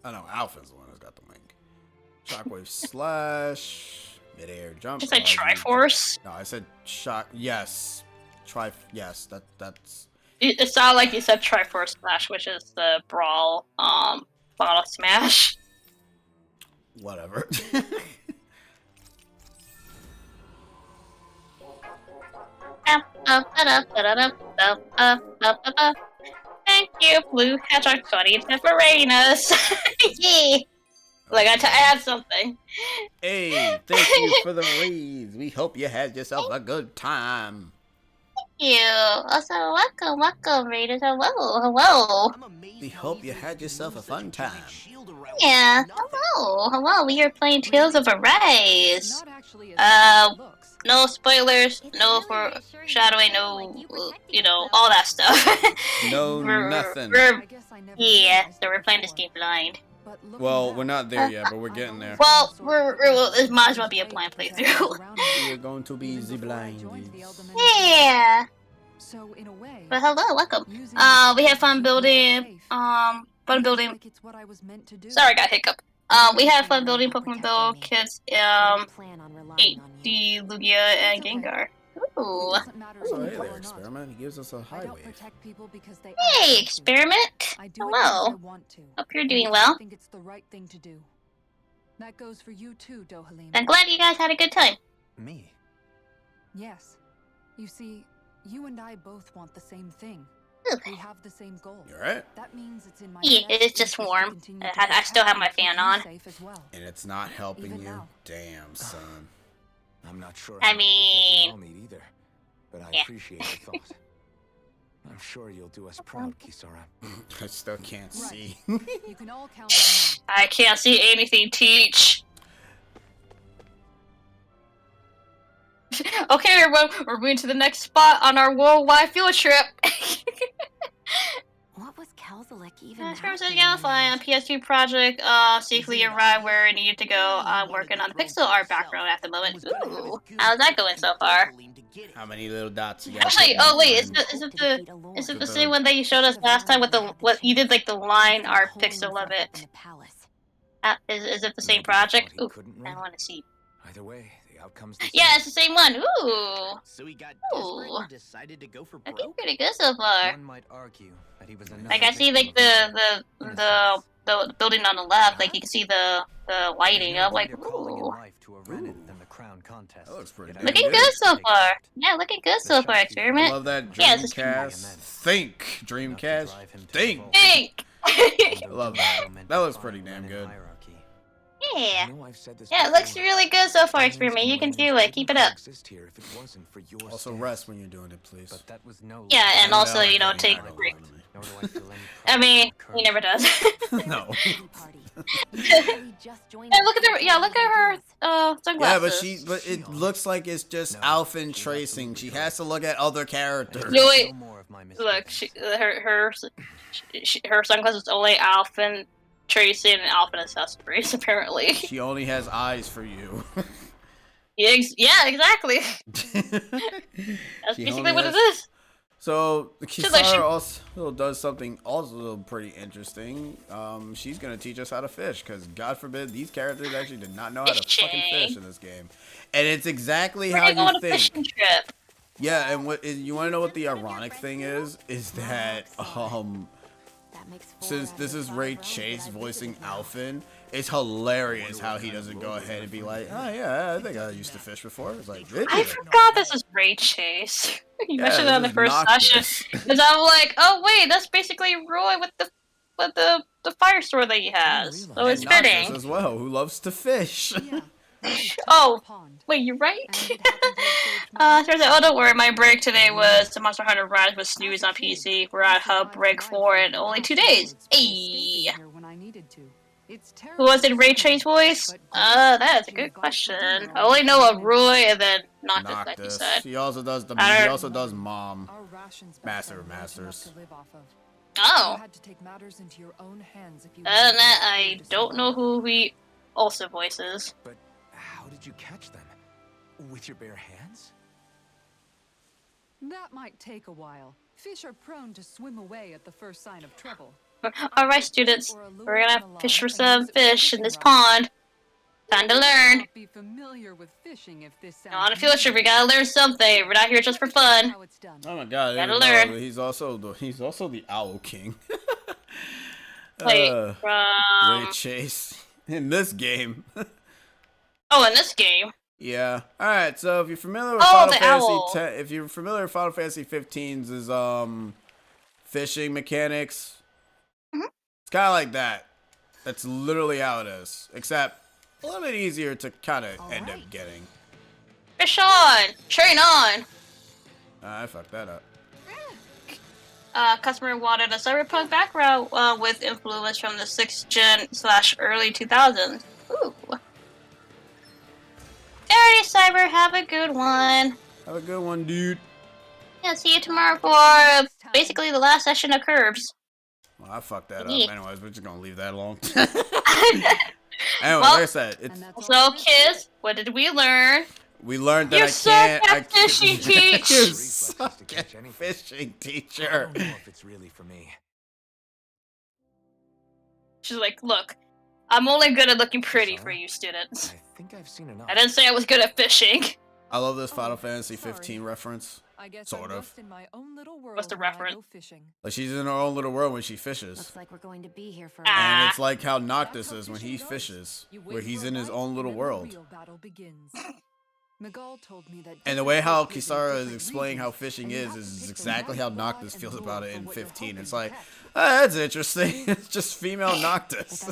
I know Alpha's the one who's got the wing. Shockwave slash. Mid-air jump. Just like Triforce. No, I said shock. Yes. Yes, that's. It sounded like you said Triforce Smash, which is the brawl, bottle smash. Whatever. Thank you, Blue Hedgehog 20 for rating us. Yay! Like, I had something. Hey, thank you for the raise. We hope you had yourself a good time. Thank you. Also, welcome, Raiders. Hello. We hope you had yourself a fun time. Yeah, hello. We are playing Tales of Arise. No spoilers, no foreshadowing, no, all that stuff. No, nothing. Yeah, so we're playing this game blind. Well, we're not there yet, but we're getting there. Well, it might as well be a blind playthrough. We're going to be the blind. Yeah. So in a way, But hello, welcome. We had fun building. Sorry, I got hiccup. We had fun building Pokemon Build kits. 8D, Lugia, and Gengar. Ooh. So hey there, Experiment. He gives us a high wave. Hey, Experiment. Hello. Hope you're doing well. It's the right thing to do. That goes for you too, Dohalim. I'm glad you guys had a good time. Me? Yes. You see, you and I both want the same thing. We have the same goal. You alright? That means it's in my Yeah, it is just warm. I still have my fan on. And it's not helping Even you? now. Damn, son. I'm not sure. I how much protection mean, I'll need either, but I yeah. appreciate the thought. I'm sure you'll do us proud, Kisara. I still can't see. You can all count on me. I can't see anything, Teach. Okay, everyone, we're moving to the next spot on our worldwide field trip. What was Kelzalik even? Transformers of Gallify on PS2 project safely arrived where it needed to go. I'm working on the pixel art background at the moment. Ooh, how's that going so far? How many little dots you got? Actually, oh wait, is it the same one that you showed us last time with what you did like the line art pixel of it? Is it the same project? Ooh, I want to see. Either way, the outcome's the same. Yeah, it's the same one. Ooh. So he got Ooh. desperate and decided to go for I think broke. pretty good so far. One might argue that he was another Like I see like the building on the left, like you can see the lighting. I'm like, ooh. That looks pretty good. Looking good so far. Yeah, looking good so far, Experiment. Love that Yeah, it's Dreamcast. Think, Dreamcast. Think. Think. Love that. That looks pretty damn good. Yeah. I know I've said this Yeah, it looks before. really good so far, Experiment. You can do it. Keep it up. Exist here if it wasn't for your Also stance. rest when you're doing it, please. But that was no. Yeah, and also, Yeah, take I a know, break. Nor do I feel any I mean, pride he never does. No. Yeah, look at her sunglasses. Yeah, but it looks like it's just Alphen tracing. She has to look at other characters. No, wait. no more of my Look, mistakes. her sunglasses only Alphen tracing and Alphen accessories, apparently. She only has eyes for you. Yeah, exactly. She That's basically only what has- it is. So She's like, Kisara also does something also pretty interesting. She's gonna teach us how to fish, because God forbid these characters actually did not know how to fucking fish in this game. And it's exactly We're how gonna go on you a fishing think. trip. Yeah, and you want to know what the ironic thing is? Is that since this is Ray Chase voicing Alphen, it's hilarious how he doesn't go ahead and be like, oh yeah, I think I used to fish before. It's like, did I you? forgot this was Ray Chase. You Yeah, mentioned it on the this is first Noctis. session. Because I'm like, oh wait, that's basically Roy with the fire sword that he has. So it's And Noctis fitting. as well, who loves to fish. Oh, wait, you're right? Oh, don't worry, my break today was the Monster Hunter Rise with Snooze on PC. We're at Hub Break 4 in only 2 days. Hey! Who was in Ray Chase voice? That is a good question. I only know of Roy and then Noctis, like you said. He also does he also does Mom. Master of Masters. Oh. And I don't know who he also voices. But how did you catch them? With your bare hands? That might take a while. Fish are prone to swim away at the first sign of trouble. Alright, students. We're gonna fish for some fish in this pond. Time to learn. Be familiar with fishing if this sounds On a field trip, we gotta learn something. We're not here just for fun. Oh my god, Gotta learn. He's also the Owl King. Wait, Ray Chase in this game. Oh, in this game. Yeah. All right. So if you're familiar with if you're familiar with Final Fantasy 15's fishing mechanics, it's kind of like that. That's literally how it is, except a little bit easier to kind of end up getting. Fish on! Train on! I fucked that up. Customer wanted a cyberpunk background with influence from the 6th gen / early 2000s. Ooh. Alrighty, Cyber, have a good one. Have a good one, dude. Yeah, see you tomorrow for basically the last session of Curbs. Well, I fucked that up. Yeah. Anyways, we're just gonna leave that alone. Anyway, Well, like I said, it's so kids, what did we learn? we learned that You I suck can't. at fishing, teach. You suck at fishing, teacher. I don't know if it's really for me. She's like, look, I'm only good at looking pretty for you students. I think I've seen enough. I didn't say I was good at fishing. I love this Final Fantasy 15 reference. Sort of. What's the reference? Like she's in her own little world when she fishes. Looks like we're going to be here for And it's like how Noctis is when he fishes, where he's in his own little world. And the way how Kisara is explaining how fishing is exactly how Noctis feels about it in 15. It's like, that's interesting. It's just female Noctis.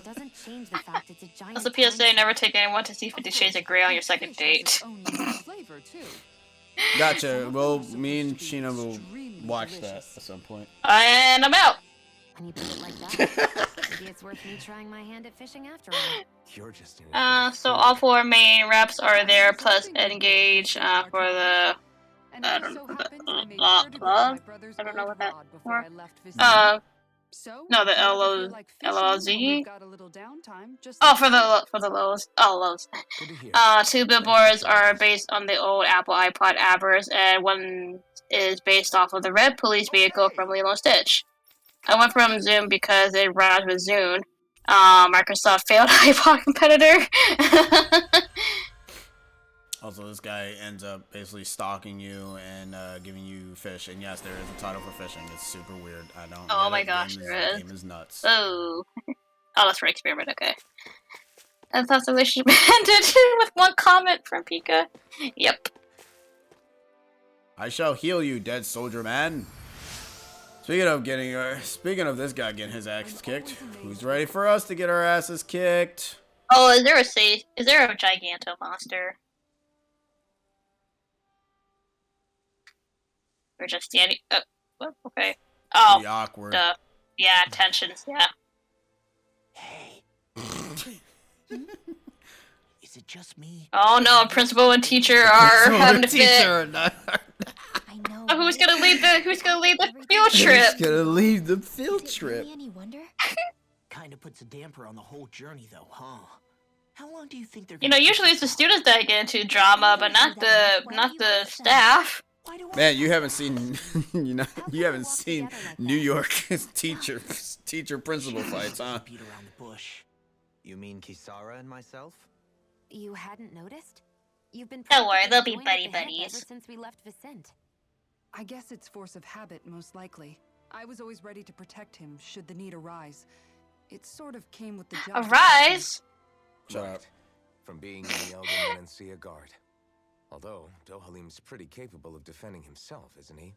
That's a PSA, never take anyone to see 50 Shades of Grey on your second date. Gotcha. Well, me and Sheena will watch that at some point. And I'm out. When you put it like that, maybe it's worth me trying my hand at fishing after all. You're just in So all 4 main reps are there, plus Engage for the I don't know what that for. No, the LOZ. Oh, for the lows. Oh, lows. 2 billboards are based on the old Apple iPod Avers, and one is based off of the red police vehicle from Lilo and Stitch. I went from Zoom because it rhymes with Zune. Microsoft failed iPod competitor. Also, this guy ends up basically stalking you and giving you fish. And yes, there is a title for fishing. It's super weird. I don't. Oh my gosh, there is. The game is nuts. Oh, that's for experiment. Okay. I thought the relationship ended with one comment from Pika. Yep. I shall heal you, dead soldier man. Speaking of this guy getting his ass kicked, who's ready for us to get our asses kicked? Oh, is there a Giganto monster? We're just standing. Oh, okay. Oh, pretty awkward. Yeah, tensions. Yeah. Hey. Is it just me? Oh no, principal and teacher are having a fit. I know. Oh, who's gonna lead the field trip? Who's gonna lead the field trip? Any wonder? Kinda puts a damper on the whole journey, though, huh? How long do you think they're? You know, usually it's the students that get into drama, but not the staff. Man, you haven't seen you haven't seen New York teacher principal fights, huh? Beat around the bush. You mean Kisara and myself? You hadn't noticed? You've been. Don't worry, they'll be joining at the hip buddies. ever since we left Vicente. I guess it's force of habit, most likely. I was always ready to protect him should the need arise. It sort of came with the job. Arise? Shut Right. up. From being in the Elder Menancia Guard. Although, Dohalim's pretty capable of defending himself, isn't he?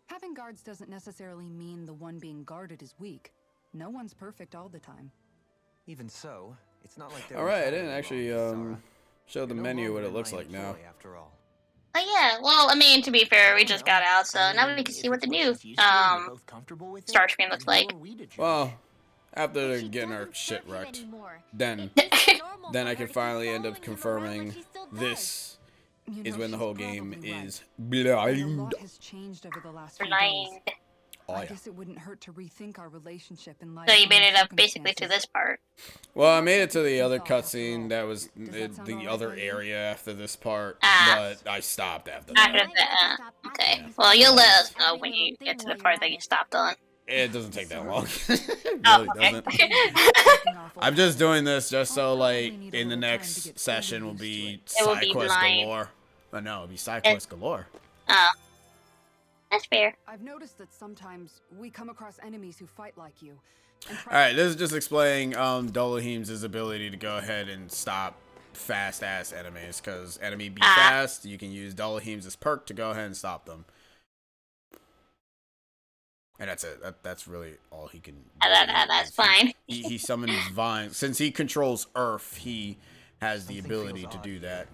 Having guards doesn't necessarily mean the one being guarded is weak. No one's perfect all the time. Even so, it's not like they're Alright, I entirely didn't actually wrong, show the You're no menu what longer it looks my like now. employee, after all. Oh yeah, well, I mean, to be fair, we just got out, so now we can see what the new start screen looks like. Well, after getting our shit wrecked, then I can finally end up confirming this is when the whole game is blind. A lot has changed over the last few days. Blind. Oh I yeah. guess it wouldn't hurt to rethink our relationship in light So of you made new it up basically to circumstances. this part. Well, I made it to the other cutscene that was the other area after this part, but I stopped after After that. that, okay. Well, you'll let us know when you get to the part that you stopped on. It doesn't take that long. It Oh, really okay. doesn't. I'm just doing this just so, like, in the next session will be will side be quest blind. galore. But no, it'll be side quest galore. Oh. That's fair. I've noticed that sometimes we come across enemies who fight like you. Alright, this is just explaining Dohalim's ability to go ahead and stop fast-ass enemies. Because enemy be fast, you can use Dohalim's perk to go ahead and stop them. And that's it. That's really all he can do. That's fine. He summons vines. Since he controls Earth, he has the ability to do that.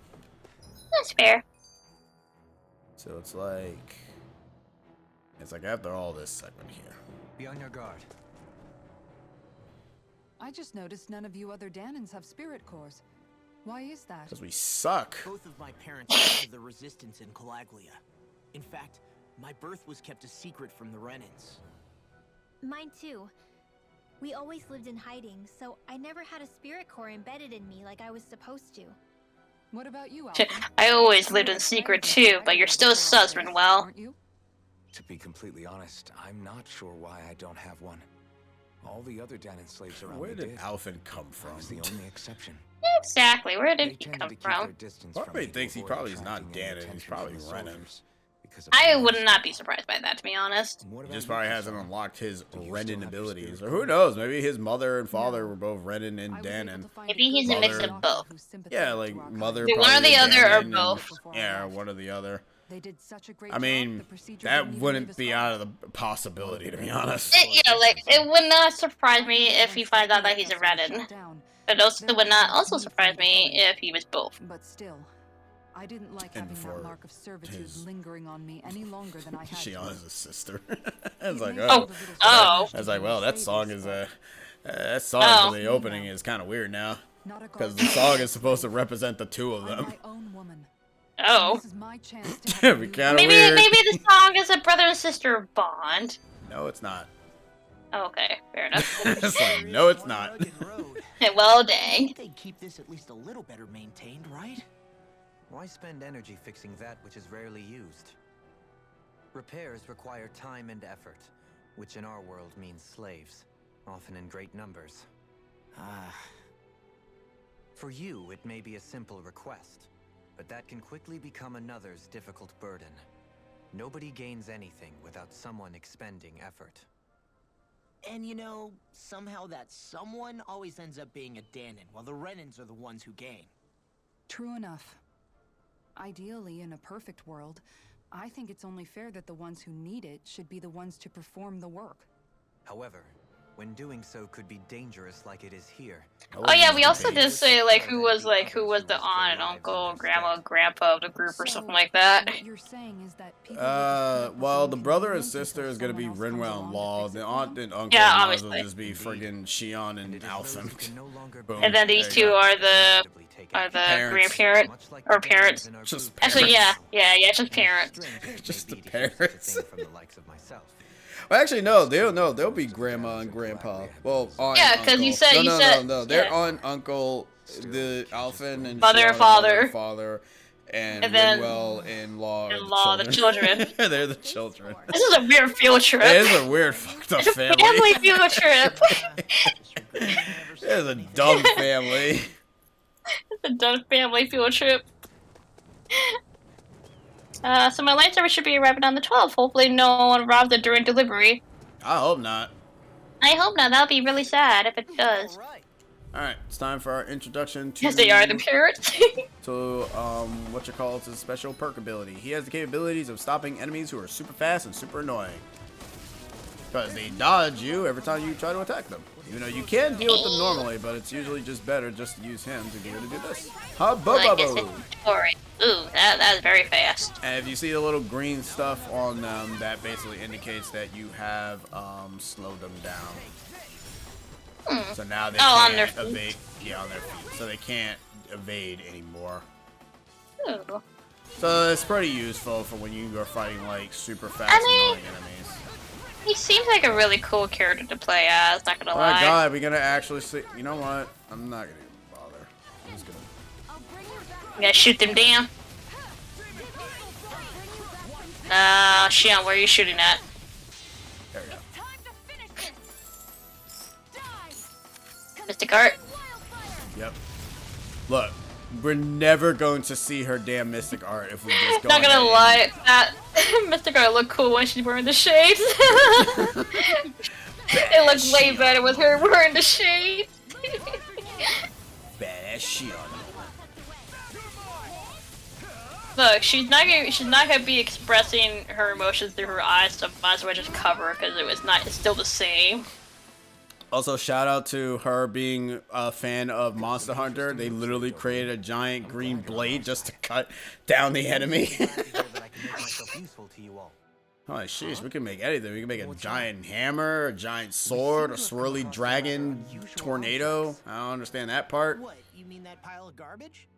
That's fair. So it's like after all this segment here. Be on your guard. I just noticed none of you other Danans have spirit cores. Why is that? Because we suck. Both of my parents started the resistance in Calaglia. In fact, my birth was kept a secret from the Renans. Mine too. We always lived in hiding, so I never had a spirit core embedded in me like I was supposed to. What about you, Alpha? I always lived in secret too, but you're still sus, Manuel. Aren't you? To be completely honest, I'm not sure why I don't have one. All the other Danon slaves around Where me did did. Alphen come I from? was the only exception. Exactly. Where They did he tended come to keep from? their distance Part from of me me to thinks he avoid probably is not attracting any Danon, he's attention probably from the Renan. soldiers because of I my would lifestyle. not be surprised by that, to be honest. And what He about just you, probably hasn't Kisara? unlocked his Do you still Renan have your abilities. spirit Or who core? knows, maybe his mother and father were both Renan and I was able Danon. to find Maybe he's good a mix Mother- of both. who's sympathetic Yeah, to like our mother cause. One or probably the other, or Danon and- both. Yeah, one or the other. They did such a great I job, mean, the procedure that didn't even leave wouldn't us be far. out of the possibility, to be honest. Yeah, like, it would not surprise me if he finds out that he's a Vessel was Renan. shut down, But also would not also surprise me if he was both. but still, I didn't like And having for that mark of servitude his- lingering on me any longer than I had to. Shionna's a sister. I was like, It made oh. all the little Oh. I was like, well, that song is that song Oh. for the opening is kind of weird now, Not a because guard the song is supposed to represent the two of I'm them. my own woman. Oh. This is my chance to It'd have be you- kinda Maybe weird. maybe the song is a brother and sister bond. No, it's not. Oh, okay, fair enough. It's like, no, it's not. Well, dang. They'd keep this at least a little better maintained, right? Why spend energy fixing that which is rarely used? Repairs require time and effort, which in our world means slaves, often in great numbers. For you, it may be a simple request, but that can quickly become another's difficult burden. Nobody gains anything without someone expending effort. And you know, somehow that someone always ends up being a Danon, while the Renans are the ones who gain. True enough. Ideally, in a perfect world, I think it's only fair that the ones who need it should be the ones to perform the work. However, when doing so could be dangerous like it is here. Oh yeah, we also did say who was the aunt and uncle, grandma, grandpa of the group or something like that. What you're saying is that people with the spirit Well, within the can brother and wait sister until is gonna be someone else comes Rinwell along and to Law. fix The it for aunt them? and uncle Yeah, might as well obviously. just be friggin' Shion and Alphen. Boom. And then these two are the Parents. grandparent or parents. Just Actually, parents. yeah, just parents. Just the parents. From the likes of myself. Well, actually, no. They'll be grandma and grandpa. Well, aunt Yeah, and 'cause you uncle. said- you said- No. They're yeah. aunt, uncle, the Alphen and Mother and Shion, father. mother and father, and then- Rinwell and Law. are In-law, the children. They're the children. This is a weird field trip. It is a weird fucked up It's a family. family field trip. It is a dumb family. It's a dumb family field trip. So my lightsaber should be arriving on the 12th. Hopefully no one robs it during delivery. I hope not. I hope not. That'll be really sad if it does. Alright, it's time for our introduction to... Yes, they are the parrots. to, what you call his special perk ability. He has the capabilities of stopping enemies who are super fast and super annoying. Because they dodge you every time you try to attack them. Even though you can deal with them normally, but it's usually just better just to use him to be able to do this. Ha-bo-bo-bo! Ooh, that's very fast. And if you see the little green stuff on them, that basically indicates that you have slowed them down. So now they can't evade. Yeah, on their feet. So they can't evade anymore. Ooh. So it's pretty useful for when you are fighting like super fast annoying enemies. He seems like a really cool character to play as, not gonna lie. Oh my god, we're gonna actually see. You know what? I'm not gonna even bother. I'm just gonna. You gotta shoot them down. Shion, where are you shooting at? There we go. Mystic Art? Yep. Look, we're never going to see her damn Mystic Art if we just go. Not gonna lie, that Mystic Art looked cool when she's wearing the shades. It looked way better with her wearing the shades. Badass Shion. Look, she's not gonna be expressing her emotions through her eyes, so might as well just cover her because it's still the same. Also, shout out to her being a fan of Monster Hunter. They literally created a giant green blade just to cut down the enemy. Holy sheesh, we can make anything. We can make a giant hammer, a giant sword, a swirly dragon tornado. I don't understand that part. What, you mean that pile of garbage?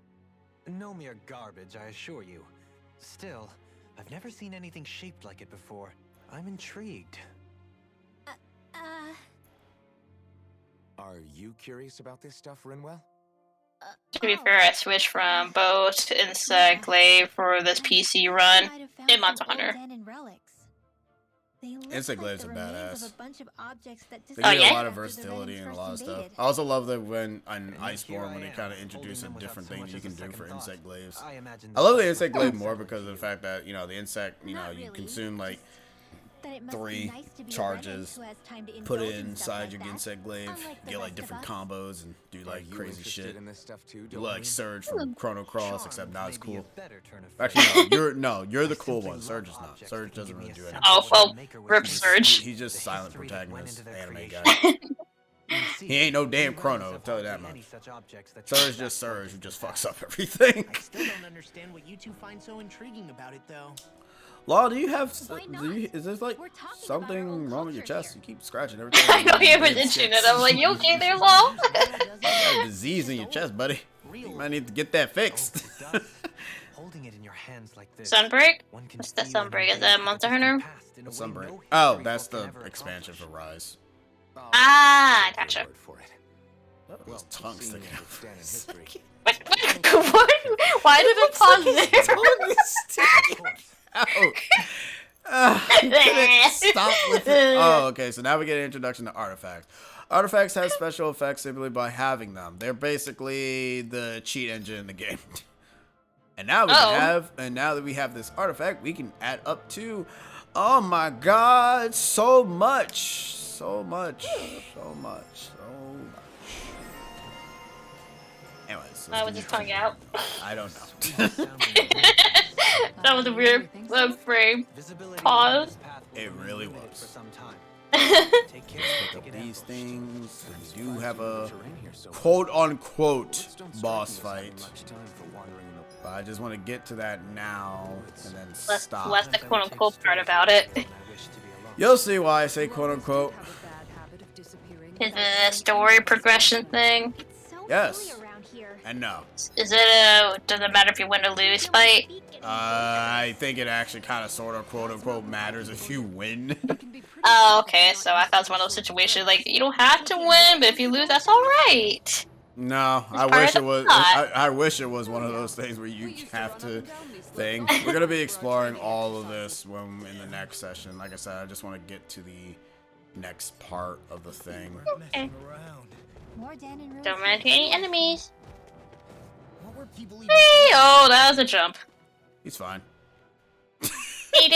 No mere garbage, I assure you. Still, I've never seen anything shaped like it before. I'm intrigued. Are you curious about this stuff, Rinwell? To be fair, I switched from bow to insect glaive for this PC run in Monster Hunter. Insect glaives are badass. They Oh, give yeah? a lot of versatility and a lot of stuff. I also love that when on Iceborne, when they kind of introduce a different thing you can do for insect glaives. I love the insect glaive more because of the fact that, you know, the insect, you know, you consume like 3 charges, put it inside your insect glaive, get like different combos and do like crazy shit. Do like Surge from Chrono Cross, except not as cool. Actually, no, you're the cool one. Surge is not. Surge doesn't really do anything. Oh, well, rip Surge. He's just silent protagonist anime guy. He ain't no damn Chrono, I'll tell you that much. Surge just Surge, who just fucks up everything. I still don't understand what you two find so intriguing about it, though. Law, do you have? Is this like something wrong with your chest? You keep scratching every time. I know he was itching it. I'm like, you okay there, Law? You got a disease in your chest, buddy. You might need to get that fixed. Holding it in your hands like this. Sunbreak? What's that Sunbreak? Is that Monster Hunter? Sunbreak. Oh, that's the expansion for Rise. Ah, gotcha. His tongue sticking out. What? Why did it pause there? Stop with it. Oh, okay. So now we get an introduction to artifacts. Artifacts have special effects simply by having them. They're basically the cheat engine in the game. And now now that we have this artifact, we can add up to, oh my god, so much. Anyways, Why was his tongue out? I don't know. That was a weird frame. Pause. It really was. Pick up these things. We do have a quote-unquote boss fight. But I just want to get to that now and then stop. Less the quote-unquote part about it. You'll see why I say quote-unquote. Is it a story progression thing? Yes. And no. Is it a does it matter if you win or lose fight? I think it actually kind of sort of quote-unquote matters if you win. Oh, okay. So I thought it was one of those situations like you don't have to win, but if you lose, that's all right. No, I wish it was. I wish it was one of those things where you have to thing. We're gonna be exploring all of this when in the next session. Like I said, I just want to get to the next part of the thing. Okay. Don't run into any enemies. Hey, oh, that was a jump. He's fine. He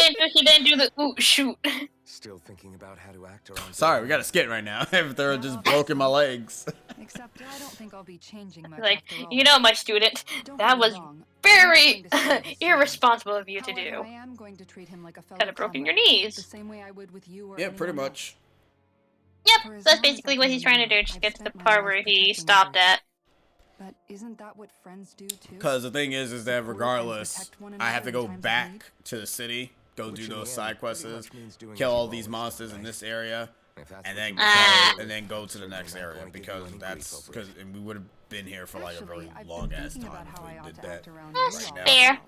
didn't do the ooh shoot. Still thinking about how to act around. Sorry, we got a skit right now. If they're just broken my legs. Except I don't think I'll be changing much Like, after all. you know, my student, Don't that get me was wrong, very I'm not going to stay the same. irresponsible of you to However, do. I am going to treat him like a fellow Kind of broken your comrade, the knees. same way I would with you or Yeah, pretty anyone much. Yep, For as that's long as I basically what can he's trying to do. remember, Just I've get to the spent my part life where he protecting stopped others. at. But isn't that what friends do too? Because the thing is that Support and regardless, protect one I have another to in go times of back need? to the city, go Which do in the those end side quests, pretty much means doing kill as all you've these always monsters done, in right? this area, If that's and what then you Ah. and then go to the next Certainly not area going to give because you any that's grief over because it. we would have been here for like a very Actually, I've long been ass thinking time about how if I we ought did to that. act around That's you all fair. as well.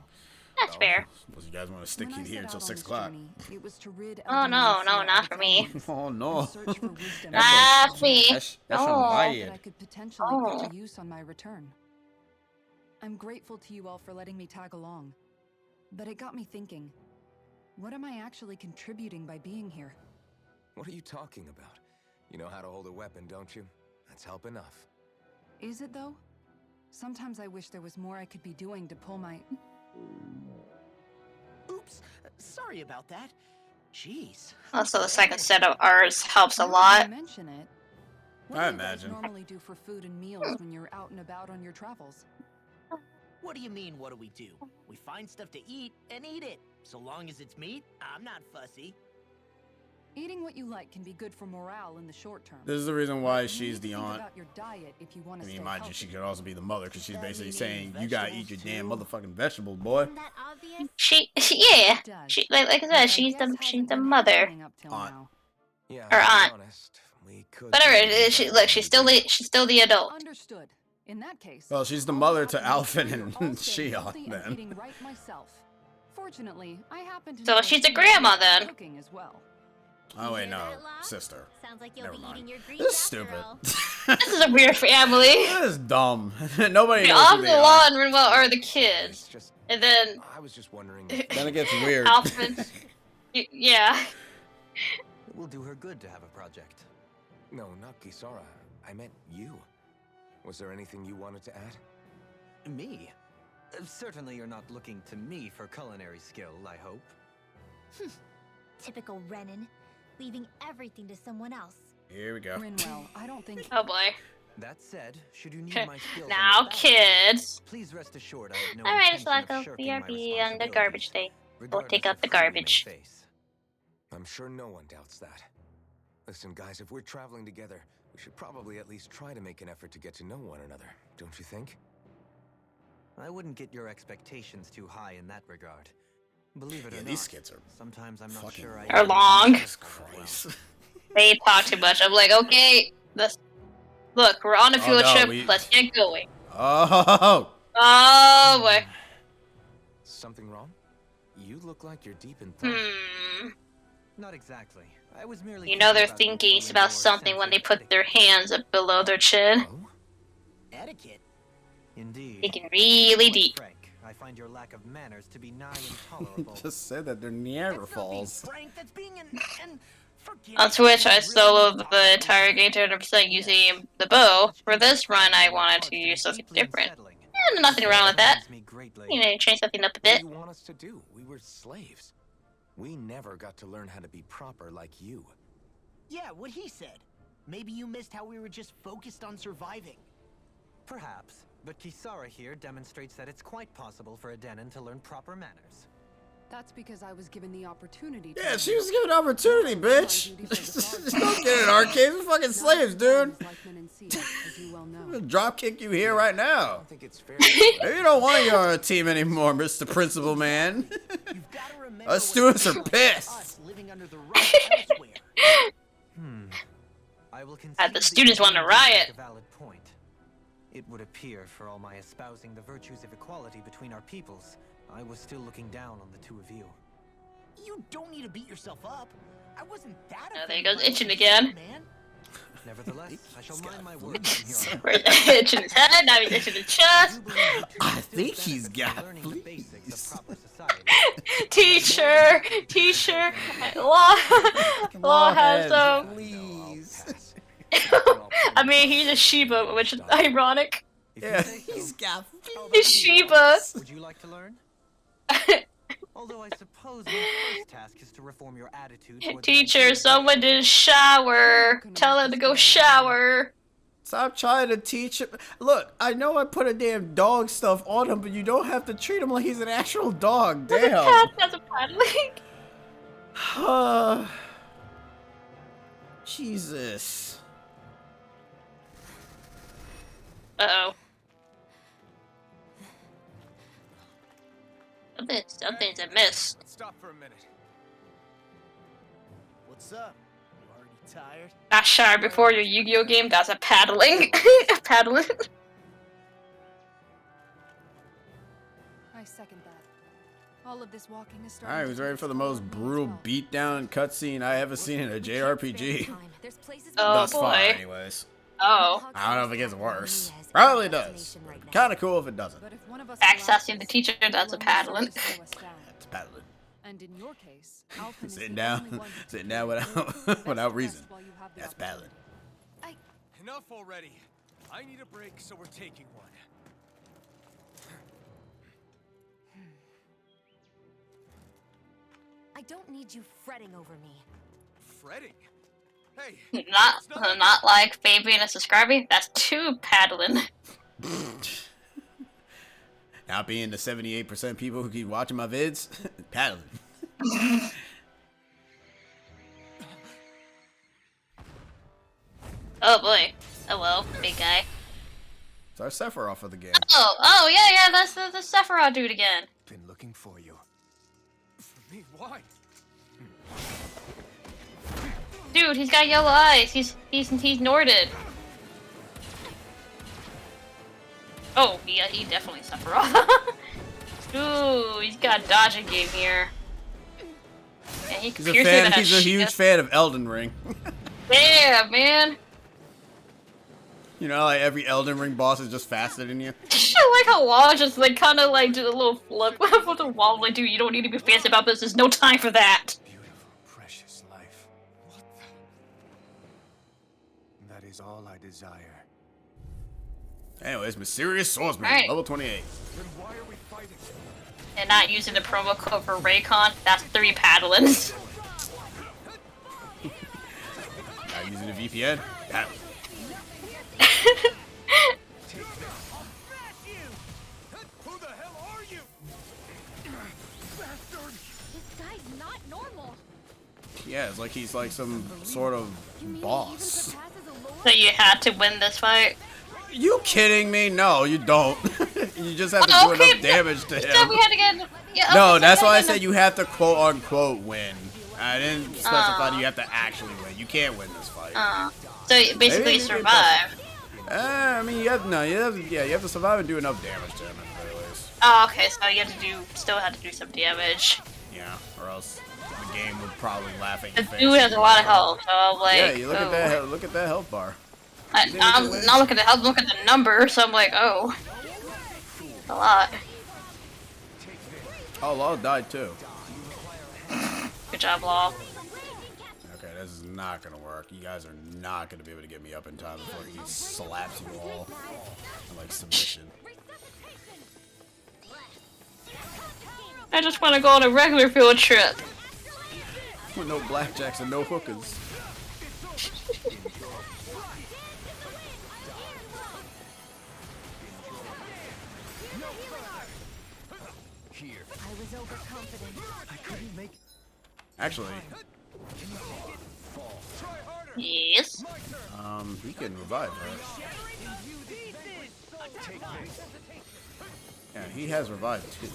That's fair. Unless you guys want to stick When you I here set till out on 6 this o'clock. journey, it was to rid Oh, no, no, not for me. Oh no. Search for wisdom Not and me. That's No. that I could potentially put Oh. to use on my return. I'm grateful to you all for letting me tag along, but it got me thinking, what am I actually contributing by being here? What are you talking about? You know how to hold a weapon, don't you? That's help enough. Is it though? Sometimes I wish there was more I could be doing to pull my... Oops, sorry about that. Jeez. Also, the second set of ours helps a Now that lot. you mention it, what I do you guys imagine. normally do for food and meals when you're out and about on your travels? What do you mean, what do? We find stuff to eat and eat it. So long as it's meat, I'm not fussy. Eating what you like can be good for morale in the short term. This is the reason why You she's need to the think aunt. about your diet if you want I to mean, stay mind you, she healthy. could also be the mother because she's Does that basically mean saying eating you gotta eat your damn vegetables motherfucking vegetables, boy. Isn't that obvious? Yeah. It does. She like I Which said, she's guess the hasn't been mother. happening up till Aunt. now. Yeah, Her to be aunt. honest, we could Whatever. do even She better look. than She's we still do. she's still the adult. Understood. In that case, Well, she's the I'll mother just to have to make Alfin sure you're all and staying Shion, healthy and then. eating right myself. Fortunately, I happen to So know a she's a thing or two grandma about then. Cooking as well. Oh wait, Hear no, that, Law? sister. Sounds like you'll Never be mind. eating your greens This is after stupid. all. This is a weird family. This is dumb. Nobody knows I'm who the they law are. and Rinwell are the It's kids, just, and then I was just wondering. if- Then it gets weird. Alfin. Yeah. It will do her good to have a project. No, not Kisara. I meant you. Was there anything you wanted to add? Me? Certainly you're not looking to me for culinary skill, I hope. Typical Renan, leaving everything to someone else. Here we go. Rinwell, I don't think... Oh boy. That said, should you need my skills on Now, the battlefield, kids. please rest assured I have no Alright, intention so I'll of go shirking my BRB on the responsibilities, garbage day. We'll take regardless out of the who we may garbage. face. I'm sure no one doubts that. Listen, guys, if we're traveling together, we should probably at least try to make an effort to get to know one another, don't you think? I wouldn't get your expectations too high in that regard. Believe it Yeah, or these not, skits are sometimes I'm not fucking sure I weird. Are long. Jesus Christ. They talk too much. I'm like, okay, let's look. We're on a field no, trip. Let's get going. Oh, Oh boy. Something wrong? You look like you're deep in thought. Not exactly. I was merely You know they're thinking thinking you and about your something when they sense of put their hands up below their chin. Oh? Etiquette? Indeed. Thinking really Quite deep. frank, I find your lack of manners to be nigh intolerable. just said that they're That's not being Neanderthals. frank, that's being an forget On Twitch, I really soloed talk the about entire it. game to 100% using the bow. For this run, I wanted to use something different. And nothing wrong with that. You know, change something up a What do bit. you want us to do? We were slaves. We never got to learn how to be proper like you. Yeah, what he said. Maybe you missed how we were just focused on surviving. Perhaps, but Kisara here demonstrates that it's quite possible for a Denon to learn proper manners. That's because I was given the opportunity to Yeah, learn. she was given an opportunity, bitch. Just don't get in arcades. We're fucking slaves, dude. Drop kick you here right I now. don't think it's fair. Maybe you don't want you on our team anymore, Mr. Principal Man. You've got to remember Us students are what it's like pissed. for us living under the rug elsewhere. I will The students want to riot. A valid point. It would appear, for all my espousing the virtues of equality between our peoples, I was still looking down on the two of you. You don't need to beat yourself up. I wasn't that Oh, there he offended goes, by what itching you again. said, man. Nevertheless, I shall mind my words from here on. Right, itching his head, now he's itching his chest. I think he's got learning the basics fleas. of proper society. Teacher. Law has Please. I mean, he's a Shiba, which is ironic. If you Yeah, say so. he's got He's Shiba. Would you like to learn? Although I suppose my first task is to reform your attitude toward the Teacher, idea someone did shower. Tell her to go shower. Stop trying to teach him. Look, I know I put a damn dog stuff on him, but you don't have to treat him like he's an actual dog. Damn. That's a paddling. Jesus. Uh-oh. Something's amiss. Stop for a minute. What's up? You already tired? Not shower before your Yu-Gi-Oh game. That's a paddling. Paddling. I second that. All of this walking is starting. Alright, who's ready for the most brutal beatdown cutscene I ever seen in a JRPG? Oh Thus boy. far, anyways. Oh. I don't know if it gets worse. Probably does. Kinda cool if it doesn't. Accessing the teacher, that's a paddling. It's paddling. And in your case, Sitting down, sitting down without, without reason. That's paddling. Enough already. I need a break, so we're taking one. I don't need you fretting over me. Fretting? Hey. Not like Fabian and subscribing. That's two paddling. Not being the 78% people who keep watching my vids, paddling. Oh boy. Hello, big guy. It's our Sephiroth of the game. Oh yeah, that's the Sephiroth dude again. Been looking for you. For me? Why? Dude, he's got yellow eyes. He's Norded. Oh, yeah, he definitely Sephiroth. Ooh, he's got a dodging game here. Yeah, he can pierce through that He's a huge fan of Elden Ring. Yeah, man. You know, like every Elden Ring boss is just faster than you. I like how Wall just like kind of like did a little flip with the wall. Like, dude, you don't need to be fancy about this. There's no time for that. Beautiful, precious life. What the? That is all I desire. Anyways, Mysterious Swordsman, Alright. level 28. Then why are we fighting? And not using the promo code for Raycon. That's 3 paddlings. Not using a VPN. Paddling. Who the hell are you? This guy's not normal. Yeah, it's like he's like some sort of boss. So you had to win this fight. You kidding me? No, you don't. You just have to do enough damage to So him. we had to get. Yeah, No, okay, so that's we why I had to- said you have to quote unquote win. I didn't specify that you have to actually win. You can't win this fight. So you basically Maybe survive. I mean, you have to survive and do enough damage to him at the very least. Oh, okay. So you have to still have to do some damage. Yeah, or else the game would probably laugh at The your face. dude has a lot of health, so I'm like. Yeah, you look at oh. that. Look at that health bar. I'm not looking at the health. Look at the number. So I'm like, oh, a lot. Oh, Law died too. Good job, Law. Okay, this is not gonna work. You guys are not gonna be able to get me up in time before he slaps you all in, like, submission. I just want to go on a regular field trip. With no blackjacks and no hookers. Here. I was overconfident. I couldn't make. Actually, Yes. he can revive her. Yeah, he has revived too.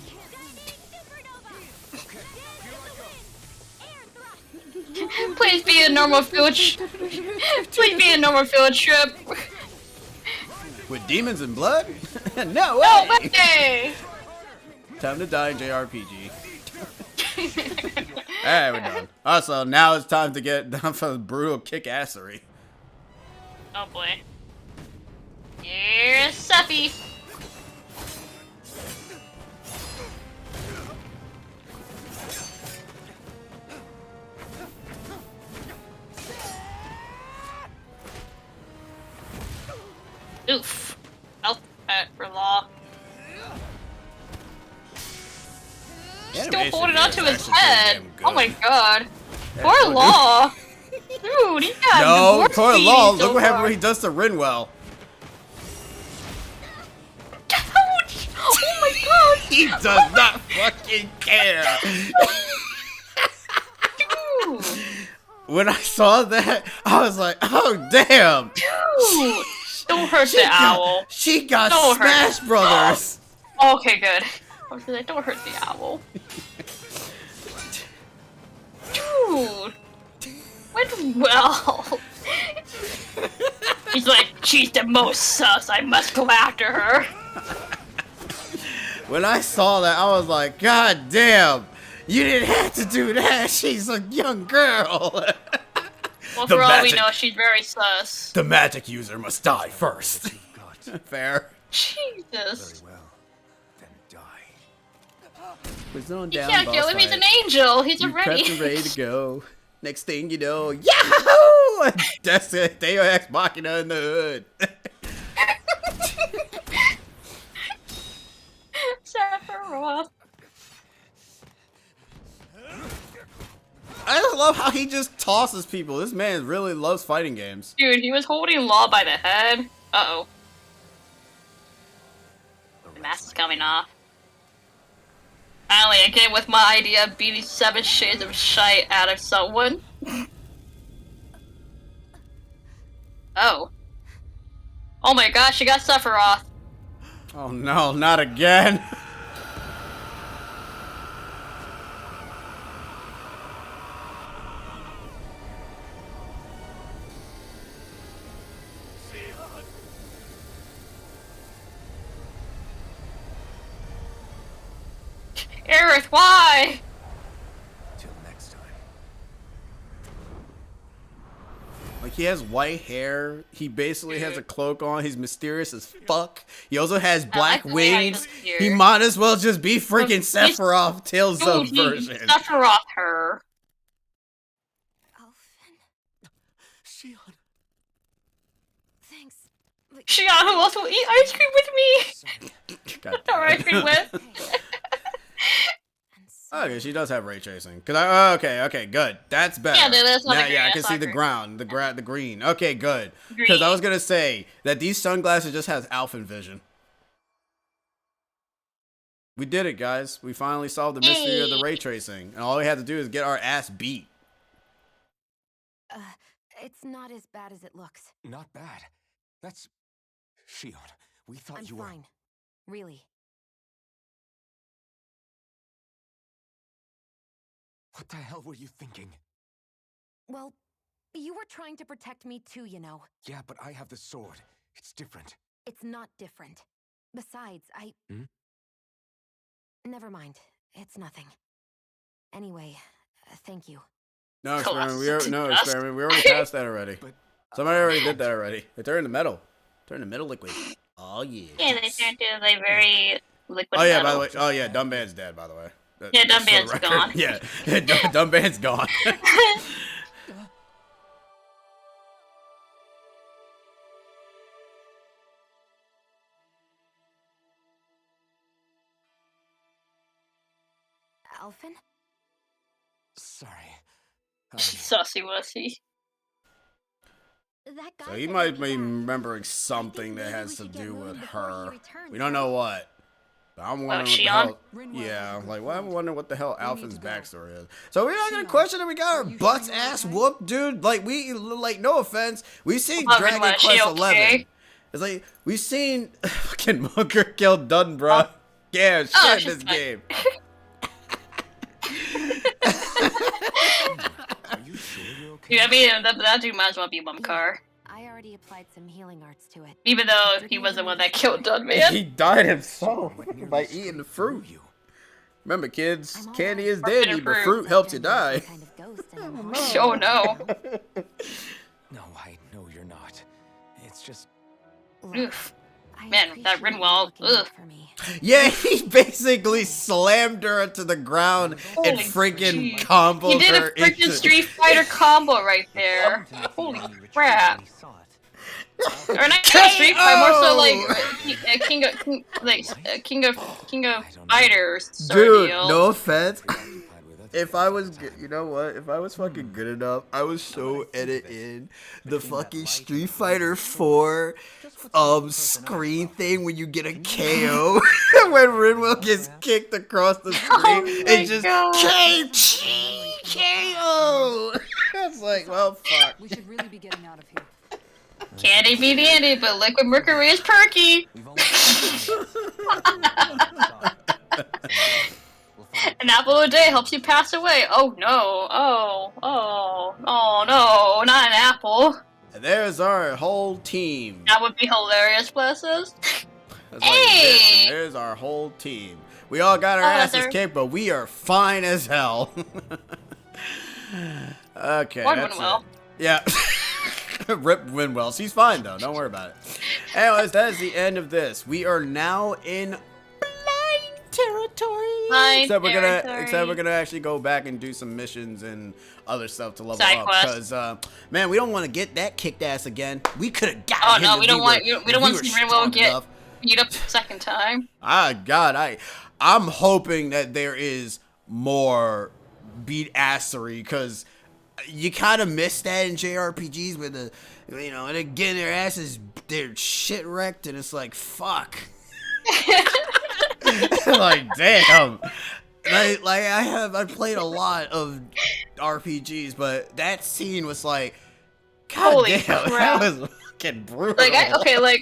Please be a normal field. Please be a normal field trip. With demons and blood? No way! No way! Time to die in JRPG. Alright, we're done. Also, now it's time to get down for the brutal kick-assery. Oh boy. Here's Seppi. Oof. Health for Law. Animation animation holding here onto is his actually pretty head. damn good. Oh my god. Yeah, Poor dude. Law. Dude, he got No, divorced poor beating Law. so Look what happened far. when he does to Rinwell. Ouch! Oh my god. He does not fucking care. Dude. When I saw that, I was like, oh damn. Dude. Don't hurt the owl. She got Don't hurt. Smash Brothers. Okay, good. I was like, don't hurt the owl. Dude. Went well. He's like, she's the most sus. I must go after her. When I saw that, I was like, God damn, you didn't have to do that. She's a young girl. Well, The for all we magic- know, she's very sus. The magic user must die first. Fair. Jesus. Very well. Then die. He's on You down, can't boss kill him. He's fight. an angel. He's You already. prepped and ready to go. Next thing you know, Yahoo! That's it. Deo Ex Machina in the hood. Sephiroth. I just love how he just tosses people. This man really loves fighting games. Dude, he was holding Law by the head. Uh-oh. The mask is coming off. Finally, again with my idea of beating 7 shades of shite out of someone. Oh. Oh my gosh, she got Sephiroth. Oh no, not again. Aerith, why? Till next time. Like, he has white hair. He basically has a cloak on. He's mysterious as fuck. He also has black like the way how wings. he's here. He might as well just be freaking He's- Sephiroth Tales Dude, of he version. Sephiroth her. Elfin, Shion. thanks. But Shion, who else will eat ice cream with me? God Or ice cream with? and so Okay, she does have ray tracing. Cause I okay, good. That's better. Yeah, that's not Now, green, yeah, I that's can see not the green. ground, the green. Okay, good. Because I Green. was gonna say that these sunglasses just has Alpha vision. We did it, guys. We finally solved the mystery of the ray tracing, and all we had to do is get our ass beat. it's not as bad as it looks. Not bad. That's... Shion, we thought I'm you were... fine. Really. What the hell were you thinking? Well, you were trying to protect me too, you know. Yeah, but I have the sword. It's different. It's not different. Besides, Hmm? Never mind. It's nothing. Anyway, thank you. No Colossus experiment. to No dust. experiment. We already passed that already. But Somebody already did that already. They turned to metal. Turned to metal liquid. Oh yeah. Yeah, they turned to like very liquid Oh yeah. By metal. the way. Oh yeah. Dumbband's dead. By the way. Yeah, Just for the Dumbband's record. gone. Yeah. Dumbband's gone. Alphin? sorry. Sussy wussy. That guy So he said might he'd be back. remembering something that maybe has we to should get do moving with before he her. returns, We don't know what. But I'm wondering what the Shion? hell. Rinwell Yeah, has like been well, I'm confirmed. wondering what the hell We need Alphin's to go. backstory is. So we're not gonna Shion, question it. We got our are you butts sure you're ass okay? whooped, dude. Like no offense, we've seen Well, Dragon Rinwell, is she Quest okay? 11. It's like we've seen fucking Munker kill Dun, bruh. Yeah, shit Oh, in she's this fine. game. Are you sure you're okay? Dude, I mean, that dude might as well be Mumkar. I already applied some healing arts to it. Even though he was the one that killed Dunman. He died himself What nearly by slipped eating the through fruit. you? Remember, kids, I'm all candy right. is Forbidden deadly, but fruit. fruit helps you Pretend I'm die. some kind of ghost anymore. Oh no. No, I know you're not. It's just... Look, Oof. I Man, that appreciate you Rinwell, looking out ugh. for me. Yeah, he basically slammed her into the ground and Holy freaking jeez. comboed He did her a freaking into... Street Fighter combo right there. Holy crap. Or not Street Fighter, more so like King of Fighters sort of Dude, deal. no offense. If I was, you know what? If I was fucking good enough, I would so edit in the fucking Street Fighter 4 screen thing when you get a KO when Rinwell gets kicked across the screen. It just KO. It's like, well, fuck. We should really be getting out of here. Candy be dandy, but liquid mercury is perky. An apple a day helps you pass away. Oh no. Oh no, not an apple. And there's our whole team. That would be hilarious, blesses. Hey! And there's our whole team. We all got our asses kicked, but we are fine as hell. Okay. One that's Winwell. it. Yeah. Rip Winwell. She's fine though. Don't worry about it. Anyways, that is the end of this. We are now in blind territory. Except we're gonna actually go back and do some missions and other stuff to level up. Because man, we don't want to get that kicked ass again. We could have got. Oh no, we don't want Winwell to get beat up the second time. God, I'm hoping that there is more beat assery, because you kind of miss that in JRPGs with the, you know, and again their asses, they're shit wrecked, and it's like, fuck. Like, damn. I've played a lot of RPGs, but that scene was like, god holy damn, crap. that was fucking brutal. Like,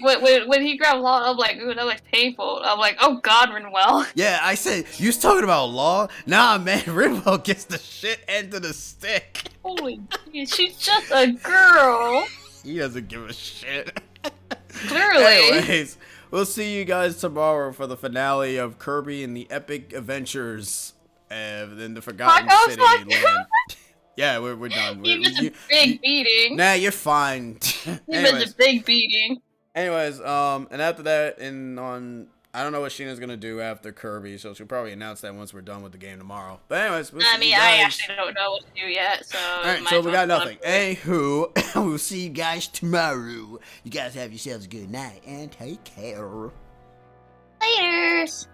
when he grabbed Law, I'm like, ooh, that looks painful. I'm like, oh god, Rinwell. Yeah, I said, you was talking about Law? Nah, man, Rinwell gets the shit end of the stick. Holy geez, she's just a girl. He doesn't give a shit. Clearly. Anyways, we'll see you guys tomorrow for the finale of Kirby and the Epic Adventures in the Forgotten City land. Yeah, we're done. He missed a big beating. Nah, you're fine. He missed a big beating. Anyways, and after that, I don't know what Sheena's gonna do after Kirby, so she'll probably announce that once we're done with the game tomorrow. But anyways, we'll see you guys. I actually don't know what to do yet, so. Alright, so we got nothing. Anywho, we'll see you guys tomorrow. You guys have yourselves a good night and take care. Laters.